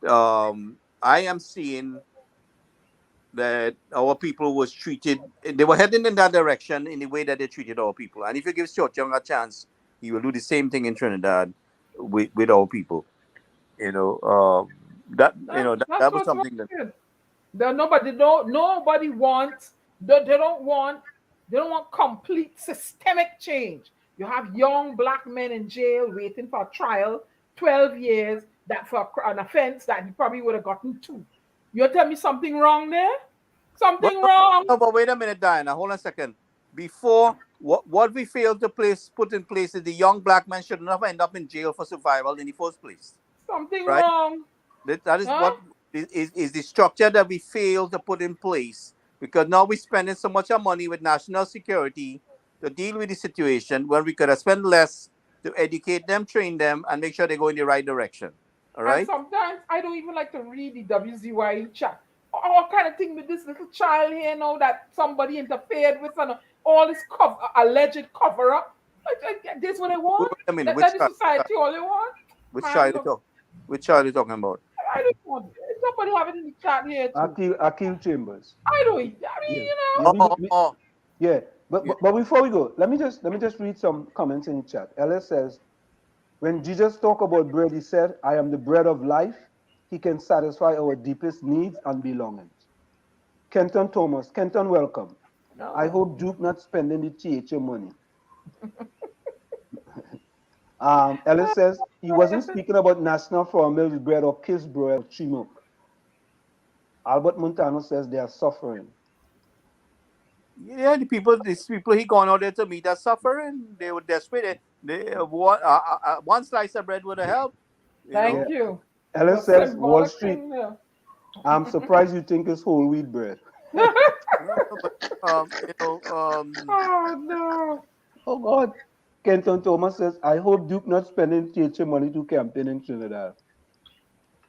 I am seeing that our people was treated, they were heading in that direction in the way that they treated our people. And if you give Stuart Young a chance, he will do the same thing in Trinidad with our people. That was something that nobody wants. They don't want complete systemic change. You have young black men in jail waiting for a trial, 12 years, that for an offense that he probably would have gotten 2. You tell me something wrong there? Something wrong. No, but wait a minute, Diana. Hold on a second. Before, what we failed to put in place is the young black man should never end up in jail for survival in the first place. Something right? wrong. That is what is the structure that we failed to put in place. Because now we're spending so much money with national security to deal with the situation when we could have spent less to educate them, train them, and make sure they go in the right direction. All right? And sometimes I don't even like to read the WZYE chat. All kind of thing with this little child here now that somebody interfered with and all this alleged cover-up. This is what they want? I mean, that is society all they want? Which child are you talking about? I don't want somebody having in the chat here too. Akil Chambers. Yeah. But before we go, let me just read some comments in the chat. Ellis says, when Jesus talked about bread, he said, I am the bread of life. He can satisfy our deepest needs and belongings. Kenton Thomas. Kenton, welcome. No. I hope Duke not spending the THA money. Ellis says he wasn't speaking about National Flour Mills bread or Kiss bread or Chinook. Albert Montano says they are suffering. Yeah, these people he gone out there to meet are suffering. They were desperate. One slice of bread would have helped. Thank you. Ellis says Wall Street. I'm surprised you think it's whole wheat bread. Oh no! Oh God! Kenton Thomas says, "I hope Duke not spending THA money to campaign in Trinidad."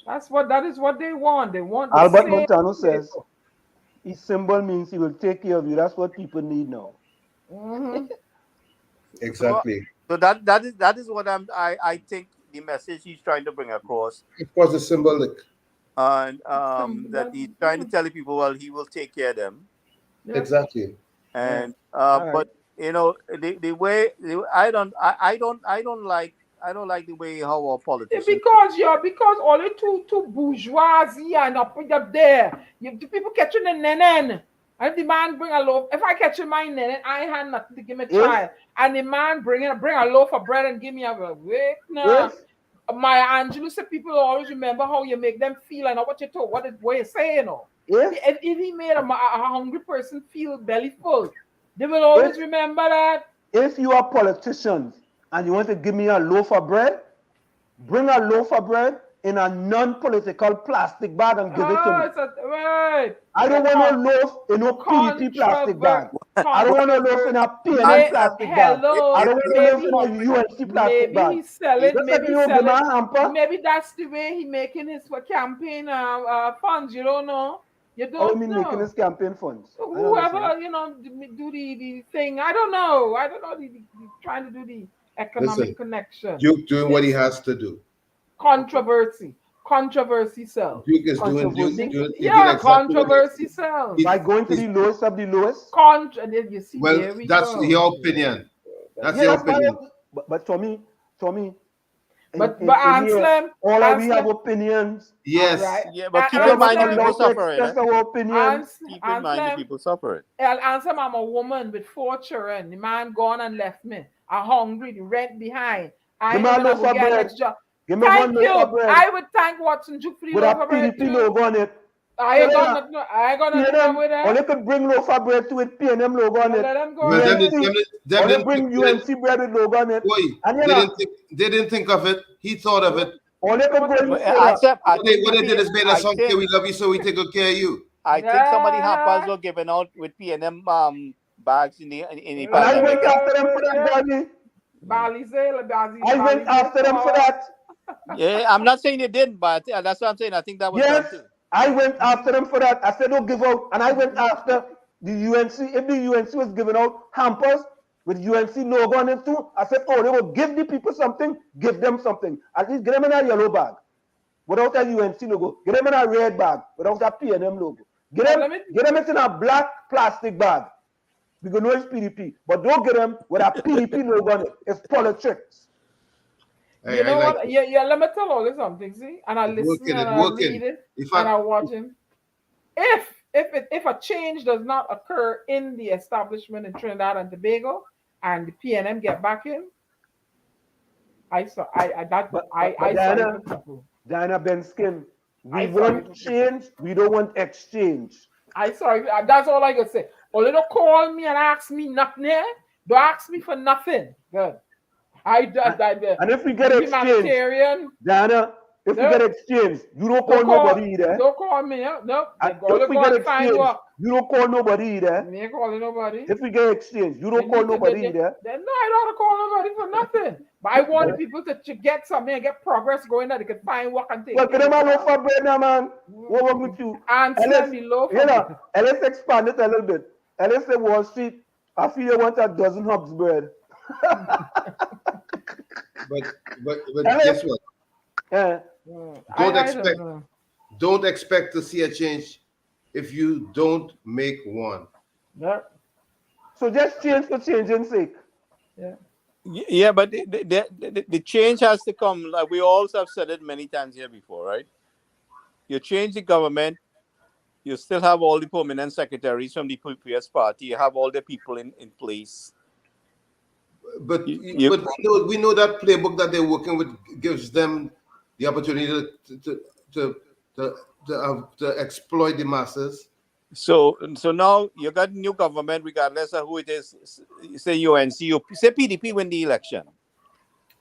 That is what they want. They want. Albert Montano says, "His symbol means he will take care of you." That's what people need now. Mm-hmm. Exactly. So that is what I think the message he's trying to bring across. It was a symbolic. And that he's trying to tell the people, well, he will take care of them. Exactly. And but the way I don't like the way how our politicians. Because all the too bourgeoisie and up there. The people catching the nenen. And if the man bring a loaf, if I catch my nenen, I had nothing to give me a child. And the man bring a loaf of bread and give me a wait now. Yes. My Angelou said people always remember how you make them feel and what you saying. If he made a hungry person feel belly full, they will always remember that. If you are politicians and you want to give me a loaf of bread, bring a loaf of bread in a non-political plastic bag and give it to me. Right. I don't want no loaf in no PDP plastic bag. I don't want no loaf in a PNM plastic bag. I don't want no loaf in a UNC plastic bag. Maybe he's selling. Maybe he's selling. Maybe that's the way he making his campaign funds. You don't know. You don't know. Making his campaign funds. Whoever do the thing. I don't know. The trying to do the economic connection. Duke doing what he has to do. Controversy sells. Duke is doing controversy sells. By going to the lowest of the lowest. You see, well, that's your opinion. That's your opinion. But Tommy. But Anselm, we have opinions. Yes. Right. Yeah, but keep in mind the people suffering. That's our opinion. Keep in mind the people suffering. Anselm, I'm a woman with 4 children. The man gone and left me. I'm hungry. The rent behind. I ain't gonna go get next job. Thank you. I would thank Watson Duke for the loaf of bread. PDP logo on it. I ain't gonna do that with that. Or they could bring loaf of bread to it, PNM logo on it. Let them go. Or they bring UNC bread with logo on it. They didn't think of it. He thought of it. Or they could bring what they did is made us song, okay, we love you, so we take good care of you. I think somebody hampers were given out with PNM bags in the I went after them for that, I went after them for that. Yeah, I'm not saying you didn't, but that's what I'm saying. I think that was done too. I went after them for that. I said, don't give out. And I went after the UNC. If the UNC was giving out hampers with UNC logo on it too, I said, they will give the people something, give them something. At least get them in a yellow bag without a UNC logo. Get them in a red bag without a PNM logo. Get them in a black plastic bag. Because no, it's PDP. But don't get them with a PDP logo on it. It's politics. You know what? Let me tell all something, see? And I listen and I read it and I watch him. If a change does not occur in the establishment in Trinidad and Tobago and the PNM get back in, Diana Benskin, we want change, we don't want exchange. That's all I could say. Only don't call me and ask me nothing. Don't ask me for nothing. Good. And if we get exchange, Diana, if we get exchange, you don't call nobody either. Don't call me. No. If we get exchange, you don't call nobody either. Me ain't calling nobody. If we get exchange, you don't call nobody either. Then no, I don't call nobody for nothing. But I want people to get something and get progress going that they can find work and take. Well, get them a loaf of bread now, man. What wrong with you? Let's expand it a little bit. And let's say Wall Street, I feel you want a dozen hubs bread. But guess what? Don't expect to see a change if you don't make one. Yeah. So just change for changing's sake. Yeah, but the change has to come. Like we also have said it many times here before, right? You change the government, you still have all the permanent secretaries from the previous party. You have all the people in place. But we know that playbook that they're working with gives them the opportunity to exploit the masses. So now you got new government, regardless of who it is. Say UNC, say PDP win the election,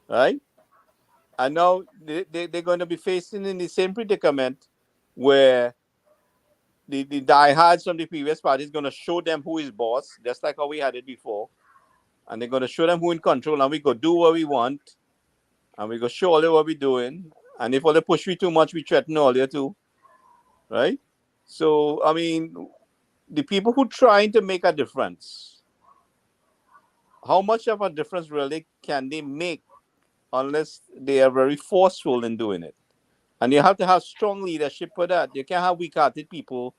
right? And now they're going to be facing in the same predicament where the diehards from the previous party is going to show them who is boss, just like how we had it before. And they're going to show them who in control, and we go do what we want, and we go show all what we're doing. And if all they push me too much, we threaten all you too, right? So, I mean, the people who trying to make a difference, how much of a difference really can they make unless they are very forceful in doing it? And you have to have strong leadership for that. You can't have weak-hearted people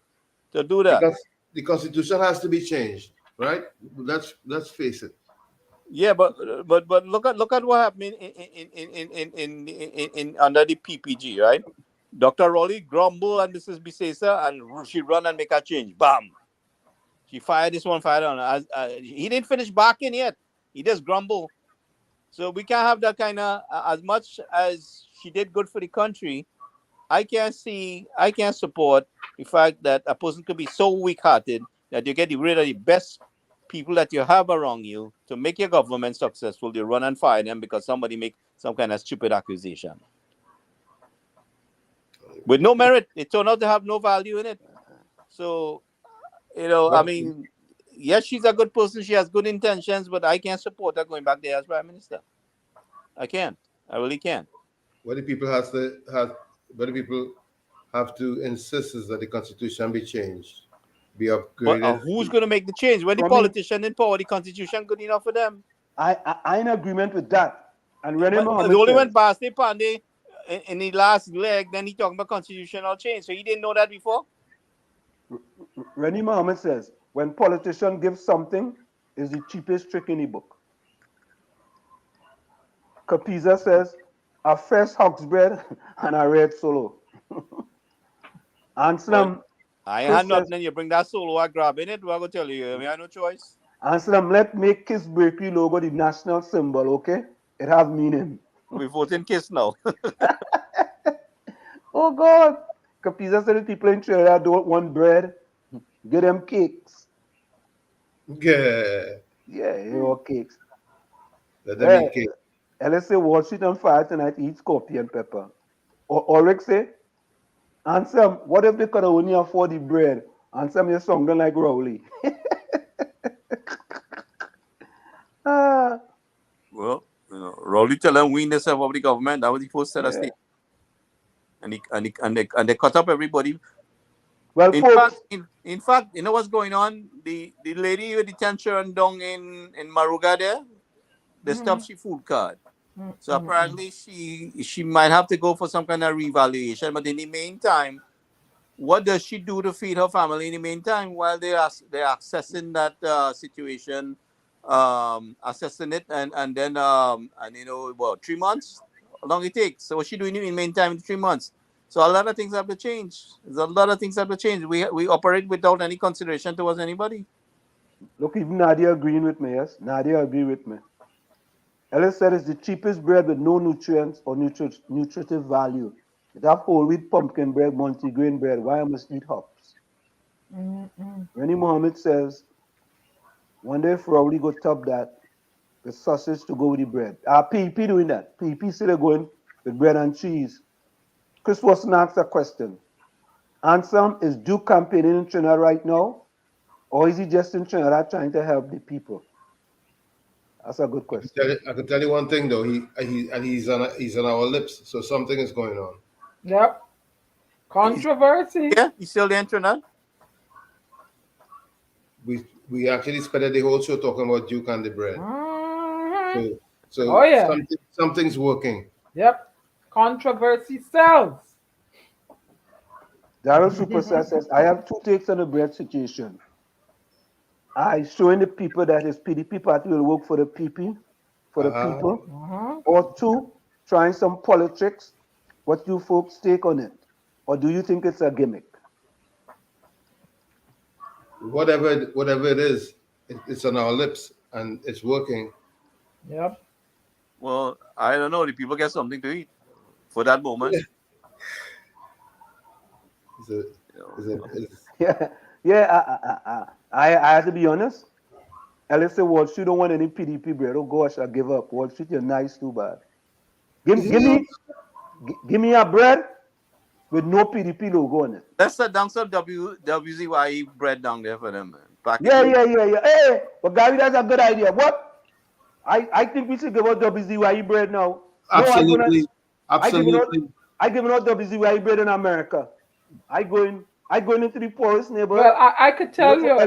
to do that. Because the Constitution has to be changed, right? Let's face it. Yeah, but look at what happened in under the PPG, right? Dr. Rowley grumble and Mrs. Bisesa, and she run and make a change. Bam! She fired this one, fired on. He didn't finish barking yet. He just grumble. So we can't have that kind of, as much as she did good for the country, I can't support the fact that a person could be so weak-hearted that you get rid of the best people that you have around you to make your government successful. You run and fire them because somebody make some kind of stupid accusation with no merit. It turned out to have no value in it. So, I mean, yes, she's a good person. She has good intentions, but I can't support her going back there as prime minister. I can't. I really can't. What the people have to insist is that the constitution be changed, be But upgraded. who's going to make the change? When the politician in power, the constitution good enough for them. I in agreement with that. And Rennie Mohammed the only says, when Basti Pandey in the last leg, then he talking about constitutional change. So he didn't know that before. Rennie Mohammed says, when politicians give something, is the cheapest trick in the book. Capiza says, a fresh hogs bread and a red solo. Anselm, I ain't had nothing, and you bring that solo, I grab in it. What I go tell you? I mean, I have no choice. Anselm, let's make Kiss Bakery logo the national symbol, okay? It has meaning. We voting Kiss now. Oh God. Capiza said the people in Trinidad don't want bread. Get them cakes. Yeah. Yeah, you want cakes. Let them eat cake. Ellis say Wall Street on fire tonight, eat scorpion pepper. Or Rick say, Anselm, what if they could only afford the bread? Anselm, you're sounding like Rowley. Well, Rowley tell them win themselves of the government. That was the first set of state. And they cut up everybody. Well, in fact, you know what's going on? The lady with the tension down in Maruga there, they stopped she food card. So apparently she might have to go for some kind of revaluation. But in the meantime, what does she do to feed her family in the meantime while they're assessing that situation, assessing it, and then 3 months? How long it takes? So what's she doing in the meantime in 3 months? So a lot of things have to change. There's a lot of things have to change. We operate without any consideration towards anybody. Look, even Nadia agreeing with me, yes? Nadia agree with me. Ellis said it's the cheapest bread with no nutrients or nutritive value. It have whole wheat pumpkin bread, multigrain bread. Why I must eat hops? Rennie Mohammed says, one day Rowley go top that, the sausage to go with the bread. PEP doing that. PEP said they're going with bread and cheese. Chris Watson asked a question. Anselm, is Duke campaigning in Trinidad right now? Or is he just in Trinidad trying to help the people? That's a good question. I can tell you one thing though. He's on our lips, so something is going on. Yep. Controversy. Yeah, he's still there in Trinidad. We actually spent the whole show talking about Duke and the bread. So oh yeah, something's working. Yep. Controversy sells. Daryl Superstar says, I have two takes on the bread situation. I showing the people that his PDP party will work for the PP, for the people. Or two, trying some politics. What you folks take on it? Or do you think it's a gimmick? Whatever it is, it's on our lips and it's working. Yep. Well, I don't know. The people get something to eat for that moment. I have to be honest. Ellis said Wall Street don't want any PDP bread. Oh gosh, I give up. Wall Street, you're nice too bad. Give me a bread with no PDP logo on it. Let's set down some WZYE bread down there for them, man. Yeah. Hey, but Gary, that's a good idea. What? I think we should give out WZYE bread now. Absolutely. I give out WZYE bread in America. I going into the poorest neighborhood. Well, I could tell you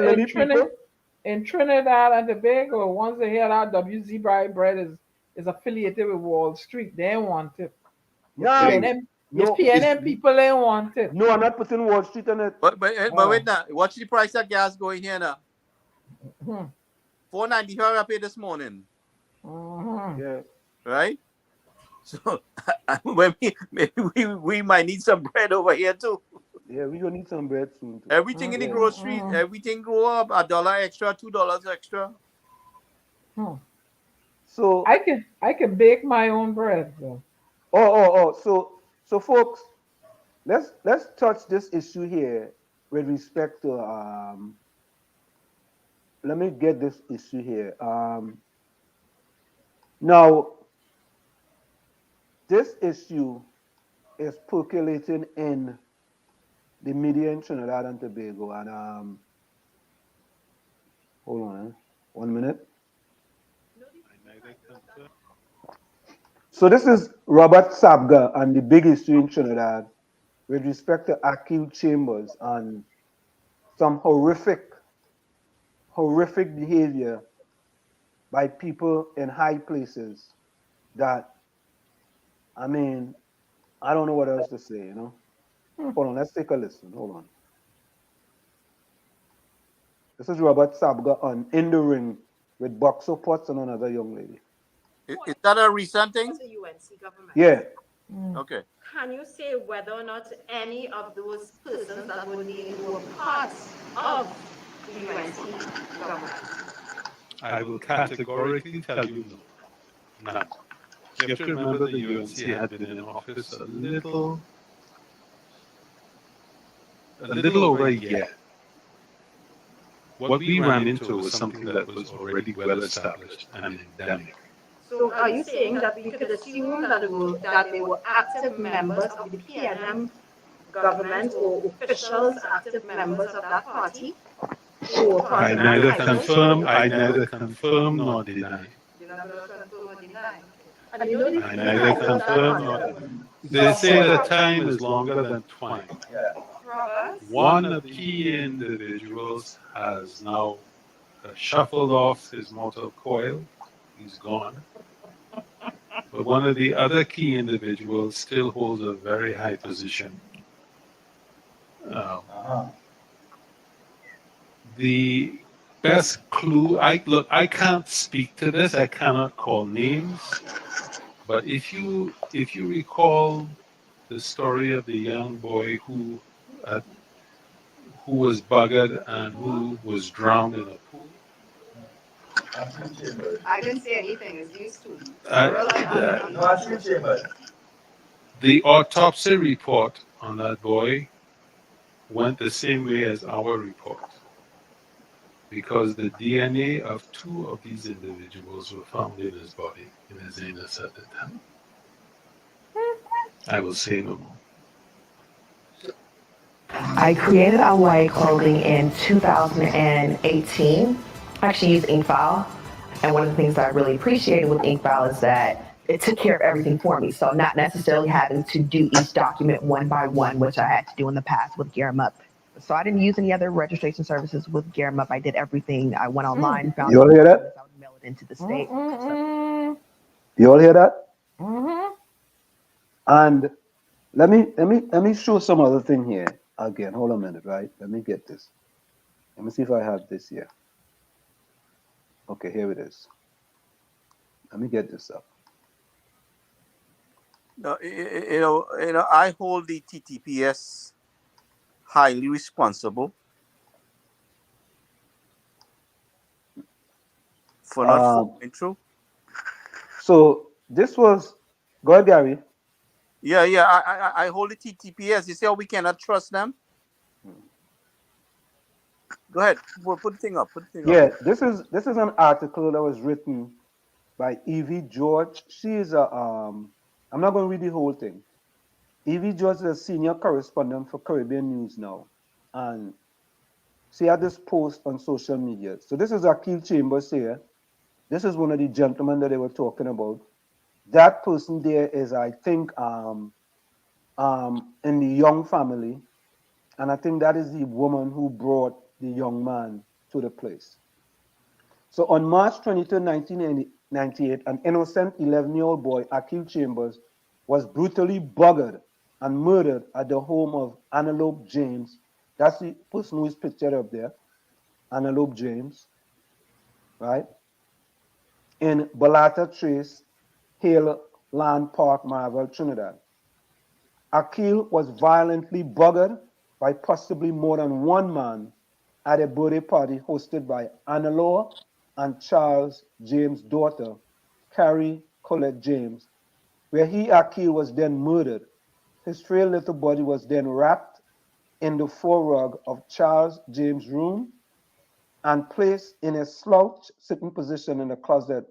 in Trinidad and Tobago, once they hear that WZYE bread is affiliated with Wall Street, they don't want it. PNM people ain't want it. No, I'm not putting Wall Street on it. But wait now. Watch the price of gas going here now. $4.95 I paid this morning. Yeah. Right? So we might need some bread over here too. Yeah, we're gonna need some bread soon too. Everything in the grocery, everything go up $1 extra, $2 extra. So I can bake my own bread though. So folks, let's touch this issue here with respect to let me get this issue here. Now this issue is percolating in the media in Trinidad and Tobago, and hold on 1 minute. So this is Robert Sabga and the big issue in Trinidad with respect to Akil Chambers and some horrific behavior by people in high places that, I mean, I don't know what else to say, you know. Hold on, let's take a listen. Hold on. This is Robert Sabga on In the Ring with Boxer Potts and another young lady. Is that a recent thing? The UNC government. Yeah. Okay. Can you say whether or not any of those persons that were named were part of the UNC government? I will categorically tell you no. None. You have to remember the UNC had been in office a little over a year. What we ran into was something that was already well established and endemic. So are you saying that we could assume that they were active members of the PNM government or officials, active members of that party? I neither confirm nor deny. I neither confirm nor deny. They say that time is longer than twine. One of the key individuals has now shuffled off his mortal coil. He's gone. But one of the other key individuals still holds a very high position. The best clue, I can't speak to this. I cannot call names. But if you recall the story of the young boy who was buggered and who was drowned in a pool. I didn't say anything. It's used to. The autopsy report on that boy went the same way as our report, because the DNA of two of these individuals were found in his body, in his anus at the time. I will say no more. I created WZYE clothing in 2018. I actually used Inkfile, and one of the things that I really appreciated with Inkfile is that it took care of everything for me. So not necessarily having to do each document one by one, which I had to do in the past with GearMup. So I didn't use any other registration services with GearMup. I did everything. I went online, found you all hear that? I would mail it into the state. You all hear that? Mm-hmm. And let me show some other thing here. Again, hold on a minute, right? Let me get this. Let me see if I have this here. Okay, here it is. Let me get this up. No, I hold the TTPS highly responsible for not following through. So this was, go ahead, Gary. Yeah, I hold the TTPS. You see how we cannot trust them? Go ahead, put the thing up. Yeah, this is an article that was written by Evie George. She is a I'm not going to read the whole thing. Evie George is a senior correspondent for Caribbean News now, and she had this post on social media. So this is Akil Chambers here. This is one of the gentlemen that they were talking about. That person there is, I think, in the Young family, and I think that is the woman who brought the young man to the place. So on March 22, 1998, an innocent 11-year-old boy, Akil Chambers, was brutally buggered and murdered at the home of Antelope James. That's the person who is pictured up there, Antelope James, right? In Balata Trace, Hill Land Park, Marvel, Trinidad. Akil was violently buggered by possibly more than one man at a birthday party hosted by Annalore and Charles James' daughter, Carrie Colette James, where Akil was then murdered. His frail little body was then wrapped in the forerug of Charles James' room and placed in a slouch sitting position in the closet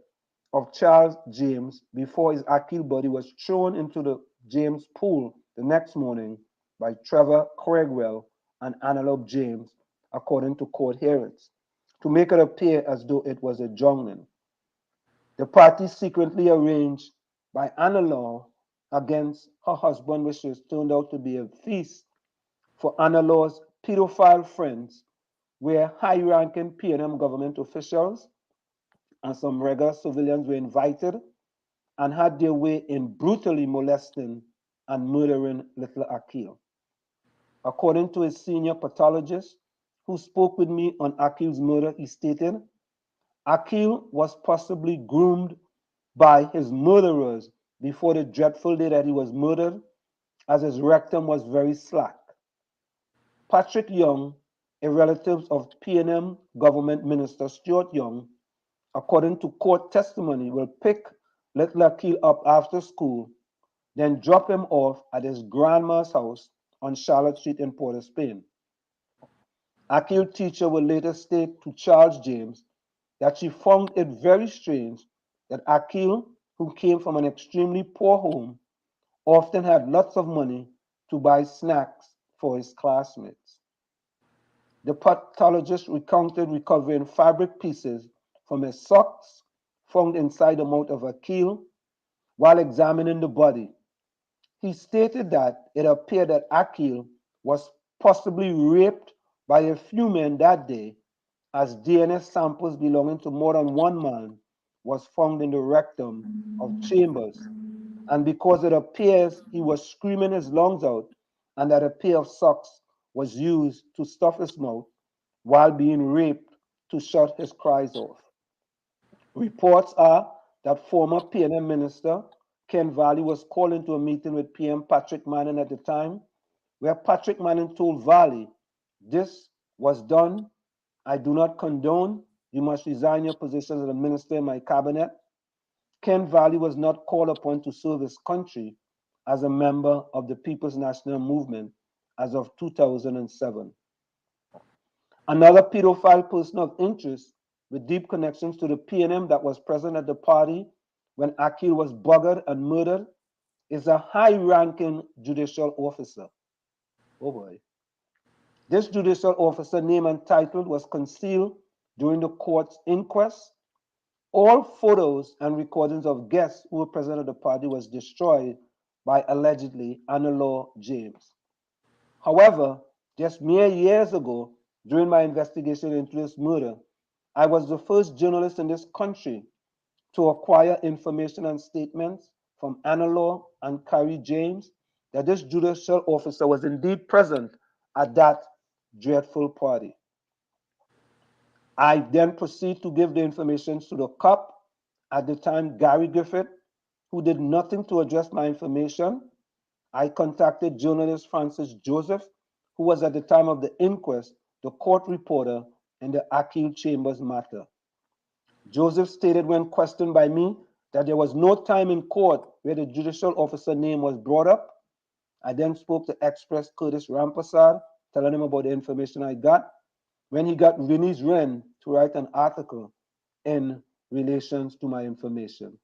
of Charles James before his Akil body was thrown into the James pool the next morning by Trevor Craigwell and Antelope James, according to court hearings, to make it appear as though it was a drowning. The party secretly arranged by Anna against her husband's wishes turned out to be a feast for Anna pedophile friends, where high-ranking PNM government officials and some regular civilians were invited and had their way in brutally molesting and murdering little Akil. According to his senior pathologist, who spoke with me on Akil's murder, he stated, Akil was possibly groomed by his murderers before the dreadful day that he was murdered, as his rectum was very slack. Patrick Young, a relative of PNM government minister Stuart Young, according to court testimony, will pick little Akil up after school, then drop him off at his grandma's house on Charlotte Street in Port-au-Spain. Akil's teacher will later state to Charles James that she found it very strange that Akil, who came from an extremely poor home, often had lots of money to buy snacks for his classmates. The pathologist recounted recovering fabric pieces from his socks found inside the mouth of Akil while examining the body. He stated that it appeared that Akil was possibly raped by a few men that day, as DNA samples belonging to more than one man was found in the rectum of Chambers, and because it appears he was screaming his lungs out and that a pair of socks was used to stuff his mouth while being raped to shut his cries off. Reports are that former PNM Minister Ken Valley was called into a meeting with PM Patrick Manning at the time, where Patrick Manning told Valley, this was done, I do not condone, you must resign your position as a minister in my cabinet. Ken Valley was not called upon to serve his country as a member of the People's National Movement as of 2007. Another pedophile person of interest with deep connections to the PNM that was present at the party when Akil was buggered and murdered is a high-ranking judicial officer. Oh boy. This judicial officer, name and title, was concealed during the court's inquest. All photos and recordings of guests who were present at the party was destroyed by allegedly Anna James. However, just mere years ago, during my investigation into this murder, I was the first journalist in this country to acquire information and statements from Anna and Carrie James that this judicial officer was indeed present at that dreadful party. I then proceed to give the information to the cop, at the time Gary Griffith, who did nothing to address my information. I contacted journalist Francis Joseph, who was at the time of the inquest the court reporter in the Akil Chambers matter. Joseph stated when questioned by me that there was no time in court where the judicial officer name was brought up. I then spoke to Express Curtis Rampasad, telling him about the information I got, when he got Vinnie's Wren to write an article in relations to my information.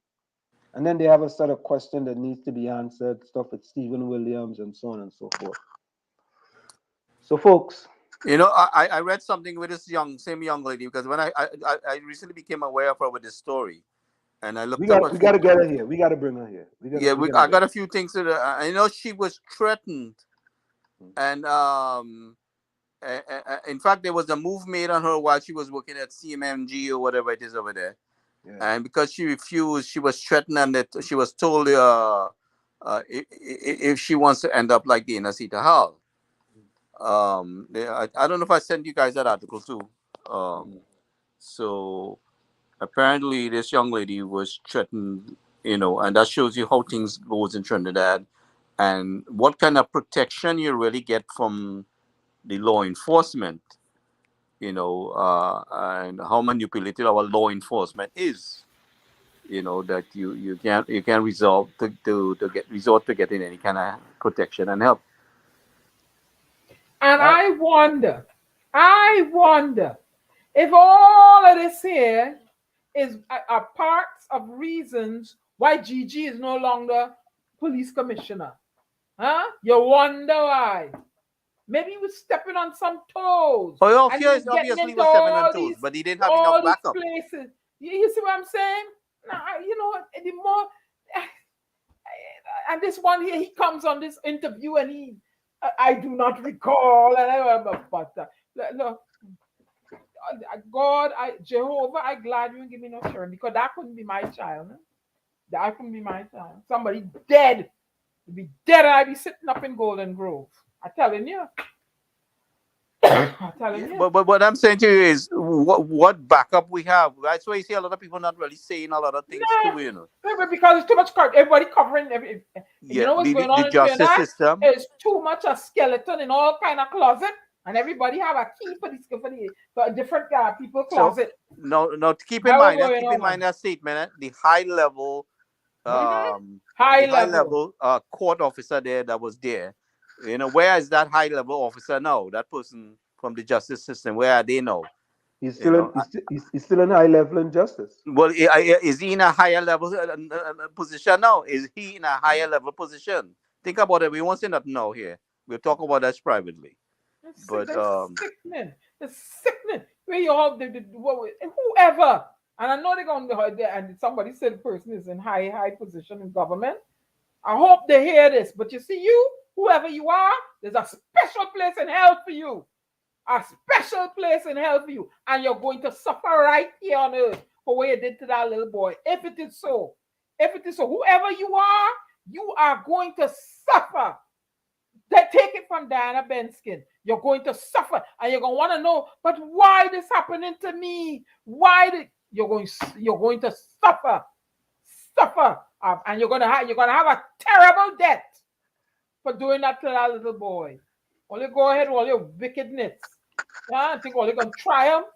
And then they have a set of questions that needs to be answered, stuff with Stephen Williams and so on and so forth. So folks, you know, I read something with this same young lady, because when I recently became aware of her with this story, and I looked. We got to get her here. We got to bring her here. I got a few things that I know she was threatened, and in fact, there was a move made on her while she was working at CMMG or whatever it is over there. Yeah. And because she refused, she was threatened, and that she was told if she wants to end up like the Inasita Hall. I don't know if I sent you guys that article too. So apparently this young lady was threatened, you know, and that shows you how things goes in Trinidad and what kind of protection you really get from the law enforcement, you know, and how manipulative our law enforcement is. you know, that you can't resort to getting any kind of protection and help. And I wonder if all of this here is are parts of reasons why Gigi is no longer police commissioner. Huh? You wonder why. Maybe he was stepping on some toes. Oh, and yeah, he was getting obviously into was stepping on all toes, these, but he didn't have all enough these backup. places. You see what I'm saying? Nah, you know what? The more, and this one here, he comes on this interview and I do not recall, and I remember, but no, God, Jehovah, I'm glad you didn't give me no children because that couldn't be my child. No? That couldn't be my child. Somebody dead. You'd be dead, and I'd be sitting up in Golden Grove. I'm telling you. But what I'm saying to you is what backup we have. That's why you see a lot of people not really saying a lot of things too, you know. Because it's too much. Everybody covering you know what's going on the in justice Trinidad? system. There's too much a skeleton in all kind of closet, and everybody have a key for the different people closet. So, no, keep in mind that statement. The high level court officer there that was there. You know, where is that high level officer now? That person from the justice system, where are they now? He's still he's still in high level in justice. Well, is he in a higher level position now? Is he in a higher level position? Think about it. We won't say nothing now here. We'll talk about that privately. But sickening. It's sickening. Where you have whoever, and I know they're going to there, and somebody said the person is in high position in government. I hope they hear this. But you see, whoever you are, there's a special place in hell for you. A special place in hell for you. And you're going to suffer right here on earth for what you did to that little boy. If it is so, whoever you are going to suffer. Take it from Diana Benskin. You're going to suffer. And you're going to want to know, but why this happening to me? You're going to suffer. And you're gonna have a terrible death for doing that to that little boy. Only go ahead with all your wickedness. I think all you're gonna triumph.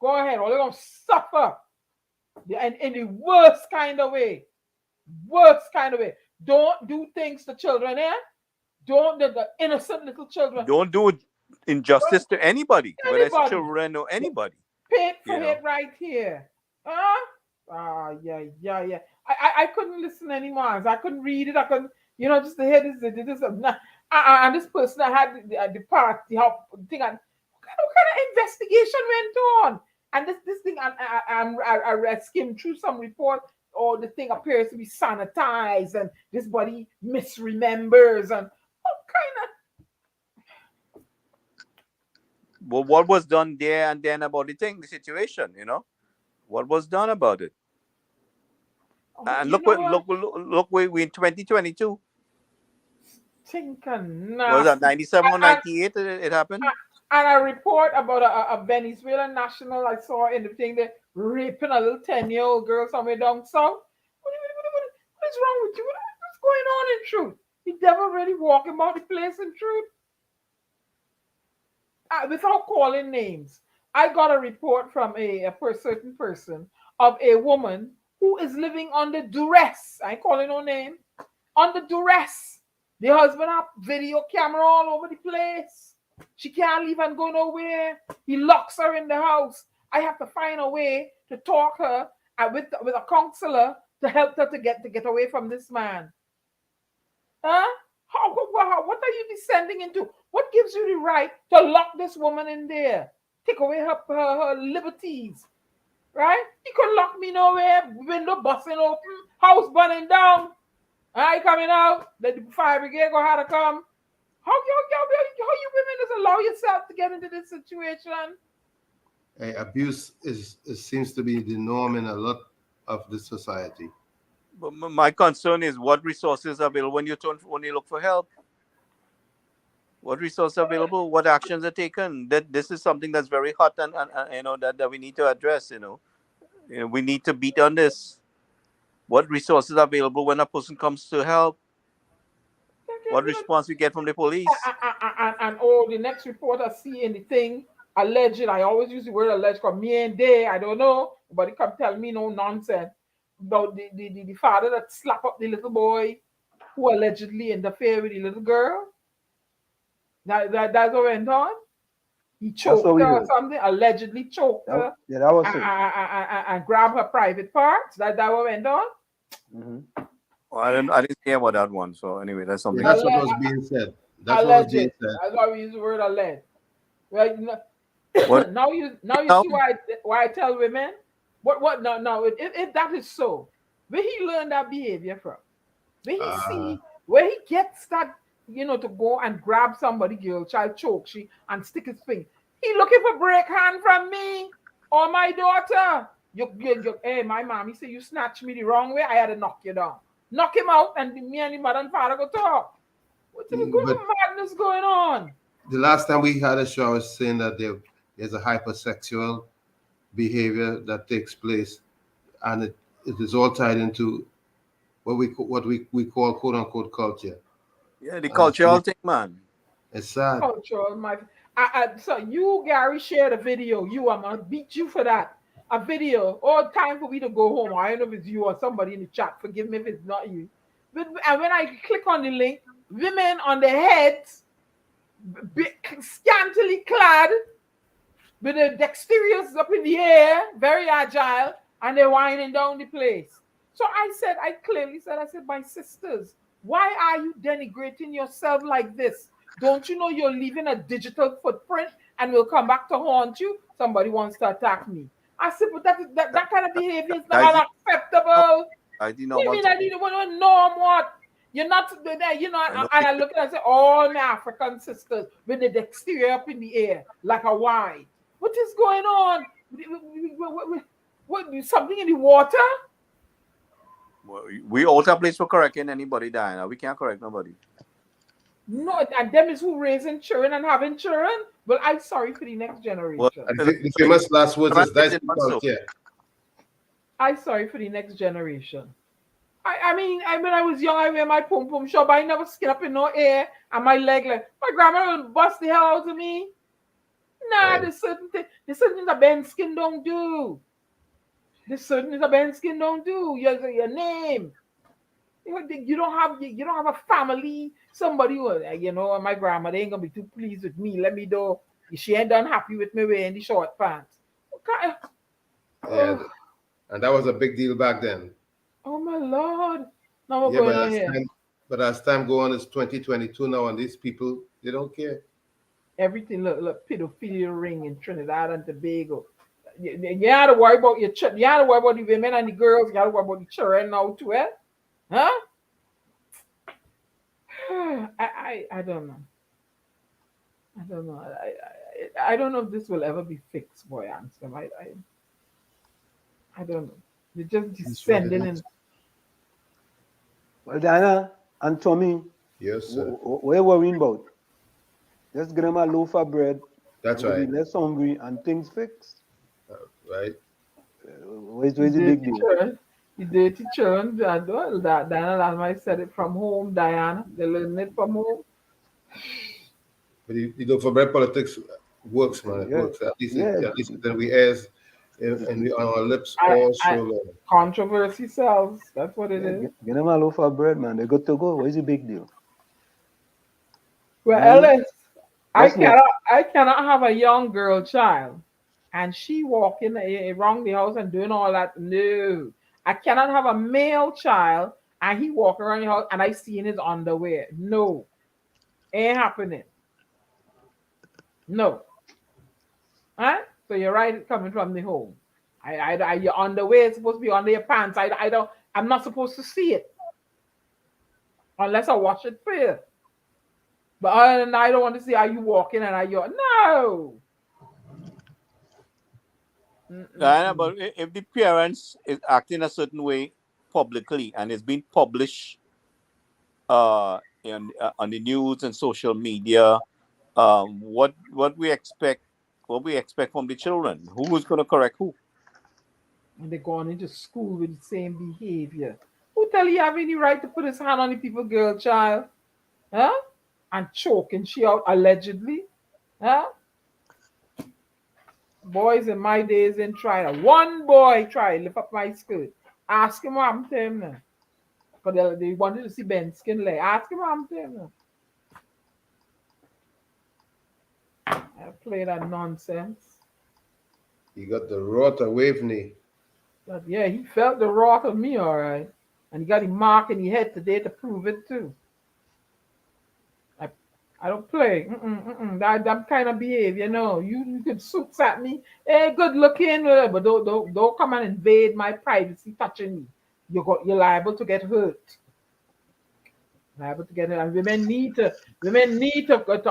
Go ahead, all you're gonna suffer. And in the worst kind of way. Don't do things to children, Don't the innocent little children. Don't do injustice to anybody, whether it's children or anybody. Pay for it right here. Yeah. I couldn't listen anymore. I couldn't read it. I couldn't, just to hear this. And this person that had the part, the thing, and what kind of investigation went on? And this thing, I skimmed through some report. Or the thing appears to be sanitized, and this body misremembers, and what kind of. Well, what was done there and then about the situation? What was done about it? And look, we in 2022. Was that 97 or 98 it happened? And a report about a Venezuelan national I saw in the thing that raping a little 10-year-old girl somewhere down south. What is wrong with you? What's going on in truth? The devil really walking about the place in truth? Without calling names, I got a report from a certain person of a woman who is living under duress. I ain't calling no name. Under duress. The husband have video camera all over the place. She can't leave and go nowhere. He locks her in the house. I have to find a way to talk her with a counselor to help her to get away from this man. Huh? What are you descending into? What gives you the right to lock this woman in there? Take away her liberties. Right? You couldn't lock me nowhere. Window busting open. House burning down. I coming out. The fire brigade gonna have to come. How you women just allow yourself to get into this situation? Abuse seems to be the norm in a lot of this society. But my concern is what resources are available when you look for help. What resources are available? What actions are taken? That this is something that's very hot and that we need to address. We need to beat on this. What resources are available when a person comes to help? What response we get from the police? And the next report I see in the thing, alleged. I always use the word alleged because me and they, I don't know, but it come tell me no nonsense. about the father that slapped up the little boy who allegedly interfered with the little girl. That's what went on. He choked what we her or heard. something, allegedly choked her. Yeah, that was so. And grabbed her private parts. That what went on. Well, I didn't hear about that one. So anyway, that's something. That's what was being said. That's what was Alleged. being said. That's why we use the word alleged. Right? What? now you see why I tell women what no if that is so, where he learned that behavior from, where he gets that to go and grab somebody girl child, choke she and stick his finger. He looking for break hand from me or my daughter. Hey, my mom, he said you snatched me the wrong way, I had to knock you down. Knock him out, and me and the mother and father go talk. What's the madness going on? The last time we had a show, I was saying that there's a hypersexual behavior that takes place, and it is all tied into what we call quote unquote culture. Yeah, the cultural thing, man. It's sad. Cultural, so you, Gary, shared a video. I'm gonna beat you for that. A video. All time for me to go home. I don't know if it's you or somebody in the chat. Forgive me if it's not you. And when I click on the link, women on their heads, scantily clad, with the dexterous up in the air, very agile, and they're winding down the place. So I clearly said, my sisters, why are you denigrating yourself like this? Don't you know you're leaving a digital footprint and will come back to haunt you? Somebody wants to attack me. I said, but that kind of behavior is not acceptable. I didn't know. What do you mean I didn't want to know what? You're not there, and I look at it and say, all my African sisters with the exterior up in the air like a wine. What is going on? What something in the water? Well, we alter place for correcting anybody, Diana. We can't correct nobody. No, and them is who raising children and having children. Well, I'm sorry for the next generation. Well, the famous last words is that's culture. I'm sorry for the next generation. I mean, when I was young, I wear my pom pom shop. I never skin up in no air, and my leg like my grandma would bust the hell out of me. Nah, there's certain things a bend skin don't do. Your name. You don't have a family. Somebody who, my grandma, they ain't gonna be too pleased with me. Let me know. She ain't done happy with me wearing the short pants. Okay. Yeah, and that was a big deal back then. Oh my Lord. Now what's going on here? But as time go on, it's 2022 now, and these people, they don't care. Everything look pedophilia ring in Trinidad and Tobago. You have to worry about your children. You have to worry about the women and the girls. You have to worry about the children now too, eh? Huh? I don't know. I don't know if this will ever be fixed, boy. Answer. I don't know. They're just descending in. Well, Diana and Tommy. Yes, sir. What are you worrying about? Just give them a loaf of bread. That's right. Be less hungry and things fixed. Right. Where's the big deal? The dirty children, Diana last night said it from home, Diana. They learn it from home. But for bread politics works, man. It works. At least then we airs and on our lips all show long. Controversy sells. That's what it is. Get them a loaf of bread, man. They're good to go. Where's the big deal? Well, Ellis, I cannot have a young girl child and she walking around the house and doing all that. No. I cannot have a male child and he walk around the house and I see in his underwear. No. Ain't happening. No. Huh? So you're right, it's coming from the home. Your underwear is supposed to be under your pants. I'm not supposed to see it. Unless I wash it for you. But other than that, I don't want to see how you walking and no. Diana, but if the parents is acting a certain way publicly and it's been published on the news and social media, what we expect from the children? Who is going to correct who? And they're going into school with the same behavior. Who tell you have any right to put his hand on the people's girl child? Huh? And choking she out allegedly? Huh? Boys in my days didn't try that. One boy tried to lift up my skirt. Ask him what happened to him now. Because they wanted to see Ben skin leg. Ask him what happened to him now. I play that nonsense. He got the wrath of Waveney. But yeah, he felt the wrath of me, all right. And he got him mark in his head today to prove it too. I don't play. That kind of behavior. No, you could suits at me. Hey, good looking, but don't come and invade my privacy, touching me. You're liable to get hurt. Liable to get hurt. And women need to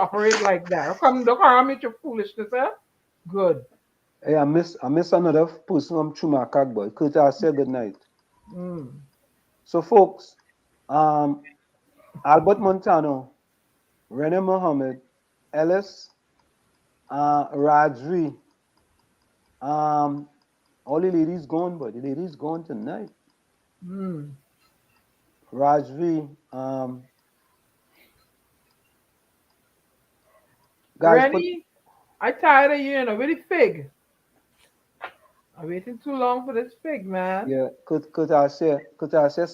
operate like that. Don't come with your foolishness, huh? Good. Hey, I miss another person from Chumakak boy. Could I say good night? So folks, Albert Montano, Rene Mohammed, Ellis, Rajri, all the ladies gone, but the ladies gone tonight. Rajri, guys, Rennie, I tired of you, with the fig. I'm waiting too long for this fig, man. Yeah, could I say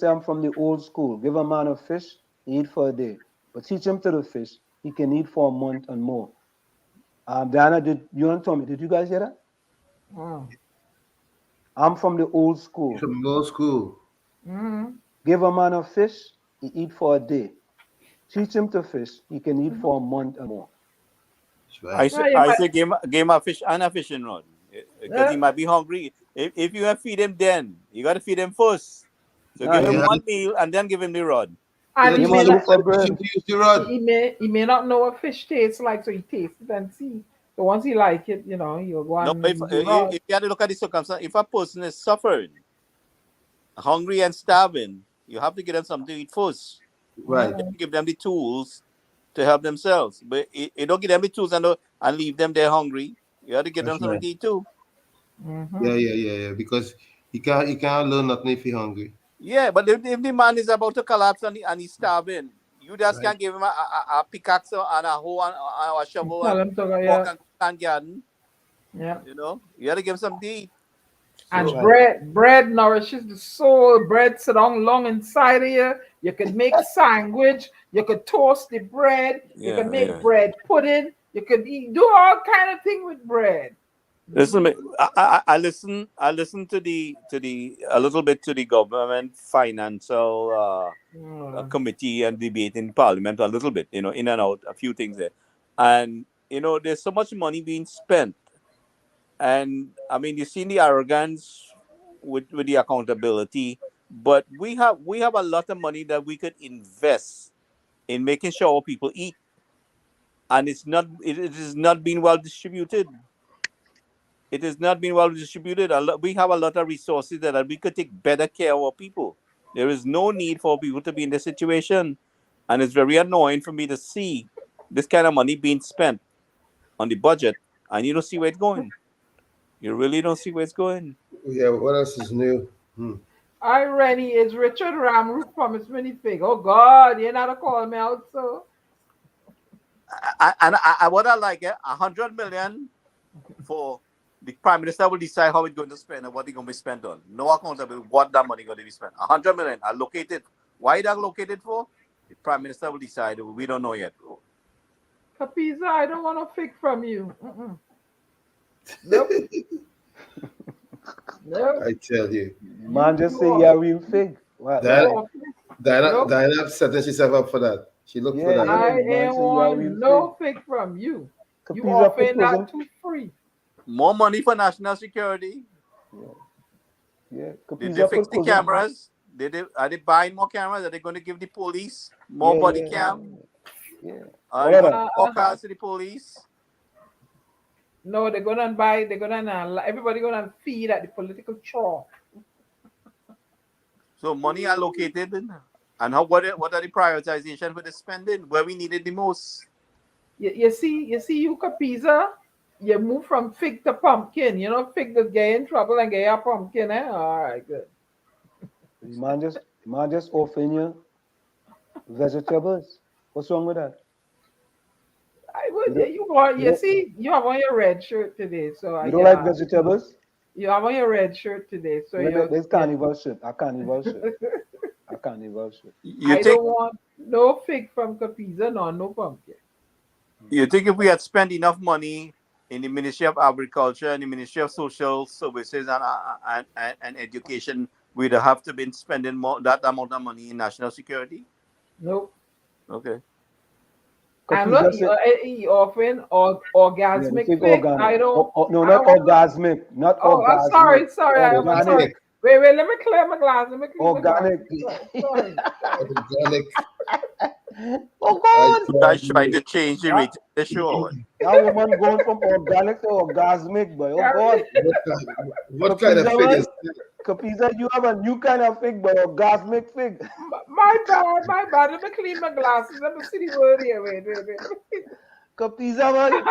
I'm from the old school. Give a man a fish, he eat for a day. But teach him to the fish, he can eat for a month and more. Diana, you and Tommy, did you guys hear that? I'm from the old school. From the old school. Give a man a fish, he eat for a day. Teach him to fish, he can eat for a month and more. I say game a fish and a fishing rod. Because he might be hungry. If you have feed him then, you got to feed him first. So give him one meal and then give him the rod. And he may not know what fish tastes like, so he tastes it and see. So once he like it, he'll go on. If you have to look at the circumstance, if a person is suffering, hungry and starving, you have to give them something to eat first. Right. Give them the tools to help themselves. But you don't give them the tools and leave them there hungry. You have to give them something to eat too. Yeah. Because he can't learn nothing if he's hungry. Yeah, but if the man is about to collapse and he's starving, you just can't give him a pickaxe and a hoe and a shovel and walk and garden. Yeah. You have to give him something to eat. And bread nourishes the soul. Bread sit down long inside of you. You can make sandwich. You could toast the bread. You can make bread pudding. You could do all kind of thing with bread. Listen, I listen to the a little bit to the government financial committee and debate in Parliament a little bit, in and out, a few things there, and there's so much money being spent, and I mean you see the arrogance with the accountability, but we have a lot of money that we could invest in making sure our people eat, and it is not being well distributed. It has not been well distributed. We have a lot of resources that we could take better care of our people. There is no need for people to be in this situation. And it's very annoying for me to see this kind of money being spent on the budget and you don't see where it's going. You really don't see where it's going. Yeah, what else is new? Rennie, is Richard Ramroot from his minifig. Oh, God, you're not a call me out, so. I would have like 100 million for... The Prime Minister will decide how it's going to spend and what it's going to be spent on. No accountability what that money is going to be spent. 100 million allocated. Why that allocated for? The Prime Minister will decide. We don't know yet. Capiza, I don't want to fig from you. Nope. Nope. I tell you. Man, just say you're a real fig. Diana setting herself up for that. She looked for that. I ain't want no fig from you. You offering that too free. More money for national security. Did they fix the cameras? Are they buying more cameras? Are they going to give the police more body cam? Are they going to more cars to the police? No, they're going to buy. Everybody going to feed at the political trough. So money allocated, and what are the prioritization for the spending where we need it the most? You see, you Capiza. You move from fig to pumpkin. Fig that get in trouble and get a pumpkin, eh? All right, good. Man just offering you vegetables. What's wrong with that? You have on your red shirt today, so you don't like vegetables? You have on your red shirt today, so you're. This carnival shirt. A carnival shirt. A carnival shirt. You I think don't want no fig from Capiza, no pumpkin. you think if we had spent enough money in the Ministry of Agriculture and the Ministry of Social Services and Education, we'd have to been spending that amount of money in national security? Nope. Okay. I'm not offering orgasmic fig. I don't. No, not orgasmic. Not Oh, I'm orgasmic. sorry. I'm sorry. Wait. Let me clear my glass. Organic. Organic. Oh God! You guys trying to change the rate of the show. That woman going from organic to orgasmic, boy. Oh God! What kind of fig is that? Capiza, you have a new kind of fig, boy. Orgasmic fig. My bad. Let me clean my glasses. Let me see the word here. Wait. Capiza, man.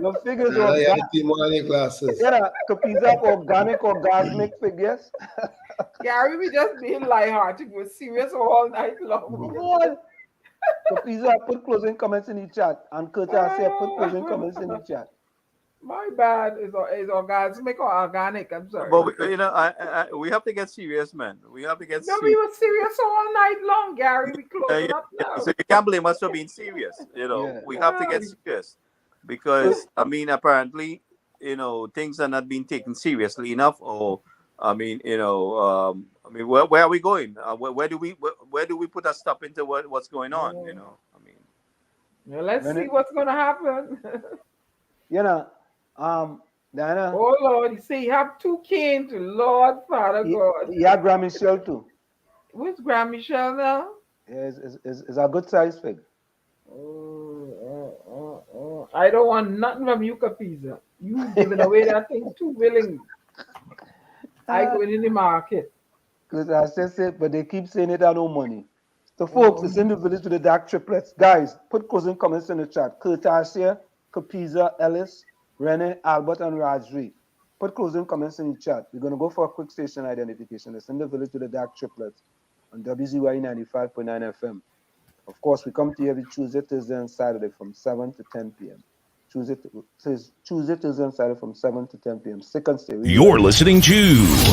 Your fig is organic. Glasses. Yeah, Capiza, organic, orgasmic fig, yes? Gary, we just being lighthearted. We're serious all night long. What? Capiza, put closing comments in the chat. And Curtis said, put closing comments in the chat. My bad. Is orgasmic or organic? I'm sorry. But we have to get serious, man. We have to get serious. No, we were serious all night long, Gary. We closing up now. So you can't blame us for being serious. We have to get serious because apparently, things are not being taken seriously enough. Or where are we going? Where do we put a stop into what's going on? Let's see what's gonna happen. Diana. Oh Lord, you see, you have two kings, Lord, Father God. Yeah, Grand Michelle too. Where's Grand Michelle now? Yeah, it's a good size fig. I don't want nothing from you, Capiza. You giving away that thing too willingly. I go in the market. Because I said, but they keep saying it, I no money. So folks, it's in the village with the DAG Triplets. Guys, put closing comments in the chat. Curtasia, Capiza, Ellis, Rene, Albert, and Rajri. Put closing comments in the chat. We're going to go for a quick station identification. It's in the village with the DAG Triplets on WZYE 95.9 FM. Of course, we come to you every Tuesday, Thursday, and Saturday from 7 to 10 p.m. Tuesday, Thursday, and Saturday from 7 to 10 p.m. Second stay. You're listening to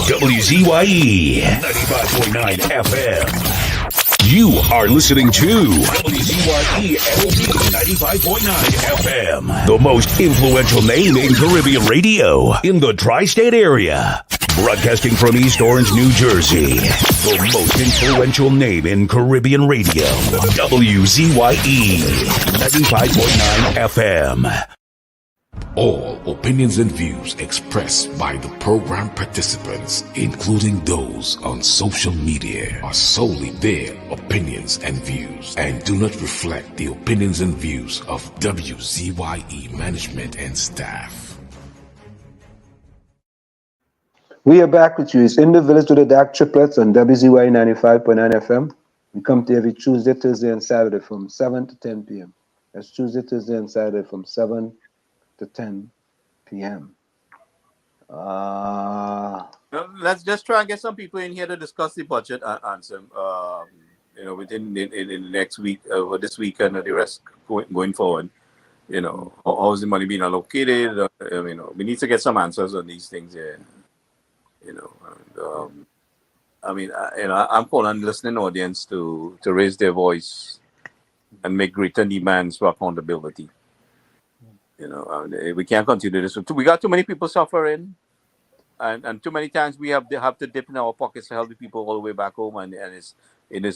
WZYE 95.9 FM. You are listening to WZYE 95.9 FM, the most influential name in Caribbean radio in the tri-state area. Broadcasting from East Orange, New Jersey, the most influential name in Caribbean radio, WZYE 95.9 FM. All opinions and views expressed by the program participants, including those on social media, are solely their opinions and views and do not reflect the opinions and views of WZYE management and staff. We are back with you. It's in the village with the DAG Triplets on WZYE 95.9 FM. We come to every Tuesday, Thursday, and Saturday from 7 to 10 p.m. That's Tuesday, Thursday, and Saturday from 7 to 10 p.m. Let's just try and get some people in here to discuss the budget, Ansem. Within the next week, or this weekend, or the rest going forward. How's the money being allocated? We need to get some answers on these things here. I'm calling on the listening audience to raise their voice and make greater demands for accountability. We can't continue this. We got too many people suffering, and too many times we have to dip in our pockets to help the people all the way back home, and it's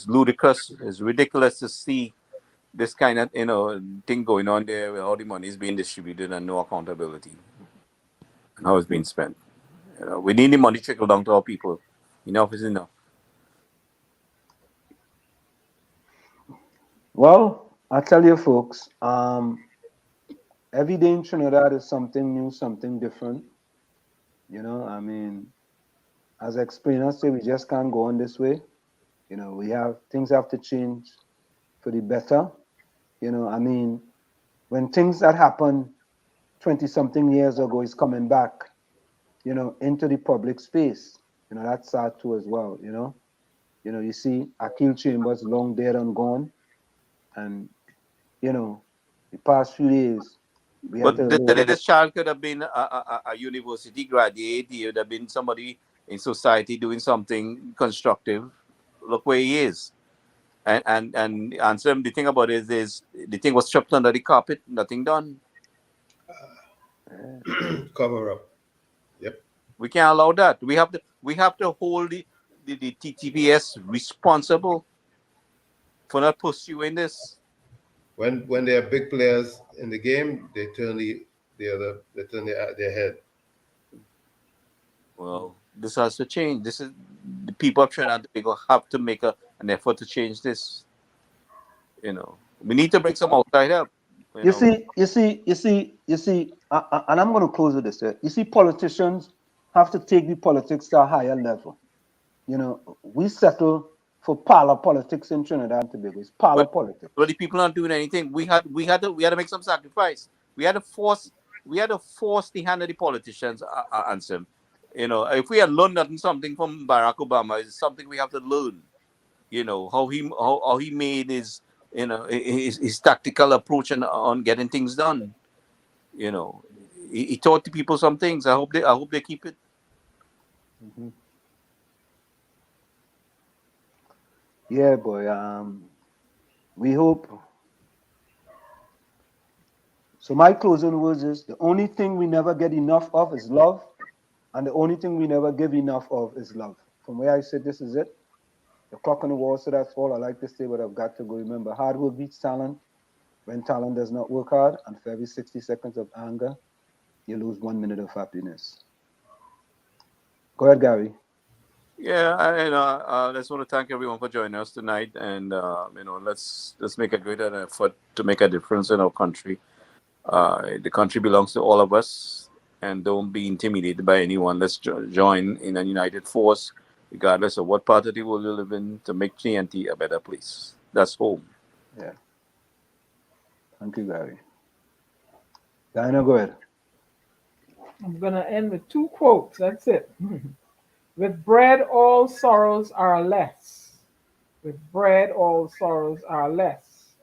ludicrous, it's ridiculous to see this kind of thing going on there where all the money is being distributed and no accountability and how it's being spent. We need the money trickle down to our people. Enough is enough. Well, I tell you folks, every day in Trinidad is something new, something different. As explainers say, we just can't go on this way. Things have to change for the better. When things that happened 20-something years ago is coming back, into the public space, that's sad too as well, You see, Akil Chambers long dead and gone. And, the past few days, We have But to learn. this child could have been a university graduate. He would have been somebody in society doing something constructive. Look where he is. And answer him. The thing about it is the thing was swept under the carpet. Nothing done. Cover up. Yep. We can't allow that. We have to hold the TTPS responsible for not pursuing this. When they are big players in the game, they turn they turn their head. Well, this has to change. This is the people of Trinidad and Tobago have to make an effort to change this. We need to bring some outside help. You see, and I'm going to close with this. You see, politicians have to take the politics to a higher level. We settle for parlor politics in Trinidad and Tobago. It's parlor politics. But the people aren't doing anything. We had to make some sacrifice. We had to force the hand of the politicians. Answer. If we had learned something from Barack Obama, it's something we have to learn. How he made his tactical approach on getting things done. He taught the people some things. I hope they keep it. Mm-hmm. Yeah, boy. We hope. So my closing words is: the only thing we never get enough of is love, and the only thing we never give enough of is love. From where I said, this is it. The clock on the wall, so that's all I like to say, but I've got to go. Remember, hard work beats talent. When talent does not work hard, and for every 60 seconds of anger, you lose 1 minute of happiness. Go ahead, Gary. Yeah, I just want to thank everyone for joining us tonight, and let's make a great effort to make a difference in our country. The country belongs to all of us, and don't be intimidated by anyone. Let's join in a united force, regardless of what part of the world you live in, to make TNT a better place. That's home. Yeah. Thank you, Gary. Diana, go ahead. I'm going to end with 2 quotes. That's it. With bread, all sorrows are less. With bread, all sorrows are less.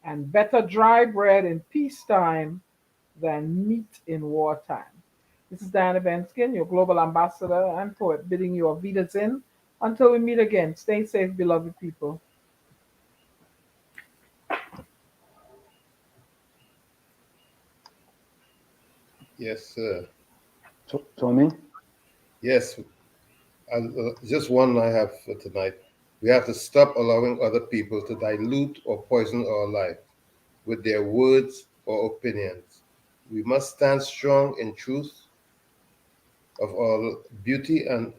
And better dry bread in peacetime than meat in wartime. This is Diana Benskin, your global ambassador and poet, bidding you a Vidas in. Until we meet again, stay safe, beloved people. Yes, sir. Tommy? Yes. Just one I have for tonight. We have to stop allowing other people to dilute or poison our life with their words or opinions. We must stand strong in truth of our beauty and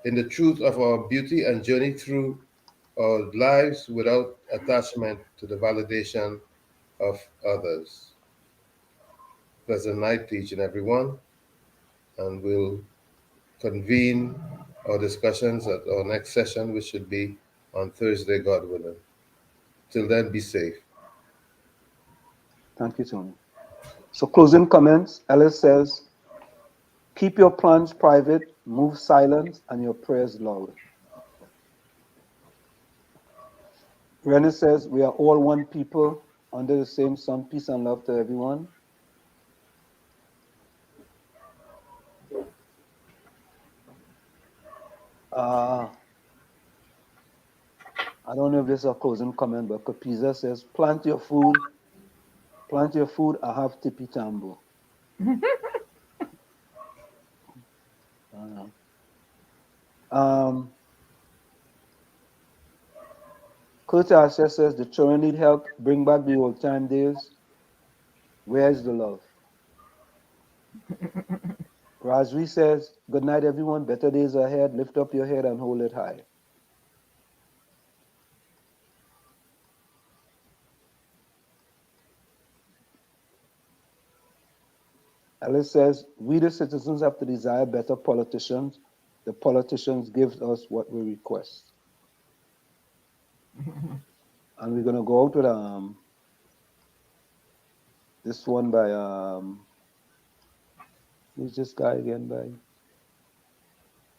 in the truth of our beauty and journey through our lives without attachment to the validation of others. Pleasant night to each and everyone, and we'll convene our discussions at our next session, which should be on Thursday, God willing. Till then, be safe. Thank you, Tony. So closing comments, Ellis says, keep your plans private, move silent, and your prayers loud. Rennie says, we are all one people under the same sun. Peace and love to everyone. I don't know if this is a closing comment, but Kapiza says, plant your food, I have tippy tambo. Kurt Asher says, the children need help, bring back the old time days. Where's the love? Razri says, good night, everyone. Better days ahead. Lift up your head and hold it high. Alice says, we the citizens have to desire better politicians. The politicians give us what we request. And we're going to go out with this one by, who's this guy again by?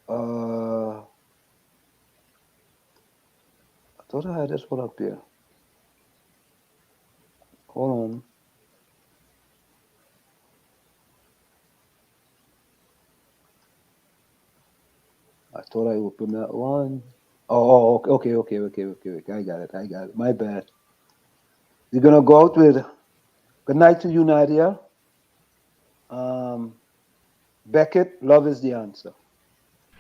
I thought I had this one up here. Hold on. thought I opened that one. Oh, okay. I got it. My bad. We're gonna go out with good night to you, Nadia. Beckett, love is the answer.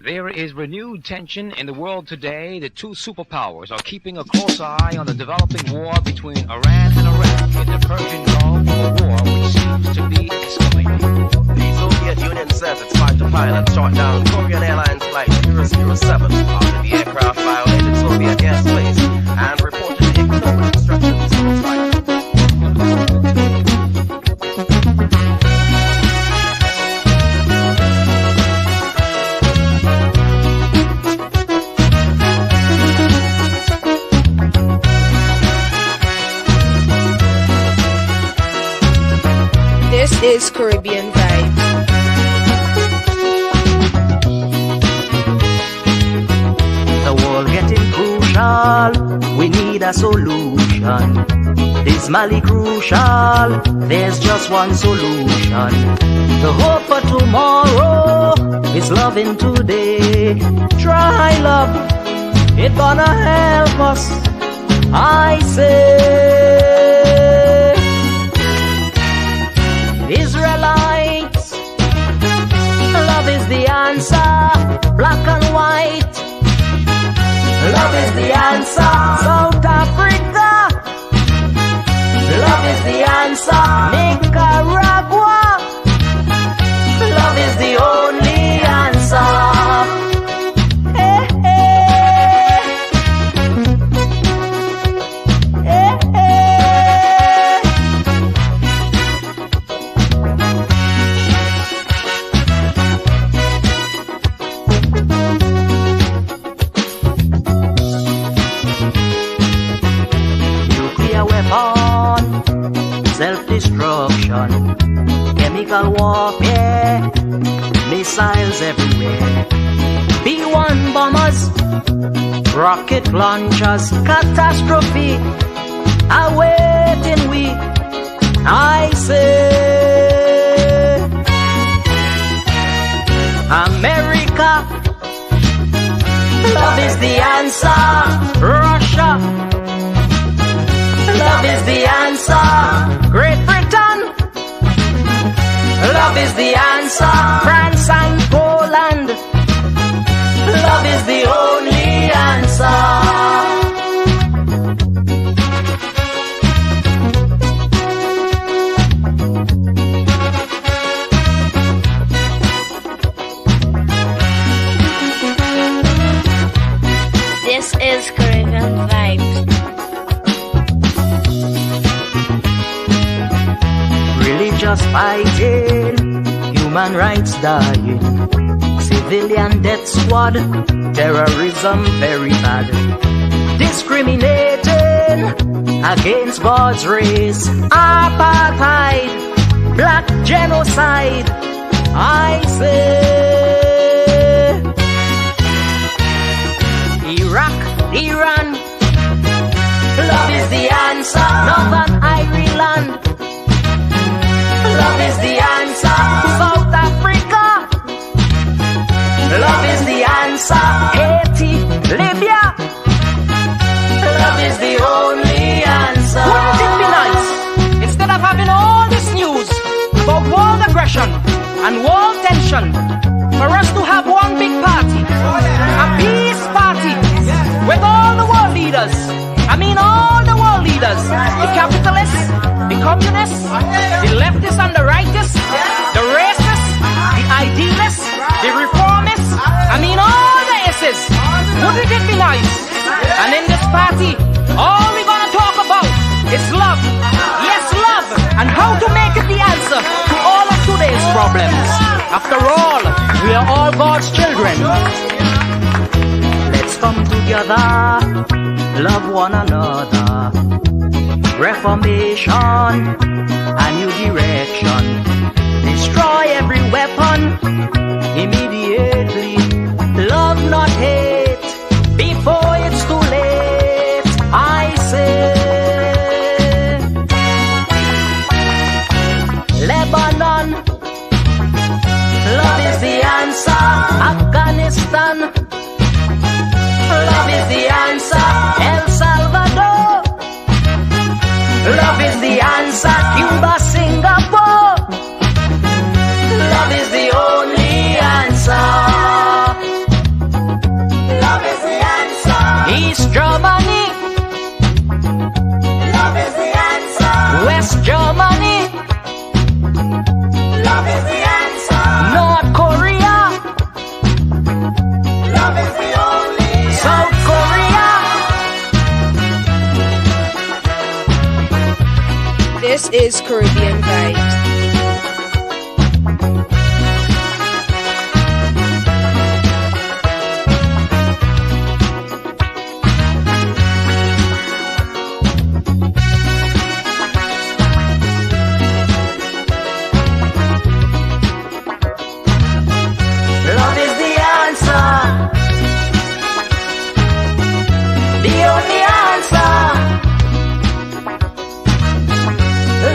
There is renewed tension in the world today. The two superpowers are keeping a close eye on the developing war between Iran and Iraq in the Persian Gulf, a war which seems to be escalating. The Soviet Union says its fighter pilot shot down Korean Airlines Flight 007 after the aircraft violated Soviet airspace and reportedly ignored instructions from its flight. This is Caribbean Vibes. The world getting crucial, we need a solution. Dismally crucial, there's just one solution. The hope for tomorrow is loving today. Try love, it gonna help us, I say. Israelites, love is the answer, black and white. Love is the answer, South Africa. Love is the answer, Nicaragua. Love is the only answer. Self-destruction, chemical warfare, missiles everywhere, B-1 bombers, rocket launchers, catastrophe awaiting we, I say. America, love is the answer. Russia, love is the answer. Great Britain, love is the answer. France and Poland, love is the only answer. This is Caribbean Vibes. Religious fighting, human rights dying, civilian death squad, terrorism very bad, discriminating against God's race, apartheid, black genocide, I say. Iraq, Iran, love is the answer. Northern Ireland, love is the answer. South Africa, love is the answer. Haiti, Libya, love is the only answer. Wouldn't it be nice, instead of having all this news about world aggression and world tension, for us to have one big party, a peace party, with all the world leaders, all the world leaders, the capitalists, the communists, the leftists and the rightists, the racists, the idealists, the reformists, all the S's. Wouldn't it be nice? And in this party, all we're gonna talk about is love. Yes, love. And how to make it the answer to all of today's problems. After all, we are all God's children. Let's come together, love one another. Reformation, a new direction. Destroy every weapon immediately. Love, not hate, before it's too late, I say. Lebanon, love is the answer. Afghanistan, Love is the answer. El Salvador. Love is the answer. Cuba, Singapore. Love is the only answer. Love is the answer. East Germany. Love is the answer. West Germany. Love is the answer. North Korea. Love is the only answer. South Korea. This is Caribbean Vibes. Love is the answer. The only answer.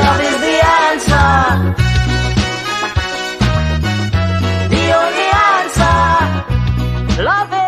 Love is the answer. The only answer. Love is